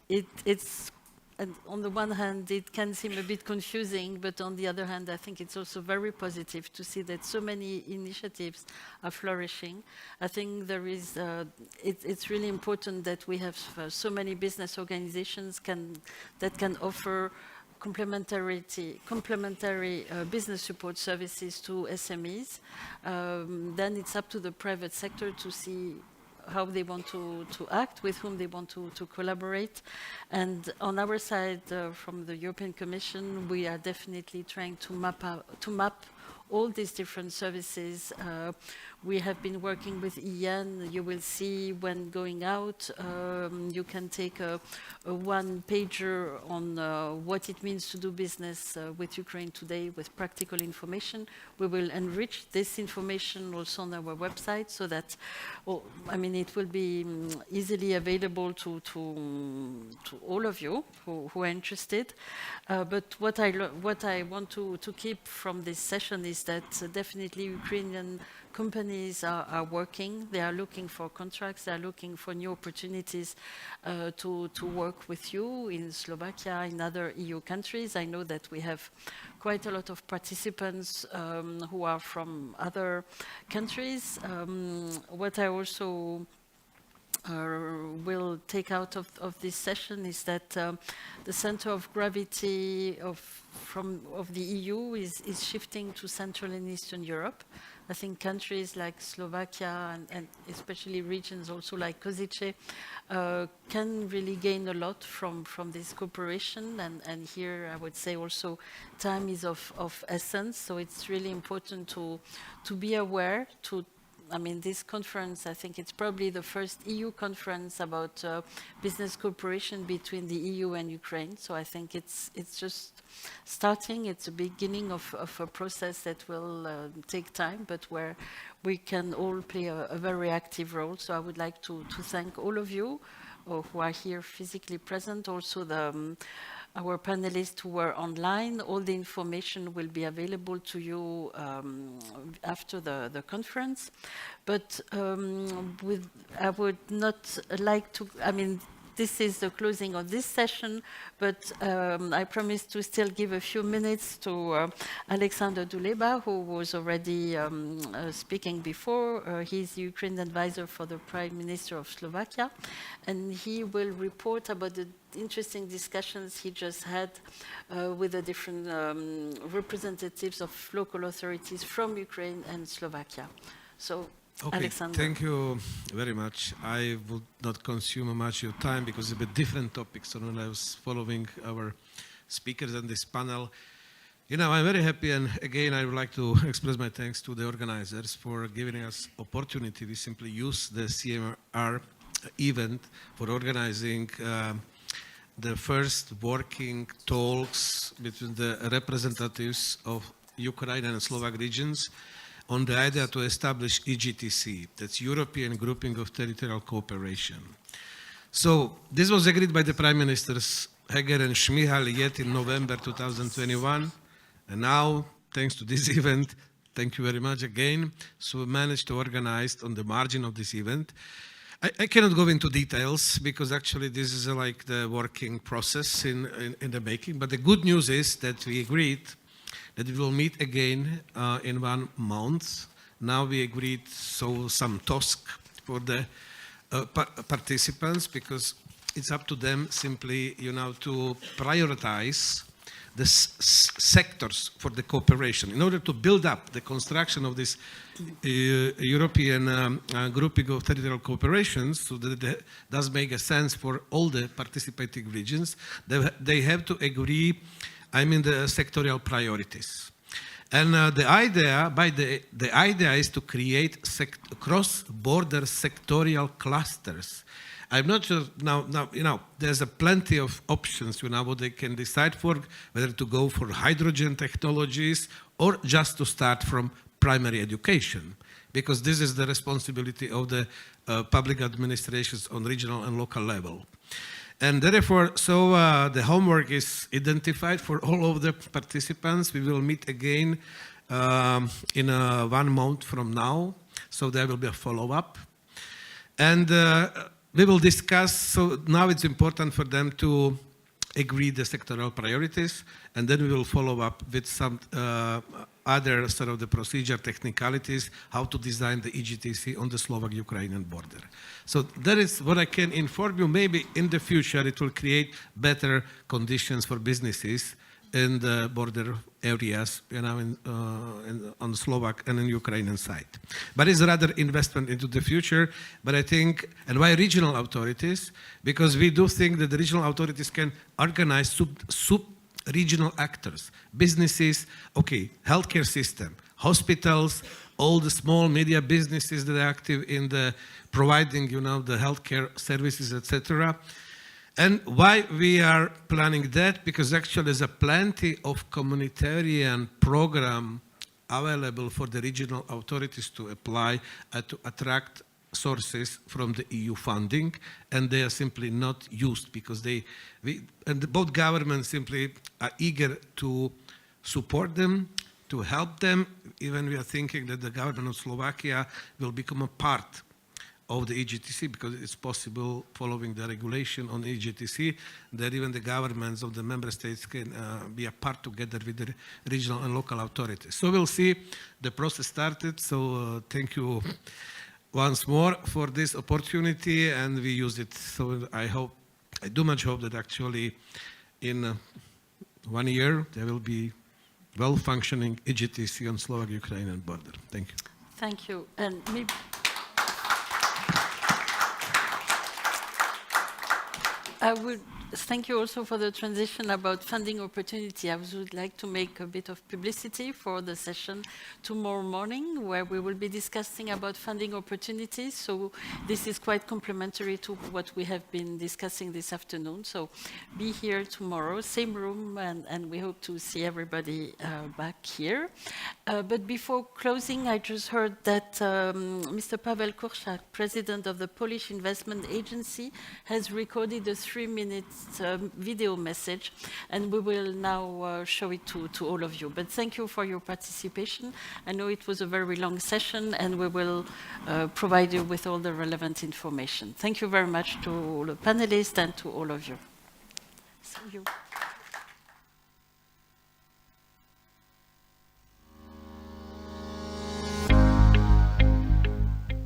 it's and on the one hand, it can seem a bit confusing, but on the other hand, I think it's also very positive to see that so many initiatives are flourishing. I think there is, it's really important that we have so many business organizations that can offer complementary business support services to SMEs. Then it's up to the private sector to see how they want to act, with whom they want to collaborate. And on our side, from the European Commission, we are definitely trying to map all these different services. We have been working with Ian. You will see when going out, you can take a one-pager on what it means to do business with Ukraine today with practical information. We will enrich this information also on our website so that, I mean, it will be easily available to all of you who are interested. But what I want to keep from this session is that definitely Ukrainian companies are working. They are looking for contracts. They are looking for new opportunities to work with you in Slovakia, in other EU countries. I know that we have quite a lot of participants who are from other countries. What I also will take out of this session is that the center of gravity of the EU is shifting to Central and Eastern Europe. I think countries like Slovakia and especially regions also like Košice can really gain a lot from this cooperation. And here I would say also time is of essence. So it's really important to be aware, I mean, this conference, I think it's probably the first EU conference about business cooperation between the EU and Ukraine. So I think it's just starting. It's a beginning of a process that will take time, but where we can all play a very active role. So I would like to thank all of you who are here physically present, also our panelists who were online. All the information will be available to you after the conference. But I would not like to, I mean, this is the closing of this session, but I promise to still give a few minutes to Alexander Duleba, who was already speaking before. He's the Ukraine advisor for the Prime Minister of Slovakia, and he will report about the interesting discussions he just had with the different representatives of local authorities from Ukraine and Slovakia. So, okay, Alexander. Thank you very much. I would not consume much of your time because it's a bit different topics. So when I was following our speakers on this panel, you know, I'm very happy, and again, I would like to express my thanks to the organizers for giving us opportunity. We simply use the CMR event for organizing the first working talks between the representatives of Ukraine and Slovak regions on the idea to establish EGTC, that's European Grouping of Territorial Cooperation. So this was agreed by the Prime Ministers Heger and Šmihal yet in November 2021, and now, thanks to this event, thank you very much again, so we managed to organize on the margin of this event. I cannot go into details because actually this is like the working process in the making, but the good news is that we agreed that we will meet again in 1 month. Now we agreed some task for the participants, because it's up to them simply, to prioritize the sectors for the cooperation in order to build up the construction of this European grouping of territorial cooperations, so that it does make a sense for all the participating regions. They have to agree, the sectorial priorities. And the idea is to create cross-border sectorial clusters. I'm not sure now, there's plenty of options, what they can decide for, whether to go for hydrogen technologies or just to start from primary education, because this is the responsibility of the public administrations on regional and local level. And therefore, the homework is identified for all of the participants. We will meet again in 1 month from now, so there will be a follow-up. And we will discuss, so now it's important for them to agree the sectoral priorities, and then we will follow up with some other sort of the procedure technicalities, how to design the EGTC on the Slovak-Ukrainian border. So that is what I can inform you. Maybe in the future it will create better conditions for businesses in the border areas, on the Slovak and in Ukrainian side. But it's rather investment into the future. But I think, and why regional authorities? Because we do think that the regional authorities can organize sub-regional actors, businesses, healthcare system, hospitals, all the small media businesses that are active in the providing, the healthcare services, etc. And why we are planning that? Because actually there's plenty of communitarian program available for the regional authorities to apply to attract sources from the EU funding, and they are simply not used because both governments simply are eager to support them, to help them. Even we are thinking that the government of Slovakia will become a part of the EGTC, because it's possible, following the regulation on EGTC, that even the governments of the member states can be a part together with the regional and local authorities. So we'll see. The process started, so thank you once more for this opportunity, and we use it. So I do much hope that actually in 1 year there will be well-functioning EGTC on Slovak-Ukrainian border. Thank you. Thank you. And maybe I would thank you also for the transition about funding opportunity. I would like to make a bit of publicity for the session tomorrow morning, where we will be discussing about funding opportunities. So this is quite complementary to what we have been discussing this afternoon. So be here tomorrow, same room, and we hope to see everybody back here. But before closing, I just heard that Mr. Paweł Kurczak, president of the Polish Investment Agency, has recorded a 3-minute video message, and we will now show it to all of you. But thank you for your participation. I know it was a very long session, and we will provide you with all the relevant information. Thank you very much to all the panelists and to all of you. See you.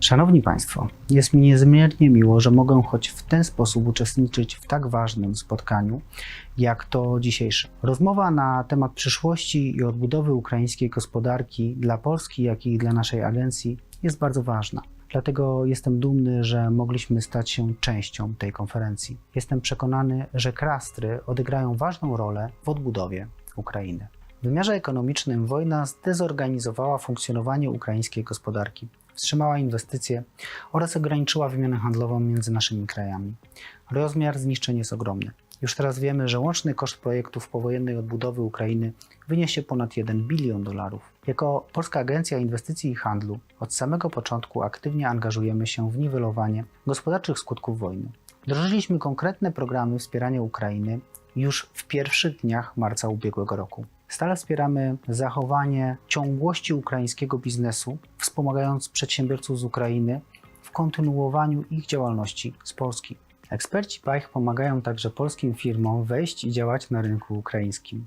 Szanowni Państwo, jest mi niezmiernie miło, że mogę choć w ten sposób uczestniczyć w tak ważnym spotkaniu, jak to dzisiejsze. Rozmowa na temat przyszłości i odbudowy ukraińskiej gospodarki dla Polski, jak i dla naszej agencji jest bardzo ważna. Dlatego jestem dumny, że mogliśmy stać się częścią tej konferencji. Jestem przekonany, że klastry odegrają ważną rolę w odbudowie Ukrainy. W wymiarze ekonomicznym wojna zdezorganizowała funkcjonowanie ukraińskiej gospodarki, wstrzymała inwestycje oraz ograniczyła wymianę handlową między naszymi krajami. Rozmiar zniszczeń jest ogromny. Już teraz wiemy, że łączny koszt projektów powojennej odbudowy Ukrainy wyniesie ponad $1 bilion. Jako Polska Agencja Inwestycji i Handlu od samego początku aktywnie angażujemy się w niwelowanie gospodarczych skutków wojny. Wdrożyliśmy konkretne programy wspierania Ukrainy już w pierwszych dniach marca ubiegłego roku. Stale wspieramy zachowanie ciągłości ukraińskiego biznesu, wspomagając przedsiębiorców z Ukrainy w kontynuowaniu ich działalności z Polski. Eksperci PAIH pomagają także polskim firmom wejść i działać na rynku ukraińskim.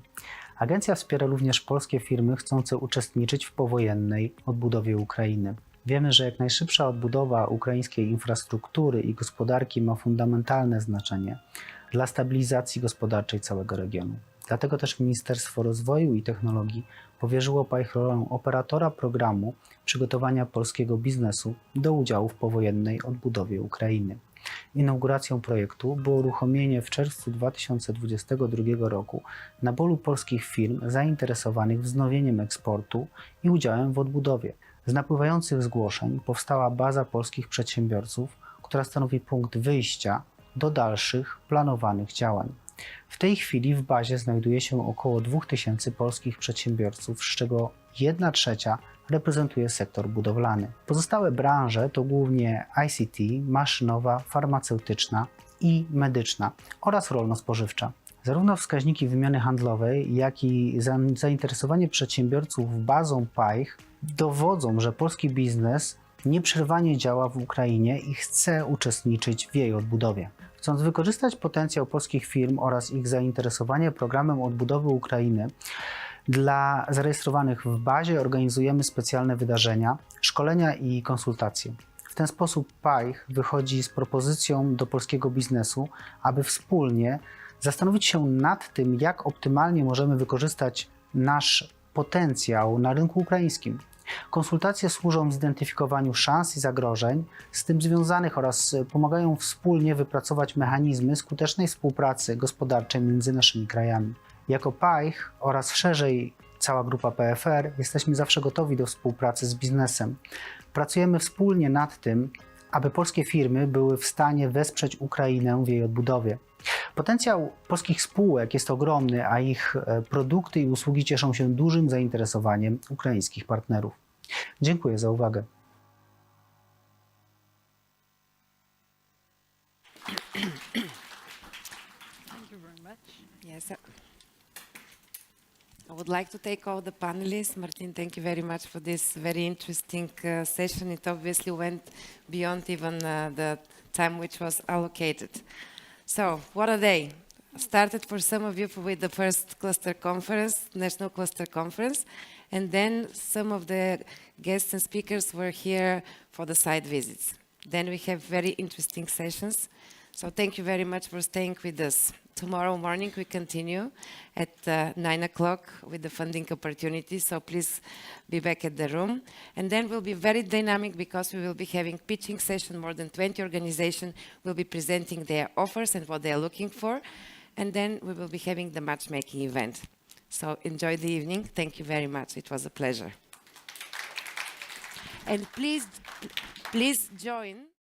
Agencja wspiera również polskie firmy chcące uczestniczyć w powojennej odbudowie Ukrainy. Wiemy, że jak najszybsza odbudowa ukraińskiej infrastruktury i gospodarki ma fundamentalne znaczenie dla stabilizacji gospodarczej całego regionu. Dlatego też Ministerstwo Rozwoju i Technologii powierzyło PAIH rolę operatora programu przygotowania polskiego biznesu do udziału w powojennej odbudowie Ukrainy. Inauguracją projektu było uruchomienie w czerwcu 2022 roku naboru polskich firm zainteresowanych wznowieniem eksportu i udziałem w odbudowie. Z napływających zgłoszeń powstała baza polskich przedsiębiorców, która stanowi punkt wyjścia do dalszych planowanych działań. W tej chwili w bazie znajduje się około 2000 polskich przedsiębiorców, z czego 1/3 reprezentuje sektor budowlany. Pozostałe branże to głównie ICT, maszynowa, farmaceutyczna i medyczna oraz rolno-spożywcza. Zarówno wskaźniki wymiany handlowej, jak i zainteresowanie przedsiębiorców bazą PAIH dowodzą, że polski biznes nieprzerwanie działa w Ukrainie i chce uczestniczyć w jej odbudowie. Chcąc wykorzystać potencjał polskich firm oraz ich zainteresowanie programem odbudowy Ukrainy, dla zarejestrowanych w bazie organizujemy specjalne wydarzenia, szkolenia i konsultacje. W ten sposób PAIH wychodzi z propozycją do polskiego biznesu, aby wspólnie zastanowić się nad tym, jak optymalnie możemy wykorzystać nasz potencjał na rynku ukraińskim. Konsultacje służą zidentyfikowaniu szans i zagrożeń z tym związanych oraz pomagają wspólnie wypracować mechanizmy skutecznej współpracy gospodarczej między naszymi krajami. Jako PAIH oraz szerzej cała grupa PFR jesteśmy zawsze gotowi do współpracy z biznesem. Pracujemy wspólnie nad tym, aby polskie firmy były w stanie wesprzeć Ukrainę w jej odbudowie. Potencjał polskich spółek jest ogromny, a ich produkty i usługi cieszą się dużym zainteresowaniem ukraińskich partnerów. Dziękuję za uwagę. Thank you very much. Yes. I would like to take all the panelists. Martin, thank you very much for this very interesting session. It obviously went beyond even the time which was allocated. So, what a day. Started for some of you with the first cluster conference, National Cluster Conference, and then some of the guests and speakers were here for the site visits. Then we have very interesting sessions. So thank you very much for staying with us. Tomorrow morning we continue at 9 o'clock with the funding opportunities, so please be back at the room. And then we'll be very dynamic because we will be having pitching session. More than 20 organizations will be presenting their offers and what they are looking for. And then we will be having the matchmaking event. So enjoy the evening. Thank you very much. It was a pleasure. And please join.